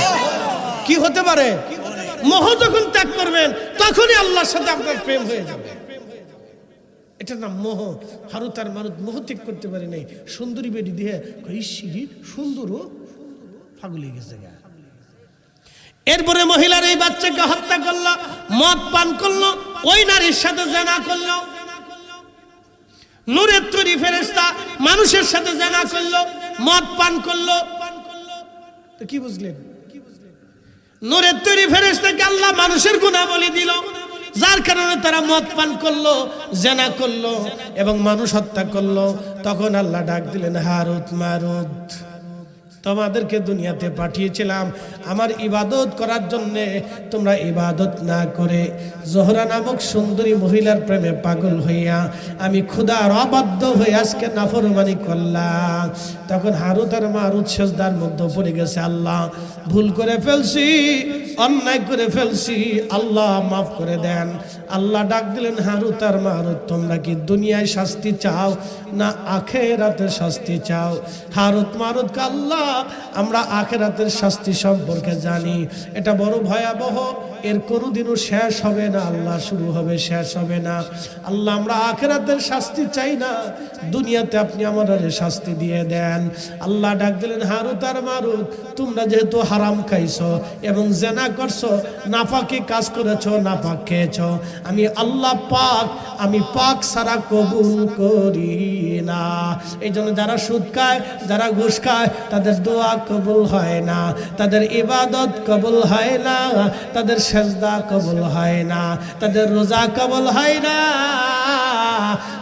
কি হতে পারে? মোহ যখন ত্যাগ করবেন তখনই আল্লাহর সাথে আপনার প্রেম হয়ে যাবে। এটা নাম মোহ। হারুত আর মারুত মোহ ত্যাগ করতে পারে নাই। সুন্দরী বেডি দিয়ে সুন্দরও পাগল হয়ে গেছে। এরপরে মহিলার এই বাচ্চাকে হত্যা করলো, মদ পান করলো, ওই নারীর সাথে জিনা করলো। নূরের তৈরি ফেরেশতা মানুষের সাথে জিনা করলো, মদ পান করলো। তো কি বুঝলেন? নূরের তৈরি ফেরেশতাকে আল্লাহ মানুষের গুনাহবলি দিল, যার কারণে তারা মদ পান করলো, জিনা করলো এবং মানুষ হত্যা করলো। তখন আল্লাহ ডাক দিলেন, হারুত মারুত, তোমাদেরকে দুনিয়াতে পাঠিয়েছিলাম আমার ইবাদত করার জন্যে, তোমরা ইবাদত না করে জোহরা নামক সুন্দরী মহিলার প্রেমে পাগল হইয়া আমি খোদার অবাধ্য হয়ে আজকে নাফরমানি করলাম। তখন হারুত আর মারুত সেজদার মধ্যে পড়ে গেছে, আল্লাহ ভুল করে ফেলছি, অন্যায় করে ফেলছি, আল্লাহ মাফ করে দেন। আল্লাহ ডাক দিলেন, হারুত আর মারুত, তোমরা কি দুনিয়ায় শাস্তি চাও না আখিরাতের শাস্তি চাও? হারুত মারুত, আল্লাহ আমরা আখিরাতের শাস্তি সম্পর্কে জানি, এটা বড় ভয়াবহ, এর কোনোদিনও শেষ হবে না। আল্লাহ শুরু হবে, শেষ হবে না। আল্লাহ আমরা আখিরাতের শাস্তি চাই না, দুনিয়াতে আপনি আমাদের শাস্তি দিয়ে দেন। আল্লাহ ডাক দিলেন, হারুত আর মারুত, তোমরা যেহেতু হারাম খাইছো এবং জিনা করছো, নাপাকি কাজ করেছো, নাপাক খেয়েছো, আমি আল্লাহ পাক, আমি পাক ছাড়া কবুল করি না। এই জন্য যারা সুদ খায়, যারা ঘুষ খায়, তাদের দোয়া কবুল হয় না, তাদের ইবাদত কবুল হয় না, তাদের সেজদা কবুল হয় না, তাদের রোজা কবুল হয় না।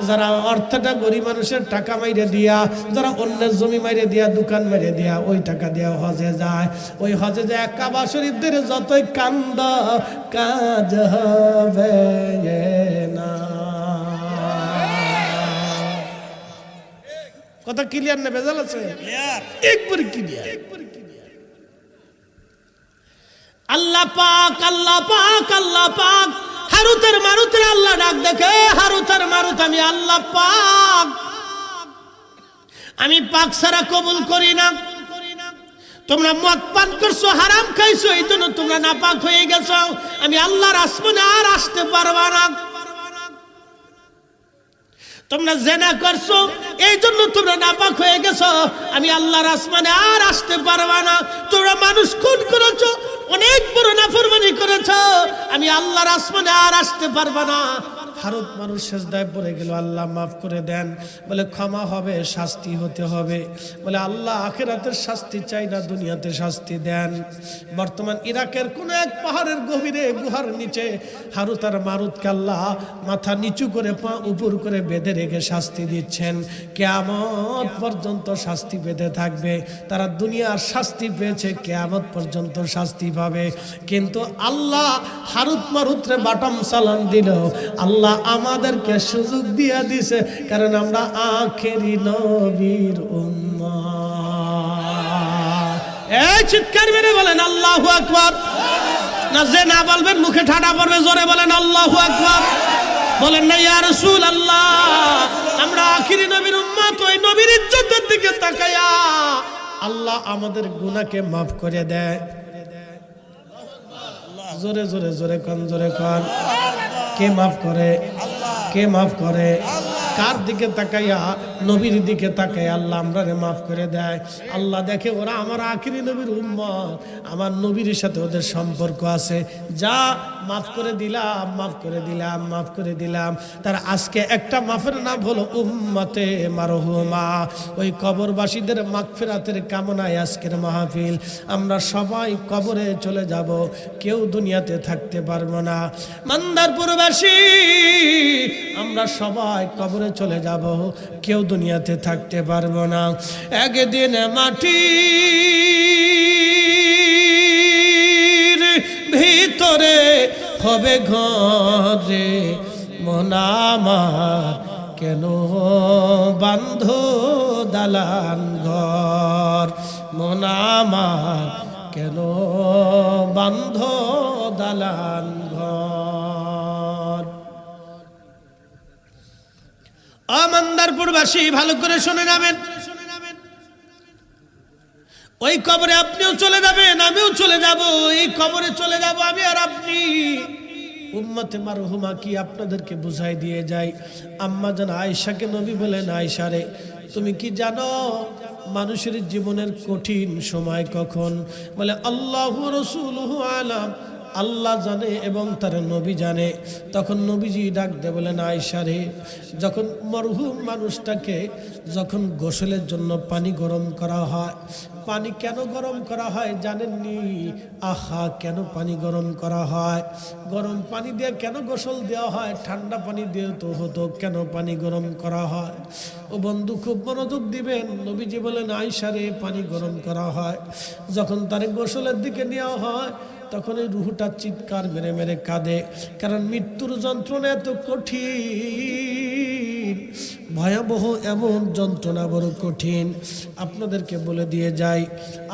যারা অর্থটা গরিব মানুষের টাকা মাইরে দিয়া, যারা অন্যের জমি মাইরে দিয়া, দোকান মাইরে দিয়া, ওই টাকা দিয়া হজে যায়, ওই হজে যায় কাবা শরীফদের যতই কান্দ কাজ হবে না। কথা ক্লিয়ার না ভেজাল আছে? একবার ক্লিয়ার। আল্লাহ পাক, আল্লাহ পাক, আল্লাহ পাক হারুতের মারুতের আল্লাহ ডাক দেখে, হারুতের মারুত আমি আল্লাহ পাক, আমি পাক ছাড়া কবুল করি না। তোমরা মদ পান করছো, হারাম খাইছো, এই জন্য তোমরা নাপাক হয়ে গেছো। আমি আল্লাহর আসমানে আর আসতে পারবা না। তোমরা জেনা করছো, এই জন্য তোমরা নাপাক হয়ে গেছো। আমি আল্লাহর আসমানে আর আসতে পারবা না। তোমরা মানুষ খুন করেছো, অনেক বড় নাফরমানি করেছো, আমি আল্লাহর আসমানে আর আসতে পারবা না। হারুত মানুষ সেজদায় পড়ে গেল, আল্লাহ মাফ করে দেন। বলে ক্ষমা হবে, শাস্তি হতে হবে। বলে আল্লাহ আখিরাতের শাস্তি চাই না, দুনিয়াতে শাস্তি দেন। বর্তমান ইরাকের কোন এক পাহাড়ের গভীরে গুহার নিচে হারুত আর মারুতকে আল্লাহ মাথা নিচু করে পা উপর করে বেঁধে রেখে শাস্তি দিচ্ছেন। কিয়ামত পর্যন্ত শাস্তি পেতে থাকবে। তারা দুনিয়ার শাস্তি পেয়েছে, কিয়ামত পর্যন্ত শাস্তি পাবে। কিন্তু আল্লাহ হারুত মারুতরে বাটাম সালাম দিল। আল্লাহ আমাদেরকে সুযোগ দিয়া দিছে, কারণ আমরা আখেরি নবীর উম্মত। এই চিৎকার মেরে বলেন আল্লাহু আকবার। না যে না বলবেন মুখে ঠাডা পড়বে, জোরে বলেন আল্লাহু আকবার। বলেন না ইয়া রাসূলুল্লাহ, আমরা আখেরি নবীর উম্মত। ওই নবীর ইজ্জতের দিকে তাকায়া আল্লাহ আমাদের গুনাহকে maaf করে দেয়। জোরে জোরে জোরে কোন, জোরে কোন। কে মাফ করে? কে মাফ করে? কার দিকে তাকাইয়া? নবীর দিকে তাকাইয়া আল্লাহ আমরারে মাফ করে দেয়। আল্লাহ দেখে ওরা আমার আখিরি নবীর উম্মত, আমার নবীর সাথে ওদের সম্পর্ক আছে, যা মাফ করে দিলাম, মাফ করে দিলাম, মাফ করে দিলাম। তার আজকে একটা মাফের নাম হলো উম্মতে মারহুমা। ওই কবরবাসীদের মাগফিরাতের কামনায় আজকের মাহফিল। আমরা সবাই কবরে চলে যাব, কেউ দুনিয়াতে থাকতে পারবো না। মান্দারপুরবাসী আমরা সবাই কবরে চলে যাব, কেউ দুনিয়াতে থাকতে পারবো না। একদিন মাটির ভিতরে হবে ঘরে, মন আমার কেন বান্ধ দালান ঘর, মন আমার কেন বান্ধ দালান ঘর। আমান্দারপুরবাসী ভালো করে শুনে যাবেন, ওই কবরে আপনিও চলে যাবেন, আমিও চলে যাব। এই কবরে চলে যাব আমি আর আপনি। উম্মতে মারহুমা কি আপনাদেরকে বুঝাই দিয়ে যাই। আম্মা জান আয়েশাকে নবী বলেন, আয়েশা রে তুমি কি জানো মানুষের জীবনের কঠিন সময় কখন? বলে আল্লাহু রাসূলুহু আলাম, আল্লাহ জানে এবং তার নবী জানে। তখন নবীজি ডাক দে বলেন, আয়েশা রে যখন মরহুম মানুষটাকে যখন গোসলের জন্য পানি গরম করা হয়, পানি কেন গরম করা হয় জানেননি? আহা, কেন পানি গরম করা হয়? গরম পানি দিয়ে কেন গোসল দেওয়া হয়? ঠান্ডা পানি দিয়ে তো হতো, কেন পানি গরম করা হয়? ও বন্ধু খুব মনোযোগ দিবেন। নবীজি বলেন, আয়েশা রে পানি গরম করা হয় যখন তার গোসলের দিকে নেওয়া হয়, তখন এই রুহটা চিৎকার মেরে মেরে কাঁদে, কারণ মৃত্যুর যন্ত্রণা এত কঠিন, ভয়াবহ এমন যন্ত্রণা বড় কঠিন। আপনাদেরকে বলে দিয়ে যাই,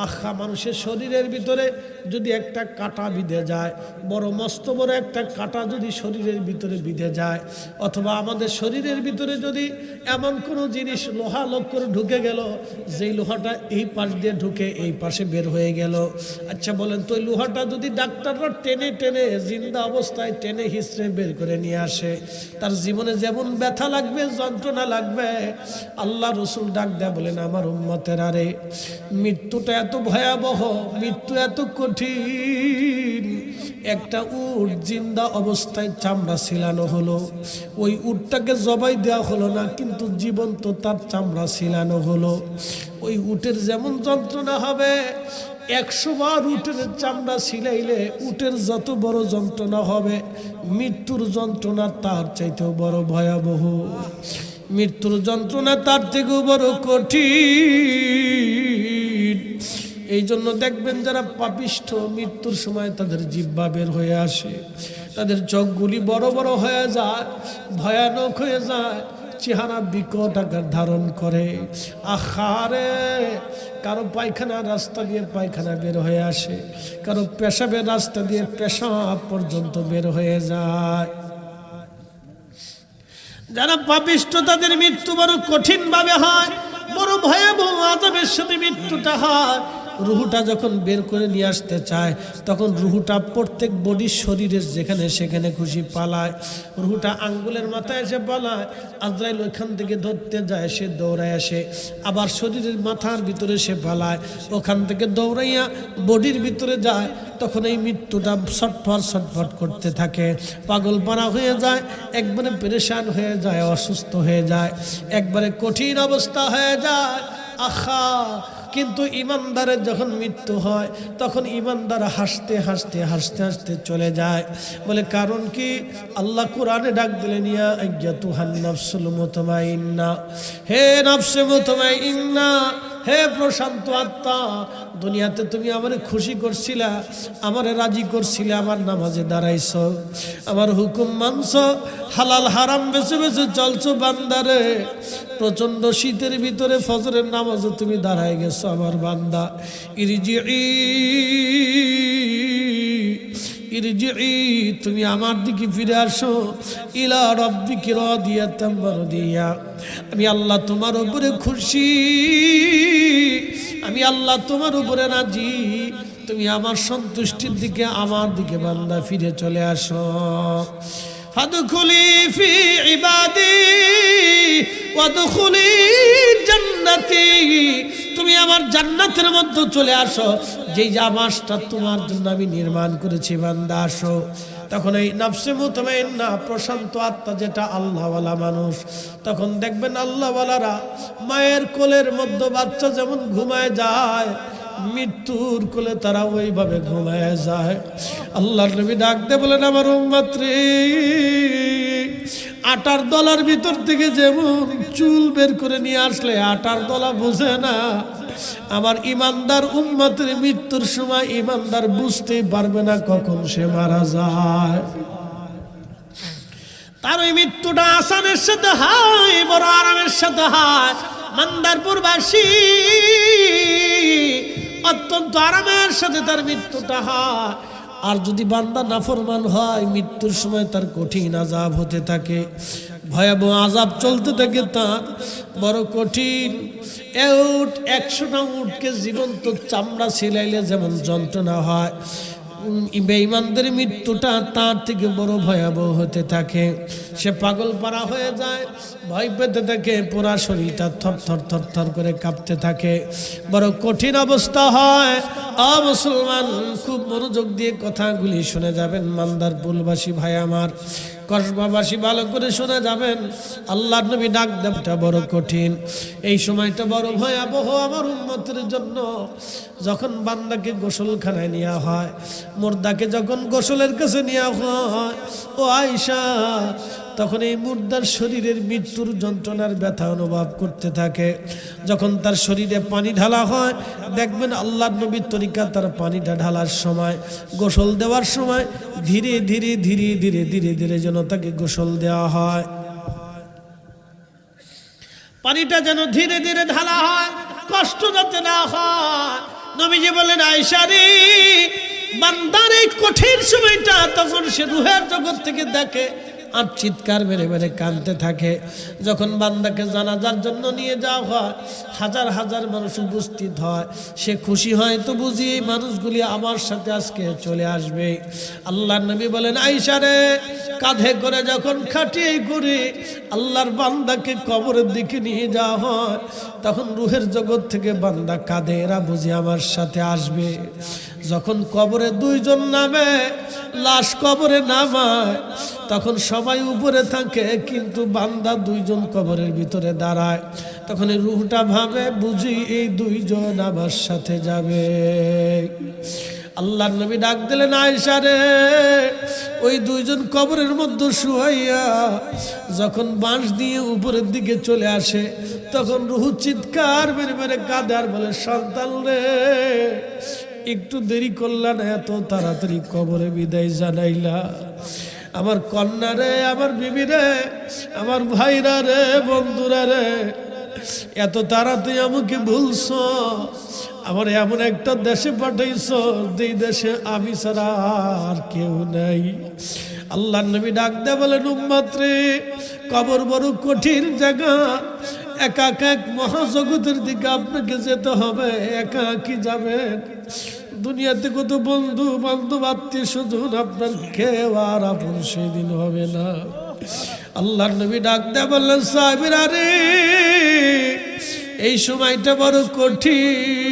আহা মানুষের শরীরের ভিতরে যদি একটা কাঁটা বিঁধে যায়, বড় মস্ত বড় একটা কাঁটা যদি শরীরের ভিতরে বিঁধে যায়, অথবা আমাদের শরীরের ভিতরে যদি এমন কোনো জিনিস লোহা লক্কর ঢুকে গেল, যেই লোহাটা এই পাশ দিয়ে ঢুকে এই পাশে বের হয়ে গেল, আচ্ছা বলেন তো ওই লোহাটা যদি ডাক্তাররা টেনে টেনে জিন্দা অবস্থায় টেনে হিসড়ে বের করে নিয়ে আসে, তার জীবনে যেমন ব্যথা লাগবে, যন্ত্রণা লাগবে। আল্লাহ রসুল ডাক দেয়া বলেন, আমার উম্মতেরা রে মৃত্যুটা এত ভয়াবহ, মৃত্যু এত কঠিন, একটা উট জিন্দা অবস্থায় চামড়া ছিলানো হলো। ওই উটটাকে জবাই দেওয়া হলো না, কিন্তু জীবন্ত তার চামড়া ছিলানো হলো। ওই উটের যেমন যন্ত্রণা হবে, 100 বার উটের চামড়া ছিলাইলে উটের যত বড় যন্ত্রণা হবে, মৃত্যুর যন্ত্রণা তার চাইতেও বড় ভয়াবহ। মৃত্যুর যন্ত্রণা তার থেকেও বড় কঠিন। এই জন্য দেখবেন যারা পাপিষ্ঠ, মৃত্যুর সময় তাদের জিহ্বা বের হয়ে আসে, তাদের চোখগুলি বড় বড় হয়ে যায়, ভয়ানক হয়ে যায়, চেহারা বিকট আকার ধারণ করে। আহারে, কারো পায়খানার রাস্তা দিয়ে পায়খানা বের হয়ে আসে, কারো পেশাবের রাস্তা দিয়ে পেশাব পর্যন্ত বের হয়ে যায়। যারা পাপিষ্ঠ তাদের মৃত্যু বড় কঠিন ভাবে হয়, বড় ভয়াবহ আযাবের সাথে মৃত্যুটা হয়। রুহুটা যখন বের করে নিয়ে আসতে চায়, তখন রুহুটা প্রত্যেক বডির শরীরের যেখানে সেখানে খুশি পালায়। রুহুটা আঙ্গুলের মাথায় এসে পালায়, আজরাইল ওইখান থেকে ধরতে যায়, সে দৌড়ায় আসে, আবার শরীরের মাথার ভিতরে সে পালায়, ওখান থেকে দৌড়াইয়া বডির ভিতরে যায়। তখন এই মৃত্যুটা ছটফট ছটফট করতে থাকে, পাগল পারা হয়ে যায়, একবারে পেরেশান হয়ে যায়, অসুস্থ হয়ে যায়, একবারে কঠিন অবস্থা হয়ে যায়। আহা, কিন্তু ইমানদারের যখন মৃত্যু হয়, তখন ইমানদার হাসতে হাসতে হাসতে হাসতে চলে যায়। বলে কারণ কি? আল্লাহ কোরআনে ডাক দিলেন, ইয়া আইয়াতুহান নাফসুল মুতমাইন্না, হে নফসে মুতমাইন্না, হে প্রশান্ত আত্মা, দুনিয়াতে তুমি আমারে খুশি করছিলা, আমারে রাজি করছিলে, আমার নামাজে দাঁড়াইছো, আমার হুকুম মানছো, হালাল হারাম বেছে বেছে চলছো বান্দারে। প্রচন্ড শীতের ভিতরে ফজরের নামাজে তুমি দাঁড়ায় গেছো আমার বান্দা। ইরজিই, তুমি আমার দিকে ফিরে আসো। ইলা রাব্বিকি রাদিয়াতাম মারদিয়া, আমি আল্লাহ তোমার উপরে খুশি, আমি আল্লাহ তোমার উপরে রাজি, তুমি আমার সন্তুষ্টির দিকে, আমার দিকে বান্দা ফিরে চলে আসো। ফাদখুলি ফি ইবাদি ওয়াদখুলি জান্নাতি, তুমি আমার জান্নাতের মধ্যে চলে আসো, যেই জামাসটা তোমার জন্য আমি নির্মাণ করেছি, বান্দা আসো। তখন এই নফসে মুতমাইন্না প্রশান্ত আত্মা, যেটা আল্লাহওয়ালা মানুষ, তখন দেখবেন আল্লাহওয়ালারা মায়ের কোলের মধ্যে বাচ্চা যেমন ঘুমায় যায়, মৃত্যুর কোলে তারা ওইভাবে ঘুমায় যায়। আল্লাহর নবী ডাকতে বলেন, আমার উম্মত রে, আটার দলার ভিতর থেকে যেমন চুল বের করে নিয়ে আসলে আটার দলা বোঝে না, আমার ইমানদার উম্মতের মৃত্যুর সময় ইমানদার বুঝতেই পারবে না কখন সে মারা যায়। তার ওই মৃত্যুটা আসানের সাথে হয়, বড় আরামের সাথে হয়। মান্দারপুরবাসী অত্যন্ত আরামের সাথে তার মৃত্যুটা হয়। আর যদি বান্দা নাফরমান হয়, মৃত্যুর সময় তার কঠিন আযাব হতে থাকে, ভয়াবহ আযাব চলতে থাকে, তার বড় কঠিন। উট 100টা উটকে জীবন্ত চামড়া ছিলাইলে যেমন যন্ত্রণা হয়, বেঈমানদের মৃত্যুটা তার থেকে বড় ভয়াবহ হতে থাকে। সে পাগল পারা হয়ে যায়, ভয় পেতে থাকে, পুরা শরীরটা থর থর থর থর করে কাঁপতে থাকে, বড় কঠিন অবস্থা হয়। মুসলমান, খুব মনোযোগ দিয়ে কথাগুলি শুনে যাবেন। মান্দারপুরবাসী ভাই আমার, কসবাবাসী ভালো করে শুনে যাবেন। আল্লাহর নবী ডাক দেবটা বড় কঠিন, এই সময়টা বড় ভয়াবহ আমার উম্মতের জন্য। যখন বান্দাকে গোসলখানায় নেওয়া হয়, মুর্দাকে যখন গোসলের কাছে নেওয়া হয়, ও আয়েশা, তখন এই মুর্দার শরীরের মৃত্যুর যন্ত্রণার ব্যথা অনুভব করতে থাকে। যখন তার শরীরে পানি ঢালা হয়, দেখবেন আল্লাহর নবীর তরিকা, তার পানিটা ঢালার সময়, গোসল দেওয়ার সময় ধীরে ধীরে ধীরে ধীরে ধীরে ধীরে যেন তাকে গোসল দেওয়া হয়, পানিটা যেন ধীরে ধীরে ঢালা হয়, কষ্ট যাতে না হয়। নবীজি বলেন, আয়েশা রে, বান্দার এই কঠিন সময়টা, তখন সে রুহের জগৎ থেকে দেখে আর চিৎকার মেরে মেরে কাঁদতে থাকে। যখন বান্দাকে জানাজার জন্য নিয়ে যাওয়া হয়, হাজার হাজার মানুষ উপস্থিত হয়, সে খুশি হয় তো বুঝি এই মানুষগুলি আমার সাথে আজকে চলে আসবে। আল্লাহর নবী বলেন, আয়েশা রে, কাঁধে করে যখন খাটিয়ে করে আল্লাহর বান্দাকে কবরের দিকে নিয়ে যাওয়া হয়, তখন রুহের জগৎ থেকে বান্দা কাঁদে, এরা বুঝি আমার সাথে আসবে। যখন কবরে দুইজন নামে, লাশ কবরে নামায় তখন সবাই উপরে থাকে, কিন্তু বান্দা দুইজন কবরের ভিতরে দাঁড়ায়। তখন এই রূহটা ভাবে বুঝি এই দুইজন আমার সাথে যাবে। আল্লাহর নবী ডাক দিলেন, আয়েশা রে, ওই দুইজন কবরের মধ্যে শুয়াইয়া যখন বাঁশ দিয়ে উপরের দিকে চলে আসে তখন রূহ চিৎকার মেরে মেরে কাঁদে আর বলে, সন্তান রে, একটু দেরি করলা না, এত তাড়াতাড়ি কবরে বিদায় জানাইলা। আমার কন্যা রে, আমার বিবি রে, আমার ভাইরা রে, বন্ধুরা রে, এত তাড়াতাড়ি আমাকে ভুলছো। আমার এমন একটা দেশে পাঠাইছো যেই দেশে আমি ছাড়া আর কেউ নাই। আল্লাহর নবী ডাক দেয়া বলেন, উম্মত রে, কবর বড় কঠিন জায়গা। একা একা এক মহাজগতের দিকে আপনাকে যেতে হবে। একা কি যাবেন? দুনিয়াতে কত বন্ধু বান্ধব আত্মীয় স্বজন, আপনার কেউ আর আপন সেদিন হবে না। আল্লাহর নবী ডাক দেয়া বললেন, সাহাবীরা রে, এই সময়টা বড় কঠিন।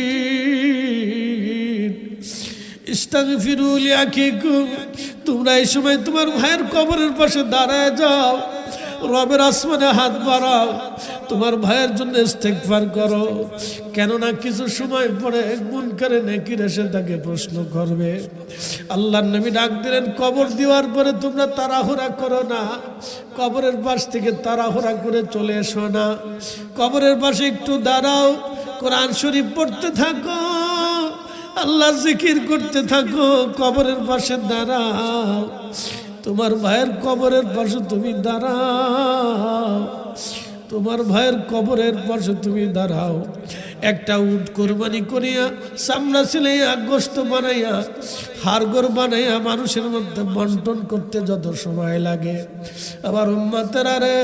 ইস্তাগফিরু লিআখিকুম, তোমরা এই সময় তোমার ভাইয়ের কবরের পাশে দাঁড়ায় যাও, রবের আসমানে হাত বাড়াও, তোমার ভাইয়ের জন্য ইস্তেগফার করো। কেননা কিছু সময় পরে মুনকারে নেকির এসে তাকে প্রশ্ন করবে। আল্লাহর নবী ডাক দিলেন, কবর দেওয়ার পরে তোমরা তাড়াহুড়া করো না, কবরের পাশ থেকে তাড়াহুড়া করে চলে এসো না। কবরের পাশে একটু দাঁড়াও, কোরআন শরীফ পড়তে থাকো, আল্লাহ জিকির করতে থাকো, কবরের পাশে দাঁড়াও। তোমার ভাইয়ের কবরের পাশে তুমি দাঁড়াও, তোমার ভাইয়ের কবরের পাশে তুমি দাঁড়াও। একটা উট কোরবানি করিয়া, চামড়া ছিলাইয়া, গোশত বানাইয়া, হাড়গোড় বানাইয়া মানুষের মধ্যে বন্টন করতে যত সময় লাগে, আবার উম্মতেরা রে,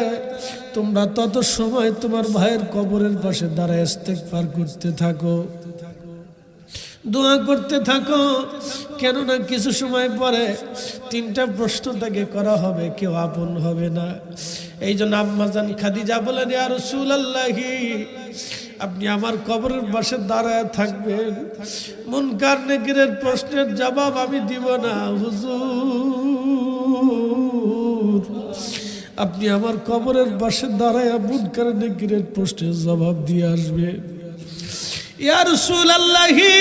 তোমরা তত সময় তোমার ভাইয়ের কবরের পাশে দাঁড়ায় ইস্তেগফার করতে থাকো, দোয়া করতে থাকো। কেননা কিছু সময় পরে তিনটা প্রশ্ন তাকে করা হবে, কেউ আপন হবে না। এই জন্য আম্মা জান খাদিজা বলেন, ইয়া রাসূলুল্লাহি, আপনি আমার কবরের পাশে দাঁড়ায় থাকবেন, মুনকার নেকিরের প্রশ্নের জবাব আমি দিব না হুজুর। আপনি আমার কবরের পাশে দাঁড়ায় মুনকার নেকিরের প্রশ্নের জবাব দিয়ে আসবেন। ইয়া রাসূলুল্লাহি,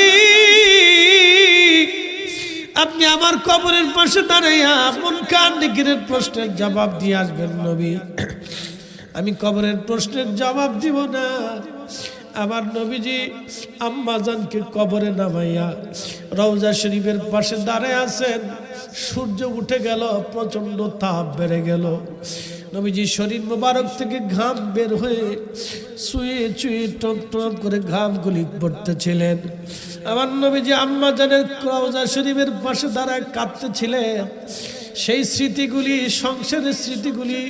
আপনি আমার কবরের পাশে দাঁড়াইয়া মুনকার নেকিরের প্রশ্নের জবাব দিয়ে আসবেন। নবী, আমি কবরের প্রশ্নের জবাব দিব না। আমার নবীজি আম্মা জানকে কবরে নামাইয়া রওজা শরীফের পাশে দাঁড়ায় আছেন। সূর্য উঠে গেল, প্রচন্ড তাপ বেড়ে গেল। নবীজি শরীর মোবারক থেকে ঘাম বের হয়ে চুয়ে চুয়ে টপ টপ করে ঘামগুলি পড়তেছিলেন। আমার নবীজি আম্মা জানের রওজা শরীফের পাশে দাঁড়ায় কাঁদতেছিলেন। সেই স্মৃতিগুলি, সংসারের স্মৃতিগুলি,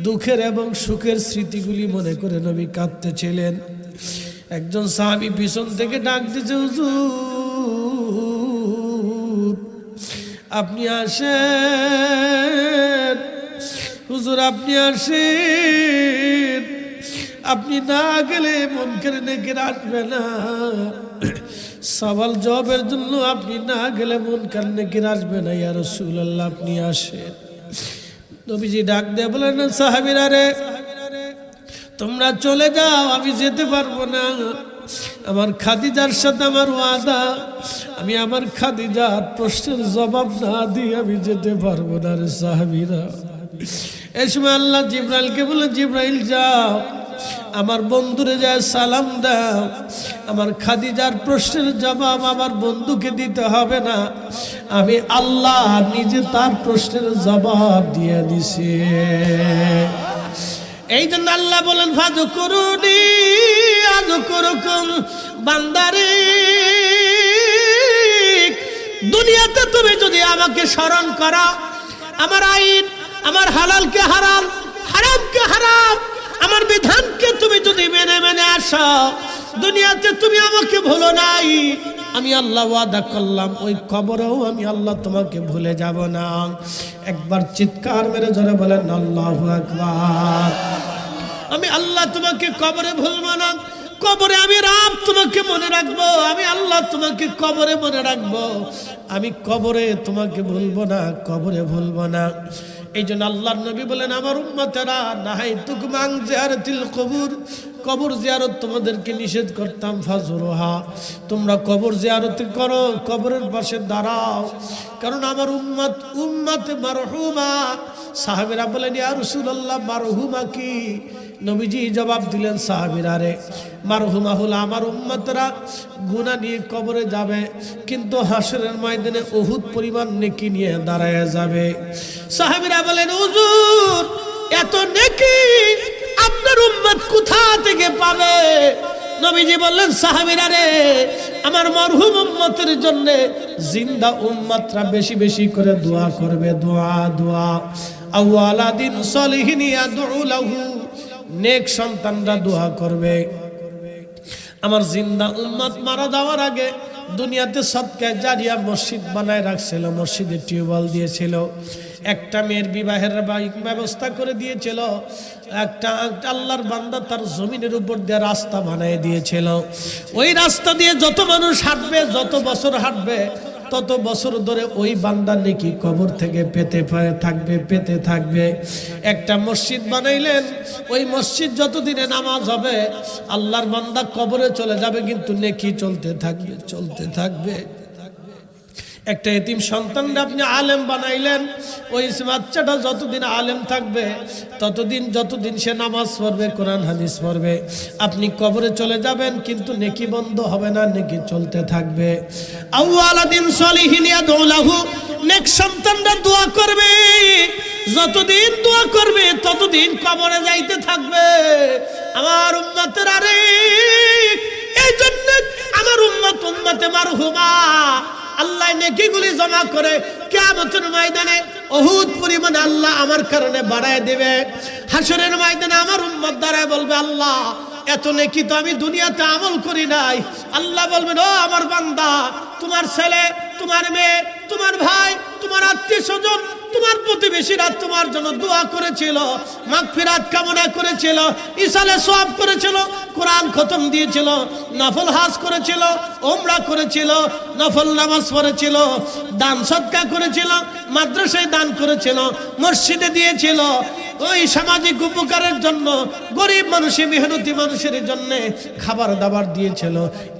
দুঃখের এবং সুখের স্মৃতিগুলি মনে করে নবী কাঁদতেছিলেন। একজন সাহাবী পিছন থেকে ডাক দিয়েছে, হুজুর আপনি আসেন, হুজুর আপনি আসেন, আপনি না গেলে মুনকার নেকির আসবে না। সওয়াল জবাবের জন্য আপনি না গেলে মুনকার নেকির আসবে না। ইয়া রাসূলুল্লাহ, আপনি আসেন। নবীজি ডাক দিয়ে বলেন, সাহাবীরা রে, তোমরা চলে যাও, আমি যেতে পারবো না। আমার খাদিজার সাথে আমার ওয়াদা, আমি আমার খাদিজার প্রশ্নের জবাব না দিয়ে আমি যেতে পারবো না রে সাহাবীরা। এই সময় আল্লাহ জিবরাইলকে বলে, জিবরাইল যাও, আমার বন্ধুরে যায় সালাম দাও, আমার খাদিজার প্রশ্নের জবাব আমার বন্ধুকে দিতে হবে না, আমি আল্লাহ নিজে তার প্রশ্নের জবাব দিয়ে দিছি। এই জন্য আল্লাহ বলেন, ফাযকুরুনি আযকুরুকুম, বান্দারে দুনিয়াতে তুমি যদি আমাকে স্মরণ করো, আমার আইন, আমার হালালকে হারাম, হারামকে হারাম, আমার বিধানকে তুমি যদি মেনে মেনে আসো, দুনিয়াতে তুমি আমাকে ভুলো নাই, আমি আল্লাহ ওয়াদা করলাম ওই কবরেও আমি আল্লাহ তোমাকে ভুলে যাব না। একবার চিৎকার মেরে জোরে বলেন আল্লাহু আকবার। আমি আল্লাহ তোমাকে কবরে ভুলব না, কবরে আমি রব তোমাকে মনে রাখবো, আমি আল্লাহ তোমাকে কবরে মনে রাখবো, আমি কবরে তোমাকে ভুলবো না, কবরে ভুলবো না। এই জন্য আল্লাহর নবী বলেন, আমার উম্মতেরা নাহাইতুকুম আন জিয়ারাতিল কবুর, কবর জিয়ারত তোমাদেরকে নিষেধ করতাম, ফাজুরুহা, তোমরা কবর জিয়ারত করো, কবরের পাশে দাঁড়াও, কারণ আমার উম্মত মারহুমা। সাহাবীরা বলেন, ইয়া রাসূলুল্লাহ মারহুমা কি? নবীজি জবাব দিলেন, সাহাবীরা রে, মারহুমা হলো আমার উম্মতরা গুনাহ নিয়ে কবরে যাবে, কিন্তু হাসরের ময়দানে উহুদ পরিমাণ নেকি নিয়ে দাঁড়ায় যাবে। সাহাবীরা বলেন, হুজুর এত নেকি আপনার উম্মত কোথা থেকে পাবে? নবীজি বললেন, সাহাবীরা রে, আমার মরহুম উম্মতের জন্য জিন্দা উম্মতরা বেশি বেশি করে দোয়া করবে, দোয়া দোয়া। আওয়ালাদিন সলিহিন ইয়াদউ লাহু, নেক সন্তানরা দোয়া করবে। আমার জিন্দা উম্মত মারা যাওয়ার আগে দুনিয়াতে সদকা জারিয়া মসজিদ বানায় রাখছিল, মসজিদে টিউবওয়েল দিয়েছিল, একটা মেয়ের বিবাহের ব্যবস্থা করে দিয়েছিল, একটা আল্লাহর বান্দা তার জমিনের উপর দিয়ে রাস্তা বানিয়ে দিয়েছিল। ওই রাস্তা দিয়ে যত মানুষ হাঁটবে, যত বছর হাঁটবে, তত বছর ধরে ওই বান্দা নেকি কবর থেকে পেতে থাকবে। একটা মসজিদ বানাইলেন, ওই মসজিদ যতদিনে নামাজ হবে আল্লাহর বান্দা কবরে চলে যাবে, কিন্তু নেকি চলতে থাকবে। একটা এতিম সন্তানরা আপনি আলেম বানাইলেন, ওই বাচ্চাটা যতদিন আলেম থাকবে যতদিন সে নামাজ পড়বে, কোরআন হাদিস পড়বে, আপনি কবরে চলে যাবেন, কিন্তু নেকি বন্ধ হবে না, নেকি চলতে থাকবে। আওয়ালাদিন সলিহিন ইয়াদউ লাহু, নেক সন্তানরা দোয়া করবে, যতদিন দোয়া করবে ততদিন কবরে যাইতে থাকবে। আমার উম্মতের আরে, এই জন্য আমার উম্মতে মারহুমা, আল্লাহ নেকিগুলি জমা করে কিয়ামতের ময়দানে উহুদ পরিমাণ আল্লাহ আমার কারণে বাড়ায় দেবে। হাসরের ময়দানে আমার উম্মত দাঁড়ায় বলবে, আল্লাহ এত নেকি তো আমি দুনিয়াতে আমল করি নাই। আল্লাহ বলবেন, ও আমার বান্দা, তোমার ছেলে, তোমার মেয়ে, তোমার ভাই, তোমার আত্মীয় স্বজন, তোমার প্রতিবেশীরা তোমার জন্য দোয়া করেছিল, মাগফিরাত কামনা করেছিল, ইসালে সওয়াব করেছিল, কোরআন খতম দিয়েছিল, নফল হজ করেছিল, ওমরা করেছিল, নফল নামাজ পড়েছিল, দান সদকা করেছিল, মাদ্রাসায় দান করেছিল, মসজিদে দিয়েছিল, ওই সামাজিক উপকারের জন্য, গরিব মানুষের, মেহনতি মানুষের জন্য খাবার দাবার দিয়েছিল।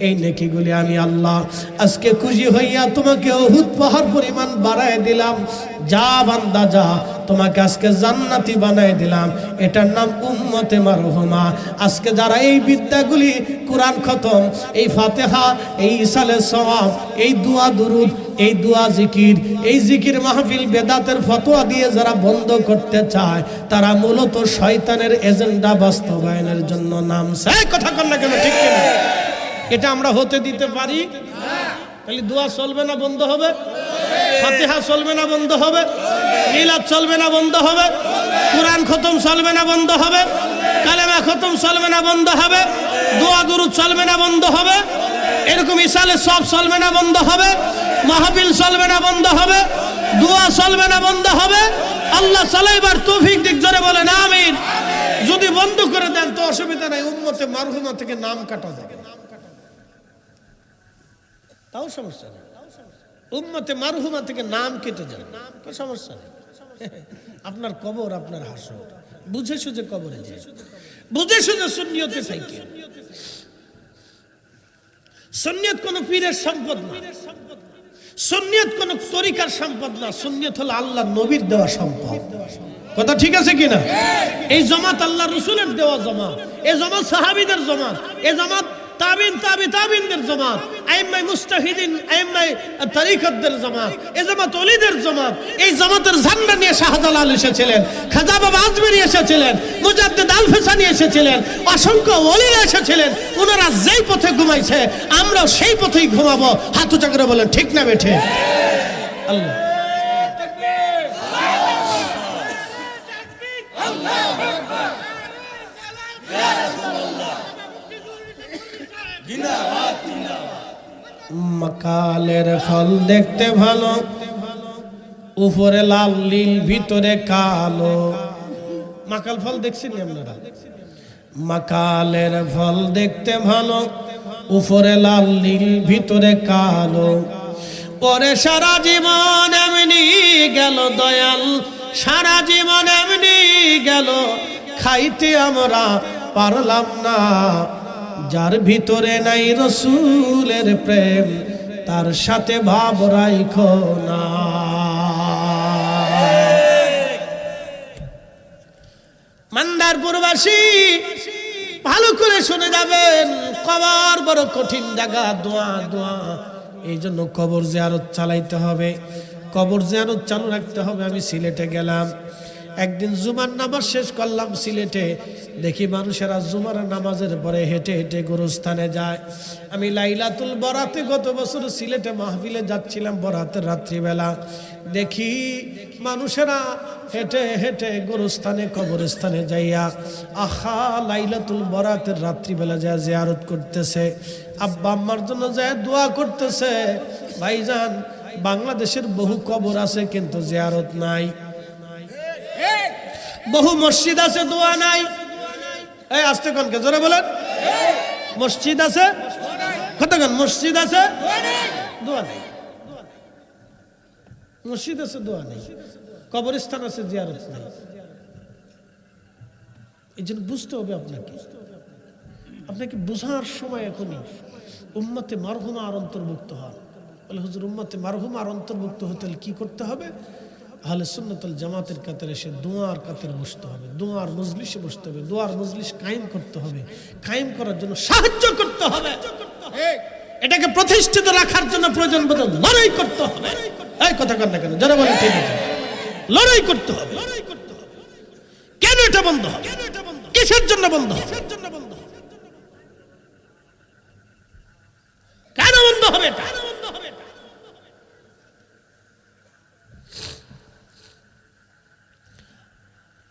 এই নেকিগুলি আমি আল্লাহ আজকে খুশি হইয়া তোমাকে উহুদ পাহাড় পরিমাণ বাড়ায় দিলাম। যা বান্দা যা, তোমাকে আজকে জান্নাতি বানায় দিলাম। এটার নাম উম্মতে মারহুমা। আজকে যারা এই বিদ্যাগুলি, কোরআন খতম, এই ফাতিহা, এই ইসালে সওয়াব, এই দোয়া দুরুদ, এই দোয়া জিকির, এই জিকির মাহফিল, বেদাতের ফতোয়া দিয়ে যারা বন্ধ করতে চায়, তারা মূলত শয়তানের এজেন্ডা বাস্তবায়নের জন্য নামছে। কথা কর না কেন, ঠিক কিনা? এটা আমরা হতে দিতে পারি? তাহলে দোয়া চলবে না, বন্ধ হবে? ফাতিহা চলবে না, বন্ধ হবে? মিলাদ চলবে না, বন্ধ হবে? কোরআন খতম চলবে না, বন্ধ হবে? কালেমা খতম চলবে না, বন্ধ হবে? দোয়া দুরুদ চলবে না, বন্ধ হবে? এরকম ইসালে সব চলবে না, বন্ধ হবে? মাহফিল চলবে না, বন্ধ হবে? দোয়া চলবে না, বন্ধ হবে? আল্লাহ চালাইবার তৌফিক দিক, জোরে বলেন আমিন। যদি বন্ধ করে দেন তো অসুবিধা নাই, উম্মতে মারহুমা থেকে নাম কাটা যাবে, তাও সমস্যা নেই। উম্মতে মারহুমা থেকে নাম কেটে যাবে, সমস্যা নেই। আপনার কবর, আপনার হাসর, বুঝে সুঝে কবরে যায়, বুঝে সুঝে সুন্নিয়তে থাকি। সুন্নিয়ত কোন পীরের সম্পদ না, সুন্নিয়ত কোন তরিকার সম্পদ না, সুন্নিয়ত হলো আল্লাহ নবীর দেওয়া সম্পদ। কথা ঠিক আছে কিনা? এই জামাত আল্লাহ রসুলের দেওয়া জামাত, এই জামাত সাহাবীদের জামাত, এই জামাত তাবিনদের জামাত, আইম্মায়ে মুজতাহিদিন, আইম্মায়ে তরিকতদের জামাত, এই জামাত ওলিদের জামাত। এই জামাতের ঝান্ডা নিয়ে শাহজালাল এসেছিলেন, খাজা বাবা আজমেরি এসেছিলেন, মুজাদ্দিদ আল ফিসানি এসেছিলেন, অসংখ্য ওলিরা এসেছিলেন। ওনারা যেই পথে ঘুমাইছে আমরাও সেই পথেই ঘুমাবো। হাত উঁচা করে বলেন ঠিক না বেঠে? আল্লাহ মাকালের ফল দেখতে ভালো, উপরে লাল নীল ভিতরে কালো। মাকাল ফল দেখছেন আপনারা? মাকালের ফল দেখতে ভালো, উপরে লাল নীল ভিতরে কালো। পরে সারা জীবন এমনি গেল দয়াল, সারা জীবন এমনি গেল, খাইতে আমরা পারলাম না। যার ভিতরে নাই রসুলের প্রেম, তার সাথে ভাব রাইখো না। মান্দারপুরবাসী ভালো করে শুনে যাবেন, কবর বড় কঠিন জায়গা, দোয়া দোয়া। এই জন্য কবর জিয়ারত চালাইতে হবে, কবর জিয়ারত চালু রাখতে হবে। আমি সিলেটে গেলাম, একদিন জুমার নামাজ শেষ করলাম সিলেটে, দেখি মানুষেরা জুমার নামাজের পরে হেঁটে হেঁটে গোরস্থানে যায়। আমি লাইলাতুল বরাতে গত বছর সিলেটে মাহফিলে যাচ্ছিলাম, বরাতের রাত্রিবেলা দেখি মানুষেরা হেঁটে হেঁটে গোরস্থানে কবরস্থানে যাইয়া আহা লাইলাতুল বরাতের রাত্রিবেলা যায় জিয়ারত করতেছে, আব্বা আম্মার জন্য যায় দোয়া করতেছে। ভাইজান, বাংলাদেশের বহু কবর আছে কিন্তু জিয়ারত নাই, বহু মসজিদ আছে দোয়া নাই। এই আস্তে কনকে জোরে বলেন, মসজিদ আছে কতক্ষণ? মসজিদ আছে দোয়া নাই, মসজিদ আছে দোয়া নেই, কবরস্থান আছে জিয়ারত নাই। এই জন্য বুঝতে হবে আপনাকে, আপনাকে বোঝার সময় এখনই। উম্মতে মারহুমা আর অন্তর্ভুক্ত হন। বলে হুজুর উম্মতে মারহুমা আর অন্তর্ভুক্ত হতে হলে কি করতে হবে? আহলে সুন্নাত ওয়াল জামাতের কাতারে এসে দোয়ার কাতারে বসতে হবে, দোয়ার মজলিসে বসতে হবে, দোয়ার মজলিস কায়েম করতে হবে, কায়েম করার জন্য সাহায্য করতে হবে, এটাকে প্রতিষ্ঠিত রাখার জন্য প্রয়োজন বোধ লড়াই করতে হবে। এই কথা কর না কেন? যারা বলেন ঠিক আছে, লড়াই করতে হবে। কেন এটা বন্ধ হবে? কিসের জন্য বন্ধ হবে? কেন বন্ধ হবে?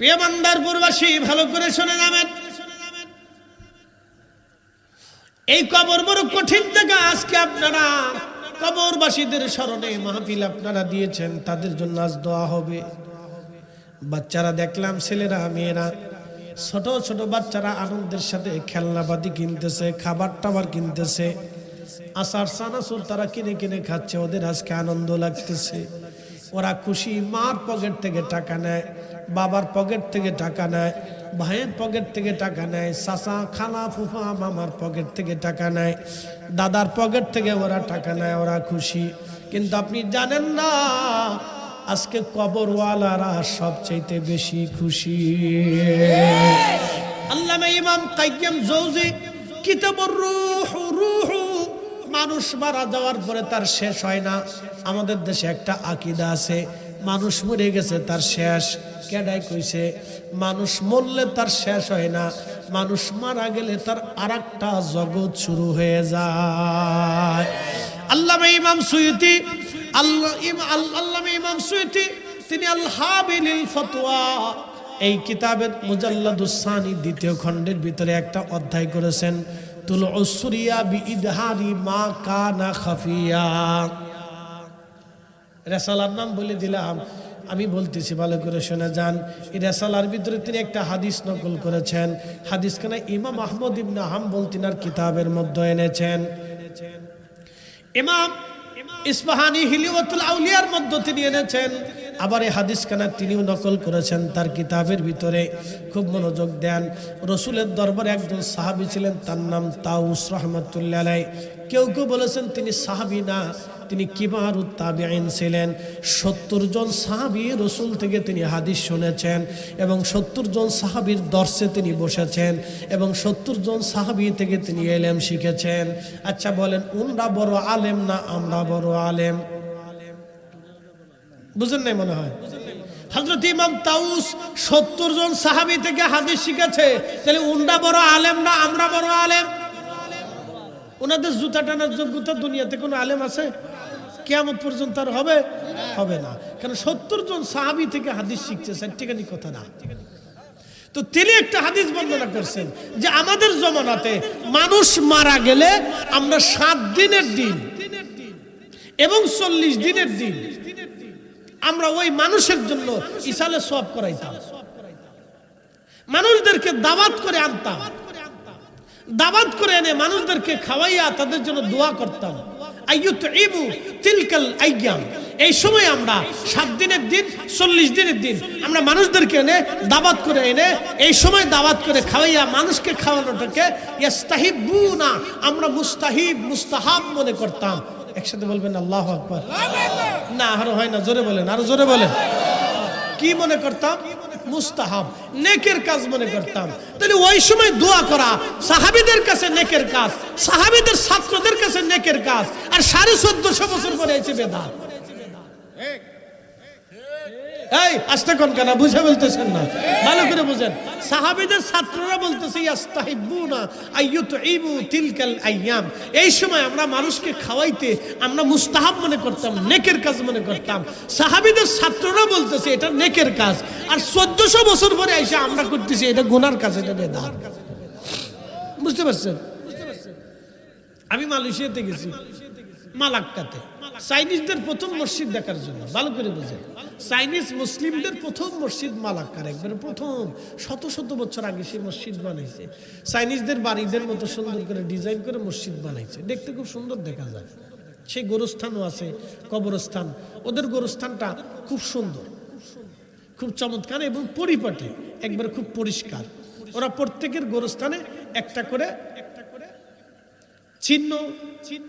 প্রিয় মান্দারপুরবাসী ভালো করে শুনে যাবেন, এই কবর বড় কঠিন জায়গা। আজকে আপনারা কবরবাসীদের স্মরণে মাহফিল আপনারা দিয়েছেন, তাদের জন্য আজ দোয়া হবে। বাচ্চারা দেখলাম, ছেলেরা মেয়েরা, ছোট ছোট বাচ্চারা আনন্দের সাথে খেলনাপাতি কিনতেছে, খাবার টাবার কিনতেছে, আচার চানাচুর তারা কিনে কিনে খাচ্ছে, ওদের আজকে আনন্দ লাগতেছে, ওরা খুশি। মার পকেট থেকে টাকা নেয়, বাবার পকেট থেকে টাকা নেয়, ভাইয়ের পকেট থেকে টাকা নেয়, চাচা খালা ফুফা মামার পকেট থেকে টাকা নেয়, দাদার পকেট থেকে ওরা টাকা নেয়, ওরা খুশি। কিন্তু আপনি জানেন না, আজকে কবরওয়ালারা সবচাইতে বেশি খুশি। আল্লামা ইমাম কাইয়্যিম জৌজি কিতাবুর রূহ, মানুষ মারা যাওয়ার পরে তার শেষ হয় না। আমাদের দেশে একটা আকীদা আছে, মানুষ মরে গেছে তার শেষ। কেডাই কইছে? মানুষ মরলে তার শেষ হয় না, মানুষ মারা গেলে তার আরেকটা জগৎ শুরু হয়ে যায়। আল্লামা ইমাম সুয়ুতি, আল্লামা ইমাম সুয়ুতি তিনি আল হাবিলিল ফতোয়া এই কিতাবের মুজাল্লাদুস সানি দ্বিতীয় খণ্ডের ভিতরে একটা অধ্যায় করেছেন, তুল উসরিয়া বিইদহারি মা কানা খাফিয়া। রেসালার নাম বলে দিলাম, আমি বলতেছি ভালো করে শুনে যান। এই রেসালার ভিতরে তিনি একটা হাদিস নকল করেছেন, হাদিসখানা ইমাম আহমদ ইবনে হাম্বল তিনার কিতাবের মধ্যে এনেছেন। ইমাম ইসফাহানি হিলিয়াতুল আউলিয়ার মধ্যে তিনি এনেছেন। আবার এই হাদিসখানা তিনিও নকল করেছেন তার কিতাবের ভিতরে। খুব মনোযোগ দেন। রসুলের দরবারে একজন সাহাবী ছিলেন, তার নাম তাউস রাহমাতুল্লাহ আলাইহি। কেউ কেউ বলেছেন তিনি সাহাবী না, তিনি কিবারুত তাবিঈন ছিলেন। 70 জন সাহাবী রসুল থেকে তিনি হাদিস শুনেছেন এবং 70 জন সাহাবীর দর্শে তিনি বসেছেন এবং 70 জন সাহাবী থেকে তিনি ইলম শিখেছেন। আচ্ছা বলেন, উনরা বড় আলেম না আমরা বড় আলেম? বুঝেন নাই মনে হয়? হযরত ইমাম তাউস 70 জন সাহাবী থেকে হাদিস শিখেছে, তাহলে উনরা বড় আলেম না আমরা বড় আলেম? ওনাদের জুতা টানার যোগ্যতা দুনিয়াতে কোনো আলেম আছে? কিয়ামত পর্যন্ত আর হবে? হবে না। কারণ 70 জন সাহাবী থেকে হাদিস শিখছে, সত্যিকারই কথা না। তো তিনি একটা হাদিস বর্ণনা করছেন যে আমাদের জমানাতে মানুষ মারা গেলে আমরা 7 দিনের দিন এবং 40 দিনের দিন আমরা ওই মানুষের জন্য ইসালে সওয়াব করাইতাম। মানুষদেরকে দাওয়াত করে আনতাম, দাওয়াত করে এনে মানুষদেরকে খাওয়াইয়া তাদের জন্য দোয়া করতাম। আইয়ুতইবু তিলকাল আইয়াম, এই সময় আমরা 7 দিনের দিন 40 দিনের দিন আমরা মানুষদেরকে এনে দাওয়াত করে এনে এই সময় দাওয়াত করে খাওয়াইয়া মানুষকে খাওয়ানোটাকে ইস্তাহিবুনা, আমরা মুস্তাহিব মুস্তাহাব মনে করতাম। একসাথে বলবেন আল্লাহু আকবার। না আরো হয় না, জোরে বলেন, আরো জোরে বলেন। কি মনে করতাম? মুস্তাহাব, নেকের কাজ মনে করতাম। তাহলে ওই সময় দোয়া করা সাহাবীদের কাছে নেকের কাজ, সাহাবীদের ছাত্রদের কাছে নেকের কাজ, আর 1450 বছর পরে এসে বেদাত। এই আস্তে কোন কেন বুঝে বলতেছেন না? ভালো করে বুঝেন। সাহাবীদের ছাত্ররা বলতেছে ইস্তাহিবুনা আইয়ুতইবু তিলকাল আইয়াম, এই সময় আমরা মানুষকে খাওয়াইতে আমরা মুস্তাহাব মনে করতাম, নেকের কাজ মনে করতাম। সাহাবীদের ছাত্ররা বলতেছে এটা নেকের কাজ, আর 1400 বছর পরে এসে আমরা করতেছি এটা গুনার কাজ, এটা বেদাত। বুঝতে পারছেন? আমি মালয়েশিয়াতে গেছি, মালাক্কাতে, চাইনিজদের প্রথম মসজিদ দেখার জন্য। ভালো করে বুঝেন, চাইনিজ মুসলিমদের প্রথম মসজিদ মালাক্কার, একবারে প্রথম। শত শত বছর আগে সেই মসজিদ বানাইছে। চাইনিজদের বাড়িদের মতো সুন্দর করে ডিজাইন করে মসজিদ বানাইছে, দেখতে খুব সুন্দর দেখা যায়। সেই গোরস্থানও আছে, কবরস্থান। ওদের গোরস্থানটা খুব সুন্দর, খুব চমৎকার এবং পরিপাটি, একবারে খুব পরিষ্কার। ওরা প্রত্যেকের গোরস্থানে একটা করে চিহ্ন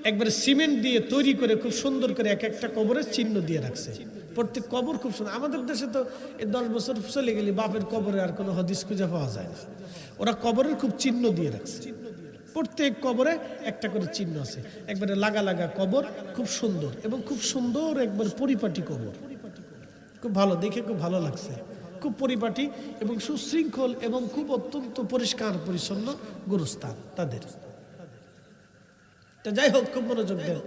একবারে সিমেন্ট দিয়ে তৈরি করে খুব সুন্দর করে এক একটা কবরের চিহ্ন দিয়ে রাখছে। প্রত্যেক কবর খুব সুন্দর। আমাদের দেশে তো 10 বছর চলে গেলে বাপের কবরে আর কোনো হাদিস খুঁজে পাওয়া যায় না। ওরা কবরের খুব চিহ্ন দিয়ে রাখছে, প্রত্যেক কবরে একটা করে চিহ্ন আছে। একবারে লাগা লাগা কবর, খুব সুন্দর এবং খুব সুন্দর একবার পরিপাটি কবর, খুব ভালো দেখে, খুব ভালো লাগছে। খুব পরিপাটি এবং সুশৃঙ্খল এবং খুব অত্যন্ত পরিষ্কার পরিচ্ছন্ন গোরস্থান তাদের। তা যাই হোক, খুব মনোযোগ দেন।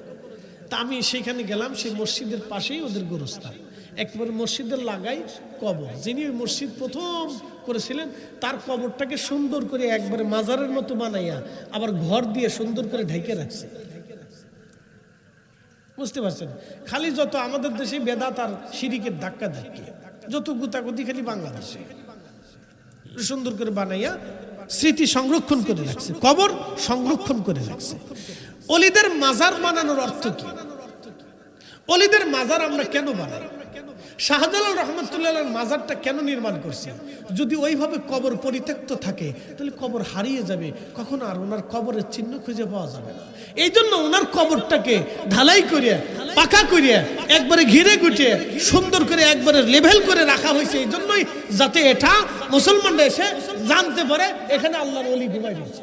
তা আমি সেখানে গেলাম, সেই মসজিদের পাশেই ওদের গোরস্থান। একবার মসজিদের লাগাই কবর, যিনি ওই মসজিদ প্রথম করেছিলেন তার কবরটাকে সুন্দর করে একবারে মাজারের মতো বানাইয়া আবার ঘর দিয়ে সুন্দর করে ঢেকে রাখছে। বুঝতে পারছেন? খালি যত আমাদের দেশে বেদাত আর শিরিকের ধাক্কা ধাক্কি, যত গুতাগুতি খালি বাংলাদেশে সুন্দর করে বানাইয়া স্মৃতি সংরক্ষণ করে রাখছে, কবর সংরক্ষণ করে রাখছে। অলিদের মাজার বানানোর অর্থ কি? অলিদের মাজার আমরা কেন বানাই? শাহজালাল রহমতুল্লাহর মাজারটা কেন নির্মাণ করছি? যদি ওইভাবে কবর পরিত্যক্ত থাকে তাহলে কবর হারিয়ে যাবে, কখনো আর ওনার কবরের চিহ্ন খুঁজে পাওয়া যাবে না। এই জন্য ওনার কবরটাকে ঢালাই করিয়া পাকা করিয়া একবারে ঘিরে গুটিয়ে সুন্দর করে একবারে লেভেল করে রাখা হয়েছে। এই জন্যই যাতে এটা মুসলমানরা এসে জানতে পারে এখানে আল্লাহর ওলি ঘুমাই রয়েছে।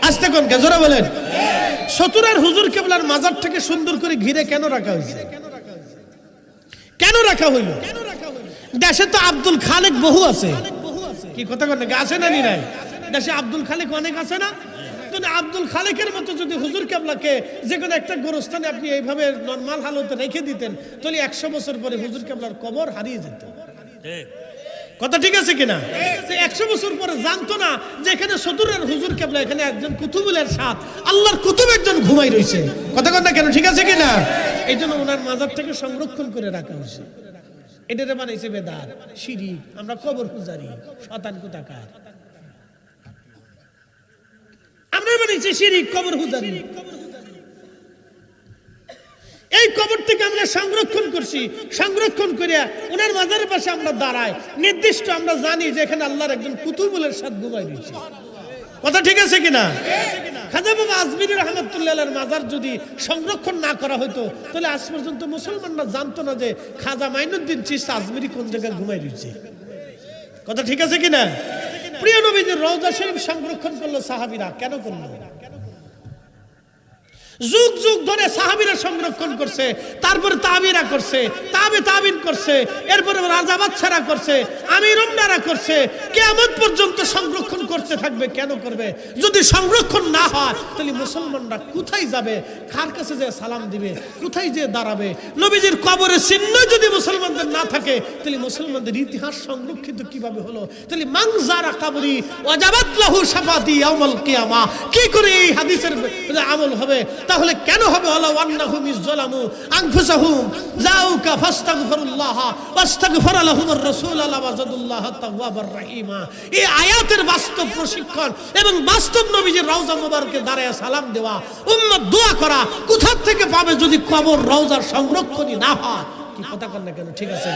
আস্তে কোন জোরে বলেন। সতুরার হুজুর কেবলার মাজারটাকে সুন্দর করে ঘিরে কেন রাখা হয়েছে? কেন রাখা হইল? দেশে তো আব্দুল খালেক বহু আছে, কি কথা বলেন? আছে না নি নাই? দেশে আব্দুল খালেক অনেক আছে না? তো আব্দুল খালেকের মতো যদি হুজুর কেবলাকে যে কোনো একটা গোরস্থানে আপনি এইভাবে নরমাল হালতে রেখে দিতেন তাহলে 100 বছর পরে হুজুর কেবলার কবর হারিয়ে যেত। কথা ঠিক আছে কিনা? 100 বছর পরে জানতো না যে এখানে সদুরের হুজুর কেবলা, এখানে একজন কুতুবুলের সাথ আল্লাহর কুতুব একজন ঘুমাই রয়েছে। কথা কথা কেন? ঠিক আছে কিনা? এই জন্য ওনার মাজারটাকে সংরক্ষণ করে রাখা হয়েছে। এটারে বানাইছে বেদাত, শিরিক। আমরা কবর পূজারি, শয়তান কোথাকার। আমরা বানাইছি শিরিক, কবর পূজারি। এই কবর থেকে আমরা সংরক্ষণ করছি, সংরক্ষণ করিয়া ওনার মাজারের পাশে আমরা দাঁড়াই। নির্দিষ্ট আমরা জানি যে এখানে আল্লাহর একজন কুতুবুলের সাথে ঘুমাই দিয়েছে। কথা ঠিক আছে কিনা? খাজা বাবা আজমিরি রহমতুল্লাহর মাজার যদি সংরক্ষণ না করা হতো তাহলে আজ পর্যন্ত মুসলমানরা জানতো না যে খাজা মাইনুদ্দিন চিশতি আজমিরি কোন জায়গায় ঘুমাই রয়েছে। কথা ঠিক আছে কিনা? প্রিয় নবীজির রওজা শরীফ সংরক্ষণ করলো সাহাবীরা, কেন করলো? যুগ যুগ ধরে সাহাবীরা সংরক্ষণ করছে, তারপরে তাবিরা করছে, তাবিন করছে, এরপরে রাজা বাদশারা করছে, আমির উম্মারা করছে, কিয়ামত পর্যন্ত সংরক্ষণ করতে থাকবে। কেন করবে? যদি সংরক্ষণ না হয় তাহলে মুসলমানরা কোথায় যাবে? কার কাছে যে সালাম দিবে? কোথায় যে দাঁড়াবে? নবীজির কবরের চিহ্ন যদি মুসলমানদের না থাকে তাহলে মুসলমানদের ইতিহাস সংরক্ষিত কিভাবে হলো? তাহলে মান যারা কবরি ওয়াজাবাত লাহু শাফাতি ইয়াউমাল কিয়ামা, কি করে এই হাদিসের আমল হবে? তাহলে কেন হবে ওয়ালা ওয়ান্নাহুম ইযলামু আনফুসাহুম জাউকা ফাস্তাগফিরুল্লাহ ওয়াস্তাগফারা লাহুমুর রাসূল ওয়াজাদুল্লাহ তাওয়াবার রহিমা। এই আয়াতের বাস্তব প্রশিক্ষণ এবং বাস্তব নবীজির রওজা মুবারকে দাঁড়ায় সালাম দেওয়া, উম্মত দোয়া করা কোথা থেকে পাবে যদি কবর রওজার সংরক্ষণই না হয়? কি কথা কর না কেন? ঠিক আছে,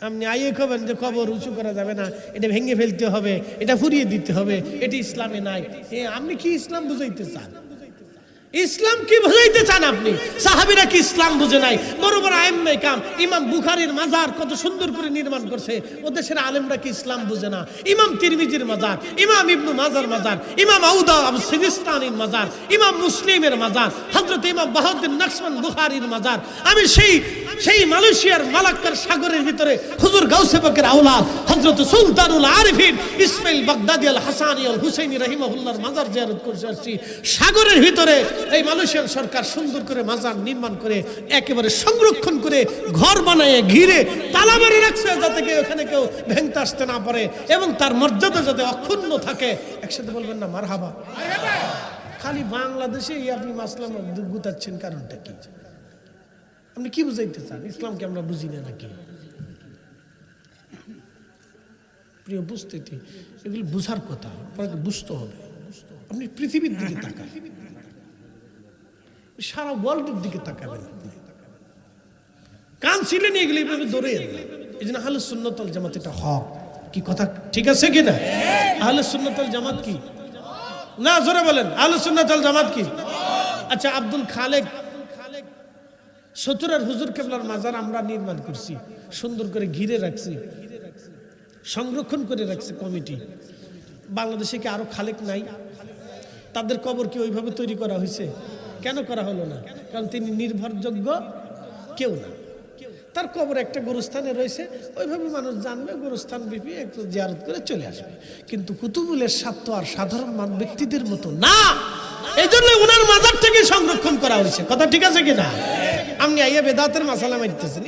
আপনি আইয়ে কবেন যে কবর উঁচু করা যাবে না, এটা ভেঙে ফেলতে হবে, এটা ফুরিয়ে দিতে হবে, এটি ইসলামে নাই। আপনি কি ইসলাম বুঝাইতে চান? ইসলাম কি বুঝাইতে চান আপনি? সাহাবীরা কি ইসলাম বুঝে নাই? বড় বড় আইম্মায়ে কাম, ইমাম বুখারীর মাজার কত সুন্দর করে নির্মাণ করছে, ও দেশের আলেমরা কি ইসলাম বুঝে না? ইমাম তিরমিজির মাজার, ইমাম ইবনু মাজার মাজার, ইমাম আউদা সিজিস্তানির মাজার, ইমাম মুসলিমের মাজার, হযরত ইমাম বাহাউদ্দিন নকশবন্দ বুখারীর মাজার। আমি সেই মালয়েশিয়ার মালাক্কার সাগরের ভিতরে হুজুর গাউসে পাকের আওলাদ হযরত সুলতানুল আরিফিন ইসমাইল বাগদাদি আল হাসানি আল হুসাইনি রাহিমাহুল্লাহর মাজার জিয়ারত করতে আসছি। সাগরের ভিতরে এই মালয়েশিয়ার সরকার সুন্দর করে মাজার নির্মাণ করে একেবারে সংরক্ষণ করে ঘর বানায় ঘিরে তালা মেরে রাখছে, যাতে কেউ এখানে কেউ ভেঙতে আসতে না পারে এবং তার মর্যাদা যাতে অক্ষুণ্ণ থাকে। একসাথে বলবেন না মারহাবা? খালি বাংলাদেশে আপনি মাসলাম গুতাচ্ছেন, কারণটা কি? আপনি কি বুঝাইতে চান? ইসলামকে আমরা বুঝি না নাকি? প্রিয় উপস্থিতি, এগুলো বুঝার কথা, আপনাকে বুঝতে হবে। আপনি পৃথিবীর দিকে তাকান, সারা ওয়ার্ল্ডের দিকে তাকাবেন। কান ছিলেন এগুলো এইভাবে ধরে, এই জন্য আহলে সুন্নাত ওয়াল জামাত এটা হক। কি কথা ঠিক আছে কিনা? আহলে সুন্নাত ওয়াল জামাত কি না? জোরে বলেন, আহলে সুন্নাত ওয়াল জামাত কি? আচ্ছা, আব্দুল খালেক সতুরার হুজুর কেবলার মাজার আমরা নির্মাণ করছি, সুন্দর করে ঘিরে রাখছি, সংরক্ষণ করে রাখছে কমিটি। বাংলাদেশে কি আরো খালেক নাই? তাদের কবর কি ওইভাবে তৈরি করা হয়েছে? কেন করা হলো না? কারণ তিনি নির্ভরযোগ্য কেউ না। তার কবর একটা গোরস্থানে রয়েছে, ওইভাবে মানুষ জানবে, গোরস্থান বিপি একটু জিয়ারত করে চলে আসবে। কিন্তু কুতুবুলের স্বার্থ আর সাধারণ মান ব্যক্তিদের মতো না, এই জন্য ওনার মাজার থেকে সংরক্ষণ করা হয়েছে। কথা ঠিক আছে কিনা? আপনি আইয়া বেদাতের মাসালা মারতেছেন,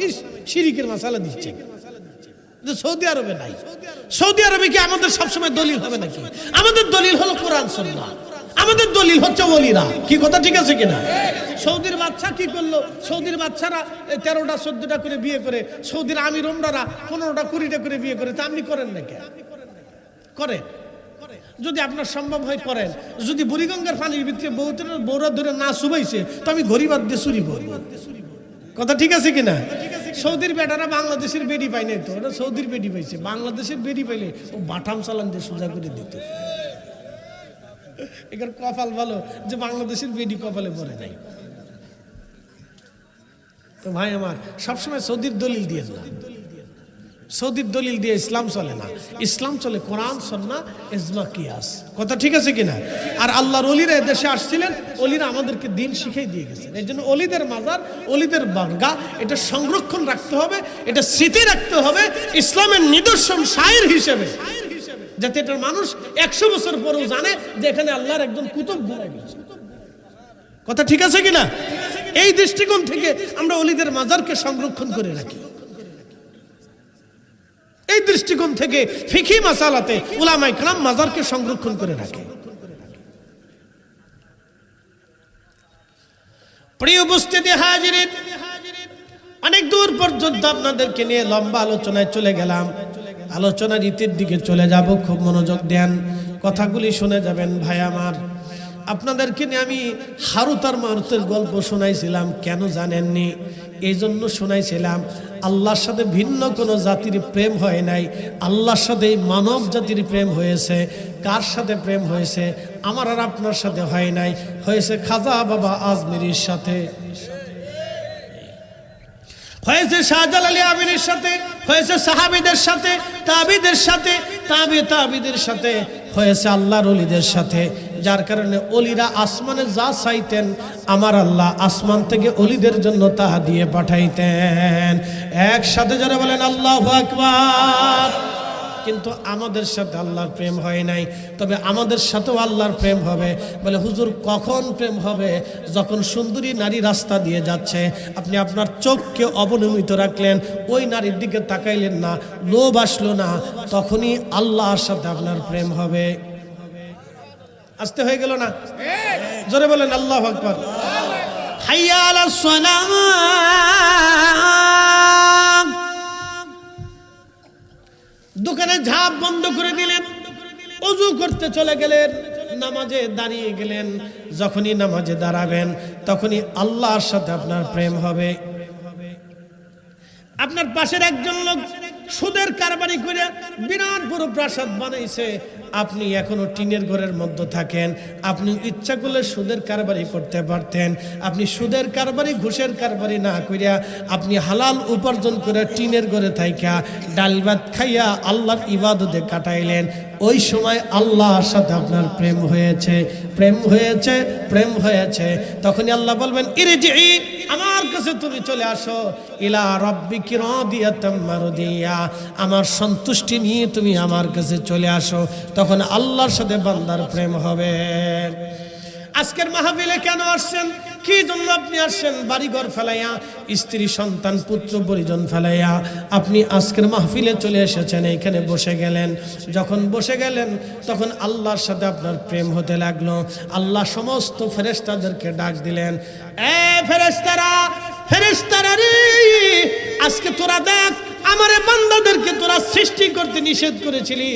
শিরিকের মাসালা দিচ্ছেন। সৌদি আরবে নাই। সৌদি আরবে কি আমাদের সবসময় দলিল হবে নাকি? আমাদের দলিল হলো কোরআন সুন্নাহ, আমাদের দলিল হচ্ছে ওলিরা। কি কথা ঠিক আছে কিনা? সৌদির বাচ্চা কি করলো? সৌদির বাচ্চারা 13টা 14টা করে বিয়ে করে, সৌদির আমির ওমরারা 15টা 20টা করে বিয়ে করে। তা আপনি করেন নাকি? করেন, যদি আপনার সম্ভব হয় করেন। যদি বুড়িগঙ্গার পানির ভিতরে বৌরা ধরে না শুবাইছে তো আমি ঘড়িবাদ দিয়ে চুরি করবো। কথা ঠিক আছে কিনা? সৌদির বেটারা বাংলাদেশের বেডি পাই নাই, তো ওরা সৌদির বেডি পাইছে। বাংলাদেশের বেডি পাইলে ও বাটাম চালান দিয়ে সোজা করে দিত। এখানে কপাল ভালো যে বাংলাদেশের বেডি কপালে পড়ে নাই। তো ভাই আমার, সবসময় সৌদির দলিল দিয়ে না, সৌদির দলিল দিয়ে ইসলাম চলে না। ইসলাম চলে কোরআন, সুন্নাহ, ইজমা, কিয়াস। কথা ঠিক আছে কিনা? আর আল্লাহর ওলিরা দেশে আসছিলেন, ওলিরা আমাদেরকে দিন শিখিয়ে দিয়ে গেছেন। এই জন্য ওলিদের মাজার, ওলিদের বারগাহ, এটা সংরক্ষণ রাখতে হবে, এটা স্মৃতি রাখতে হবে ইসলামের নিদর্শন শায়ের হিসেবে, যাতে এটার মানুষ 100 বছর পরেও জানে যে এখানে আল্লাহর একজন কুতুব ঘুরে গেছে। কথা ঠিক আছে কিনা? এই দৃষ্টিকোণ থেকে আমরা ওলিদের মাজারকে সংরক্ষণ করে রাখি। এই দৃষ্টিকোণ থেকে ফিকহি মাসালাতে উলামায়ে কেরাম মাজারকে সংরক্ষণ করে রাখে। প্রিয় উপস্থিতি হাজিরিন, অনেক দূর পর্যন্ত আপনাদেরকে নিয়ে লম্বা আলোচনায় চলে গেলাম। আলোচনার ইতির দিকে চলে যাব, খুব মনোযোগ দেন, কথাগুলি শুনে যাবেন। ভাই আমার, আপনাদেরকে নিয়ে আমি হারুত আর মারুতের গল্প শোনাইছিলাম। কেন জানেননি? এই জন্য শোনাইছিলাম, আল্লাহর সাথে ভিন্ন কোনো জাতির প্রেম হয় নাই, আল্লাহর সাথে মানব জাতির প্রেম হয়েছে। কার সাথে প্রেম হয়েছে? আমার আর আপনার সাথে হয় নাই, হয়েছে খাজা বাবা আজমিরির সাথে, হয়েছে শাহজালাল আমিনের সাথে, হয়েছে সাহাবীদের সাথে, তাবিদের সাথে, তাবিদের সাথে, হয়েছে আল্লাহর ওলিদের সাথে। যার কারণে ওলিরা আসমানে যা চাইতেন আমার আল্লাহ আসমান থেকে ওলিদের জন্য তা দিয়ে পাঠাইতেন। একসাথে যারা বলেন আল্লাহু আকবার। কিন্তু আমাদের সাথে আল্লাহর প্রেম হয় নাই, তবে আমাদের সাথেও আল্লাহর প্রেম হবে। বলে হুজুর কখন প্রেম হবে? যখন সুন্দরী নারী রাস্তা দিয়ে যাচ্ছে, আপনি আপনার চোখকে অবনমিত রাখলেন, ওই নারীর দিকে তাকাইলেন না, লোভ আসলো না, তখনই আল্লাহর সাথে আপনার প্রেম হবে। আসতে হয়ে গেল না? জোরে বলেন আল্লাহু আকবার। হাইয়া আলাস সালাহ, দোকানে ঝাঁপ বন্ধ করে দিলেন, ওযু করতে চলে গেলেন, নামাজে দাঁড়িয়ে গেলেন। যখনই নামাজে দাঁড়াবেন তখনই আল্লাহর সাথে আপনার প্রেম হবে। আপনার পাশের একজন লোক সুদের কারবারি করে বিরাট বড় প্রাসাদ বানাইছে, আপনি এখনো টিনের ঘরের মধ্যে থাকেন। আপনি ইচ্ছা করলে সুদের কারবারি করতে পারতেন। আপনি সুদের কারবারি, ঘুষের কারবারি না কইরা আপনি হালাল উপার্জন করে টিনের ঘরে থাইকা ডাল ভাত খাইয়া আল্লাহর ইবাদতে কাটাইলেন। ওই সময় আল্লাহর সাথে আপনার প্রেম হয়েছে, প্রেম হয়েছে, প্রেম হয়েছে। তখনই আল্লাহ বলবেন ইরজিই, আমার কাছে তুমি চলে আসো, ইলা রাব্বিকি রাদিয়াতাম মারদিয়া, আমার সন্তুষ্টি নিয়ে তুমি আমার কাছে চলে আসো। তখন আল্লাহর সাথে বান্দার প্রেম হবে। আজকের মাহফিলে কেন আসছেন? কি জন্য আপনি আসছেন? বাড়িঘর ফেলাইয়া, স্ত্রী সন্তান পুত্র পরিজন ফেলাইয়া আপনি আজকের মাহফিলে চলে এসেছেন, এইখানে বসে গেলেন। যখন বসে গেলেন তখন আল্লাহর সাথে আপনার প্রেম হতে লাগলো। আল্লাহ সমস্ত ফেরেশতাদেরকে ডাক দিলেন, এ ফেরেশতারা, ফেরেশতারা রে, আজকে তোরা দেখ, আমারে বান্দাদেরকে তোরা সৃষ্টি করতে নিষেধ করেছিলি।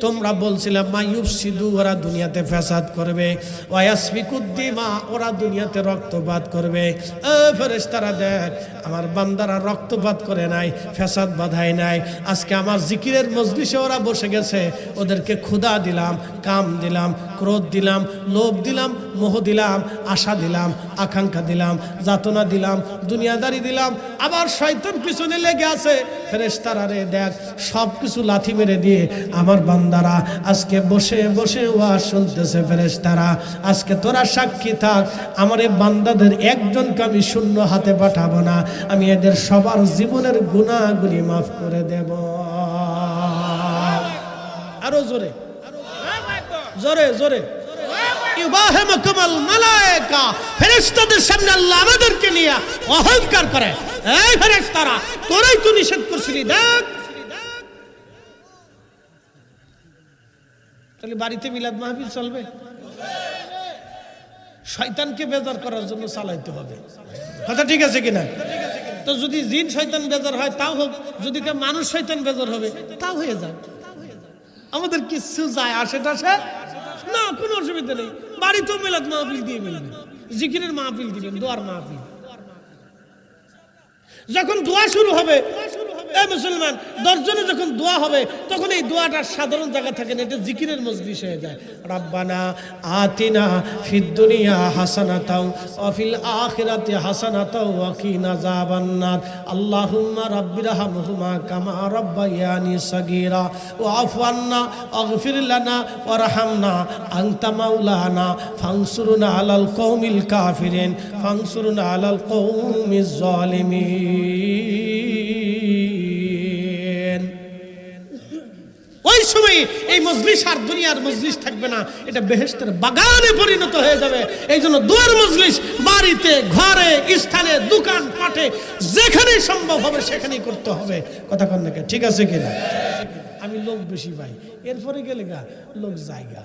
তোমরা বলছিলে মায়ুফসিদু, ওরা দুনিয়াতে ফ্যাসাদ করবে, ওয়ায়াসফিকুদ্দিমা, ওরা দুনিয়াতে রক্তপাত করবে। ও ফেরেশতারা দেখ, আমার বান্দারা রক্তপাত করে নাই, ফ্যাসাদ বাধায় নাই। আজকে আমার জিকিরের মজলিসে ওরা বসে গেছে, ওদেরকে ক্ষুধা দিলাম, কাম দিলাম, ক্রোধ দিলাম, লোভ দিলাম, মোহ দিলাম, আশা দিলাম, আকাঙ্ক্ষা দিলাম, যাতনা দিলাম, দুনিয়াদারি দিলাম, আবার শয়তান পিছনে লেগে আছে। ফেরেশতারা রে দেখ, সব কিছু লাথি মেরে দিয়ে আমার বান্দারা আজকে বসে বসে ওয়াজ শুনতেছে। ফেরেশতারা আজকে তোরা সাক্ষী থাক, আমার এই বান্দাদের একজনকে আমি শূন্য হাতে পাঠাবো না, আমি এদের সবার জীবনের গুনাহগুলি মাফ করে দেব। আরো জোরে, জোরে জোরে। ইউবাহিমুকুমুল মালায়েকা, ফেরেশতাদের সামনে আল্লাহ আমাদেরকে নিয়ে অহংকার করে, এই ফেরেশতারা তোরাই তো নিষেধ করছিলি। দেখ, তাহলে বাড়িতে মিলাদ মাহফিল চলবে? শয়তানকে বেজার করার জন্য চালাইতে হবে, কথা ঠিক আছে কিনা? তো যদি জিন শয়তান বেজার হয় তাও হোক, যদি কেউ মানুষ শয়তান বেজার হবে তাও হয়ে যায়। আমাদের কিছু যায় আসে টাসে না, কোনো অসুবিধা নেই। বাড়িতেও মিলাদ মাহফিল দিয়ে মিলবে, জিকিরের মাহফিল দিবেন, দোয়ার মাহফিল। যখন দোয়া শুরু হবে, এই মুসলমান 10 জনে যখন দোয়া হবে, তখন এই দোয়াটা সাধারণ জায়গা থাকে না, এটা জিকিরের মজলিস হয়ে যায়। রাব্বানা আতিনা ফিদ দুনিয়া হাসানাতাও ওয়া ফিল আখিরাতি হাসানাতাও ওয়া কিনা আযাবান্নার। আল্লাহুম্মা রাব্বিরহামহুমা কামা রাব্বায়ানি সাগীরা ওয়া আফু আন্না ওয়াগফির লানা ওয়ারহামনা আনতা মাওলানা ফানসুরনা আলাল কওমিল কাফিরিন ফানসুরনা আলাল কওমিজ জালিমিন। ওই সময় এই মজলিস আর দুনিয়ার মজলিস থাকবে না, এটা বেহেশতের বাগানে পরিণত হয়ে যাবে। এই জন্য দুয়ার মজলিস বাড়িতে, ঘরে, স্থানে, দোকান পাটে যেখানে সম্ভব হবে সেখানেই করতে হবে, কথা কন না? ঠিক আছে কিনা? আমি লোক বেশি পাই, এরপরে গেলে গা লোক জায়গা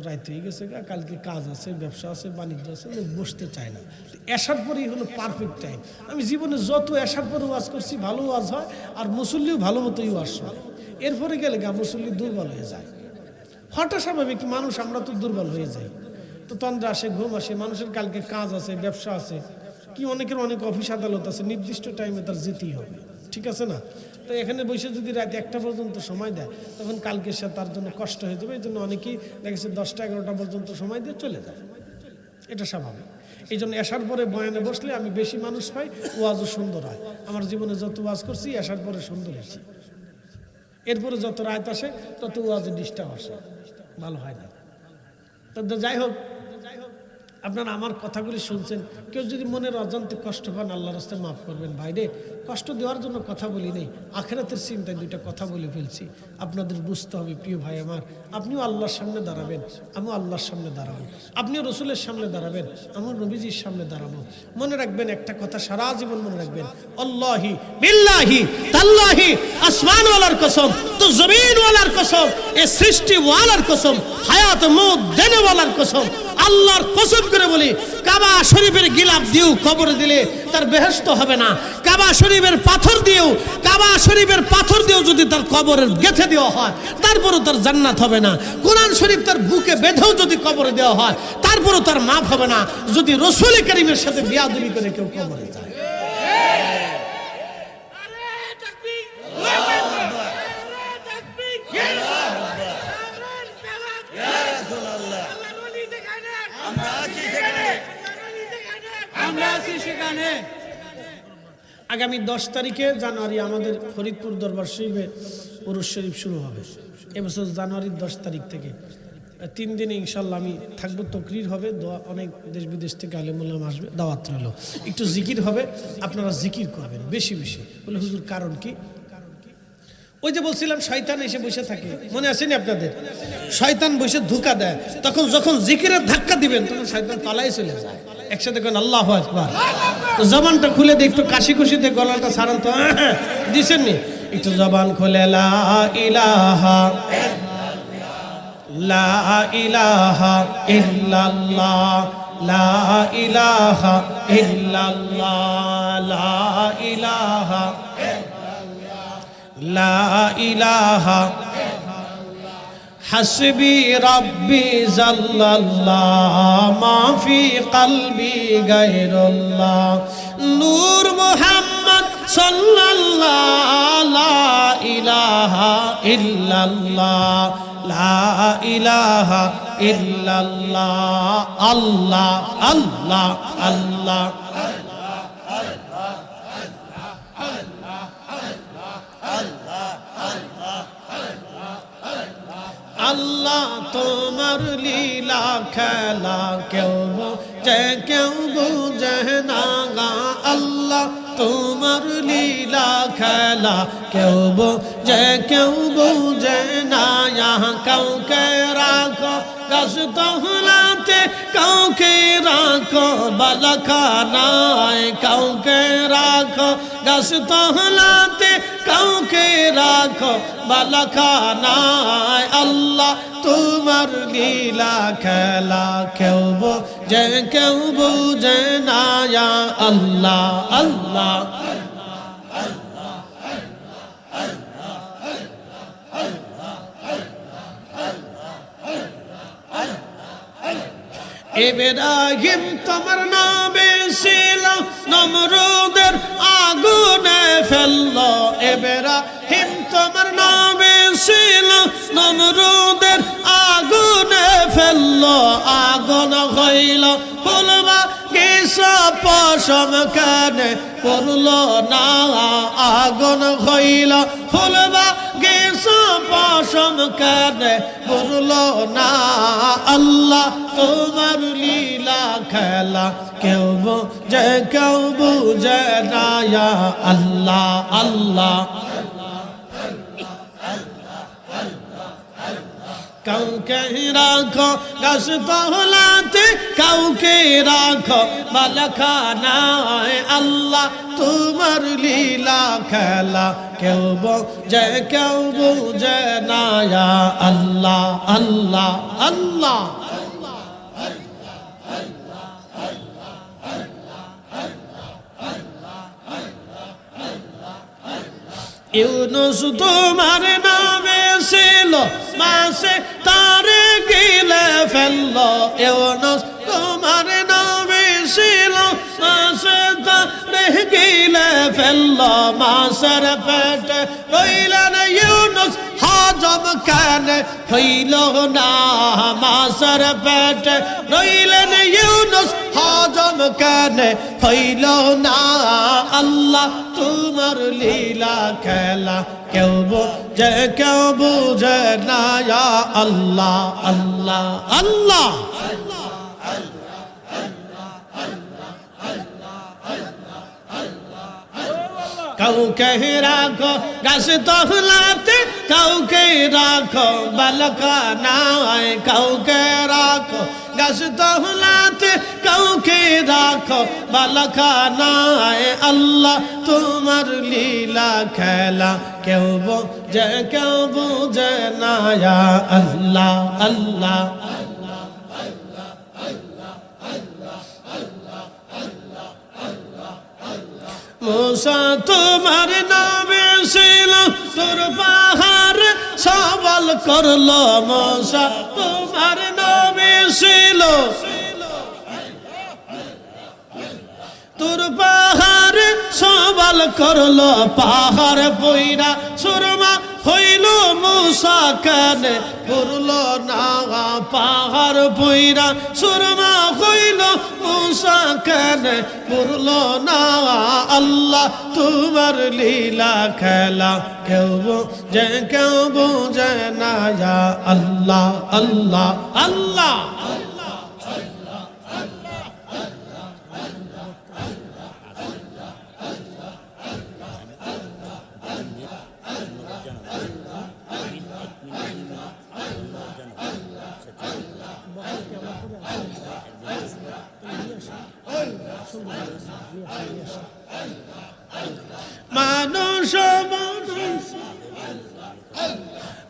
রাইত হয়ে গেছে গা, কালকে কাজ আছে, ব্যবসা আছে, বাণিজ্য আছে, লোক বসতে চায় না। এসার পরেই হলো পারফেক্ট টাইম। আমি জীবনে যত এসার পরে ওয়াজ করছি, ভালো ওয়াজ হয়, আর মুসল্লিও ভালো মতোই ওয়াজ হয়। এরপরে গেলে গা মুসল্লি দুর্বল হয়ে যায়। হঠাৎ স্বাভাবিক, মানুষ আমরা তো দুর্বল হয়ে যাই, তো তন্দ্রা আসে, ঘুম আসে। মানুষের কালকে কাজ আছে, ব্যবসা আছে, কি অনেকের অনেক অফিস আদালত আছে, নির্দিষ্ট টাইমে তার যেতেই হবে, ঠিক আছে না? তো এখানে বসে যদি রাত 1টা পর্যন্ত সময় দেয়, তখন কালকে সে তার জন্য কষ্ট হয়ে যাবে। এই জন্য অনেকেই দেখেছে 10টা-11টা পর্যন্ত সময় দিয়ে চলে যায়, এটা স্বাভাবিক। এই জন্য এসার পরে বয়ানে বসলে আমি বেশি মানুষ পাই, ওয়াজও সুন্দর হয়। আমার জীবনে যত ওয়াজ করছি এসার পরে সুন্দর হয়েছে, এরপরে যত রাত আসে তত ওয়াজে ডিস্টার্ব আসে, ভালো হয় না। তো যাই হোক, আপনারা আমার কথাগুলি শুনছেন, কেউ যদি মনের অজান্তে কষ্ট পান, আল্লাহর রাস্তায় মাফ করবেন। ভাইরে, কষ্ট দেওয়ার জন্য কথা বলি নেই, আখিরাতের চিন্তায় 2টা কথা বলে ফেলছি। আপনাদের বুঝতে হবে, প্রিয় ভাই আমার, আপনিও আল্লাহর সামনে দাঁড়াবেন, আমিও আল্লাহর সামনে দাঁড়াবো, আপনিও রসুলের সামনে দাঁড়াবেন, আমিও নবীজির সামনে দাঁড়াবো। মনে রাখবেন একটা কথা, সারা জীবন মনে রাখবেন, আল্লাহি বিল্লাহি তাল্লাহি, আসমানওয়ালার কসম, তো জমিনওয়ালার কসম, এ সৃষ্টিওয়ালার কসম, হায়াত মউত দেনেওয়ালার কসম, আল্লাহর কসম করে বলি, কাবা শরীফের গিলাফ দিয়েও কবরে দিলে তার বেহেশত হবে না। কাবা শরীফের পাথর দিয়েও যদি তার কবরে গেঁথে দেওয়া হয় তারপরও তার জান্নাত হবে না। কোরআন শরীফ তার বুকে বেঁধেও যদি কবরে দেওয়া হয় তারপরও তার মাফ হবে না, যদি রাসূল কারীমের সাথে বিয়াদবি করে কেউ কবরে যায়। আগামী 10 তারিখে জানুয়ারি আমাদের ফরিদপুর দরবার শরীফে উরুস শরীফ শুরু হবে। এবছর জানুয়ারির 10 তারিখ থেকে 3 দিনে ইনশাল্লাহ আমি থাকবো। তকরির হবে, দোয়া, অনেক দেশ বিদেশ থেকে আলেমুল্লাহ আসবে, দাওয়াত রইল। একটু জিকির হবে, আপনারা জিকির করবেন বেশি বেশি। বলে হুজুর কারণ কি? ওই যে বলছিলাম শয়তান এসে বসে থাকে, মনে আসেনি আপনাদের? শয়তান বসে ধোঁকা দেয়, তখন যখন জিকিরের ধাক্কা দিবেন তখন শয়তান পালাই চলে যায়। একসাথে কোন আল্লাহু আকবার। তো জবানটা খুলে দিয়ে একটু কাশি খুশিতে গলাটা ছাড়ান তো, দিছেন নি? একটু জবান খুলে লা ইলাহা লা ইলাহা ইল্লাল্লাহ লা ইলাহা ইল্লাল্লাহ লা ইলাহা লা ইলাহা হাসবি রাব্বি জাল্লাল্লাহ মা ফি কলবি গায়রুল্লাহ নূর মুহাম্মদ সাল্লাল্লাহ লা ইলাহা ইল্লাল্লাহ লা ইলাহা ইল্লাল্লাহ আল্লাহ আল্লাহ আল্লাহ আল্লাহ তোমার লীলা খেলা কেউ বুঝে কেউ বুঝে না গা। আল্লাহ তোমার লীলা খেলা কেউ বুঝে কেউ বুঝে না। यहाँ কাউকে রাখো গাছ তহলাতে, কাউকে রাখো বালাখানায়, কাউকে রাখো গাছ তহলাতে, কাউকে রাখো বালাখানায়। আল্লাহ তোমার লীলা খেলা কেউ বুঝে কেউ বুঝে না। আল্লাহ আল্লাহ ইব্রাহিম তোমার নামে ছিল নমরুদের আগুনে ফেললো। ইব্রাহিম তোমার নামে ছিল নমরুদের আগুনে ফেললো। আগুন হইল ফুলবা গেছা পশম কানে পড়লো না। আগুন হইল ফুলবা গেছা পশম কানে পড়লো না। আল্লাহ তোমার লীলা খেলা কেউ বুঝে কেউ বুঝে না। আল্লাহ আল্লাহ কাউকে রাখো গাছ তহলাতে, কাউকে রাখো বালাখানায়। আল্লাহ তোমার লীলা খেলা কেউ বুঝে কেউ বুঝে না। আল্লাহ আল্লাহ আল্লাহ ইউনুস তোমার নামে ছিল মাসে তারে গিলে ফেললো। ইউনুস তোমার নামে ছিল মাসে তারে গিলে ফেললো। মাসের পেটে রইলেন ইউনুস হজম কেন হইল না। মাসের পেটে রইলেন ইউনুস হজম কেন হইল না। আল্লাহ তোমার লীলা খেলা কেউ বুঝে কেউ বুঝে না। আল্লাহ আল্লাহ আল্লাহ কাউকে রাখো গাছ তহলাতে, কাউকে রাখো বালাখানায়, কাউকে রাখো গাছ তহলাতে, কাউকে রাখো বালাখানায়। আল্লাহ তোমার লীলা খেলা কেউ বুঝে কেউ বুঝে না। আল্লাহ আল্লাহ মুসা তোমার নামে ছিল তোর পাহাড় সওয়াল করলো মুসা তোমার নামে ছিল তোর পাহাড় সওয়াল করলো পাহাড় পইরা সুরমা হইল মুসা কেন পড়ল না পাহাড় পইরা সুরমা হইল মুসা কেন পড়ল না আল্লাহ তোমার লীলা খেলা কেউ বোঝে না আল্লাহ আল্লাহ আল্লাহ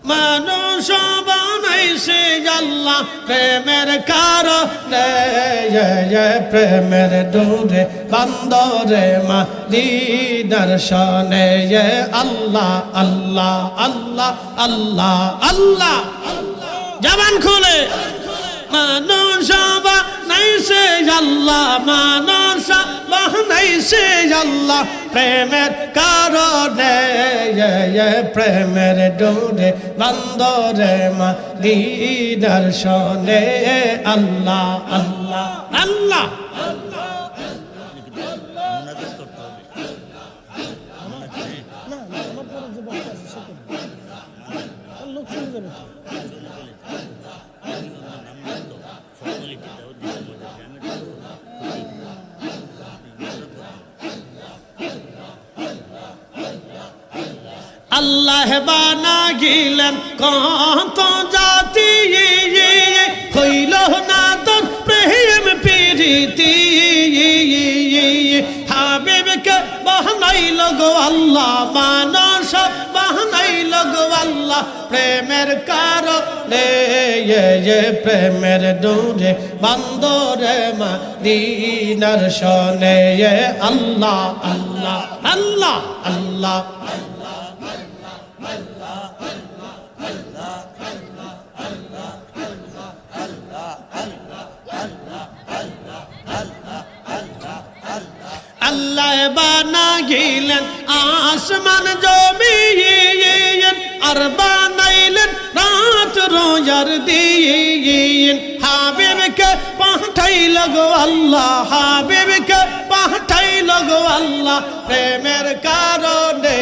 মানুষ বানাইছে আল্লাহ প্রেমের কারণে প্রেমের ডোরে বান্দরে মদিনার শনে আল্লাহ আল্লাহ আল্লাহ আল্লাহ আল্লাহ জবান খুলে মানুষ বানাইছে আল্লাহ মানুষ বানাইছে আল্লাহ প্রেমের কারণে প্রেমের ডোরে বান্দরে মদিনার শনে আল্লাহ আল্লাহ আল্লাহ আল্লাহ বানা গিলেন কত জাতি হইল না তোর প্রেম প্রীতি হাবিবকে বানাইল গো আল্লাহ মানস বানাইল গো আল্লাহ প্রেমের কারণে প্রেমের ডোরে বান্দরে মদিনার শনে আল্লাহ আল্লাহ আল্লাহ আল্লাহ আল্লাহ বানা গিলেন আসমান জমিন আর বানাইলেন রাত রোজার দিন হাবিবকে পাঠাইল গো আল্লাহ হাবিবকে পাঠাইল গো আল্লাহ প্রেমের কারণে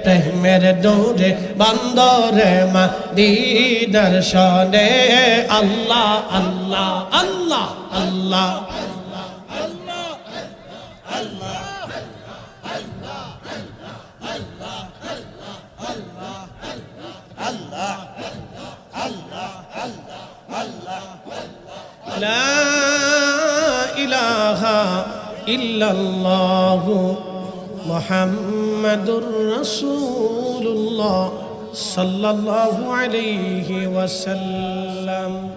প্রেমের ডোরে বান্দরে মদিনার শনে আল্লাহ আল্লাহ আল্লাহ আল্লাহ لا إله إلا الله محمد رسول الله صلى الله عليه وسلم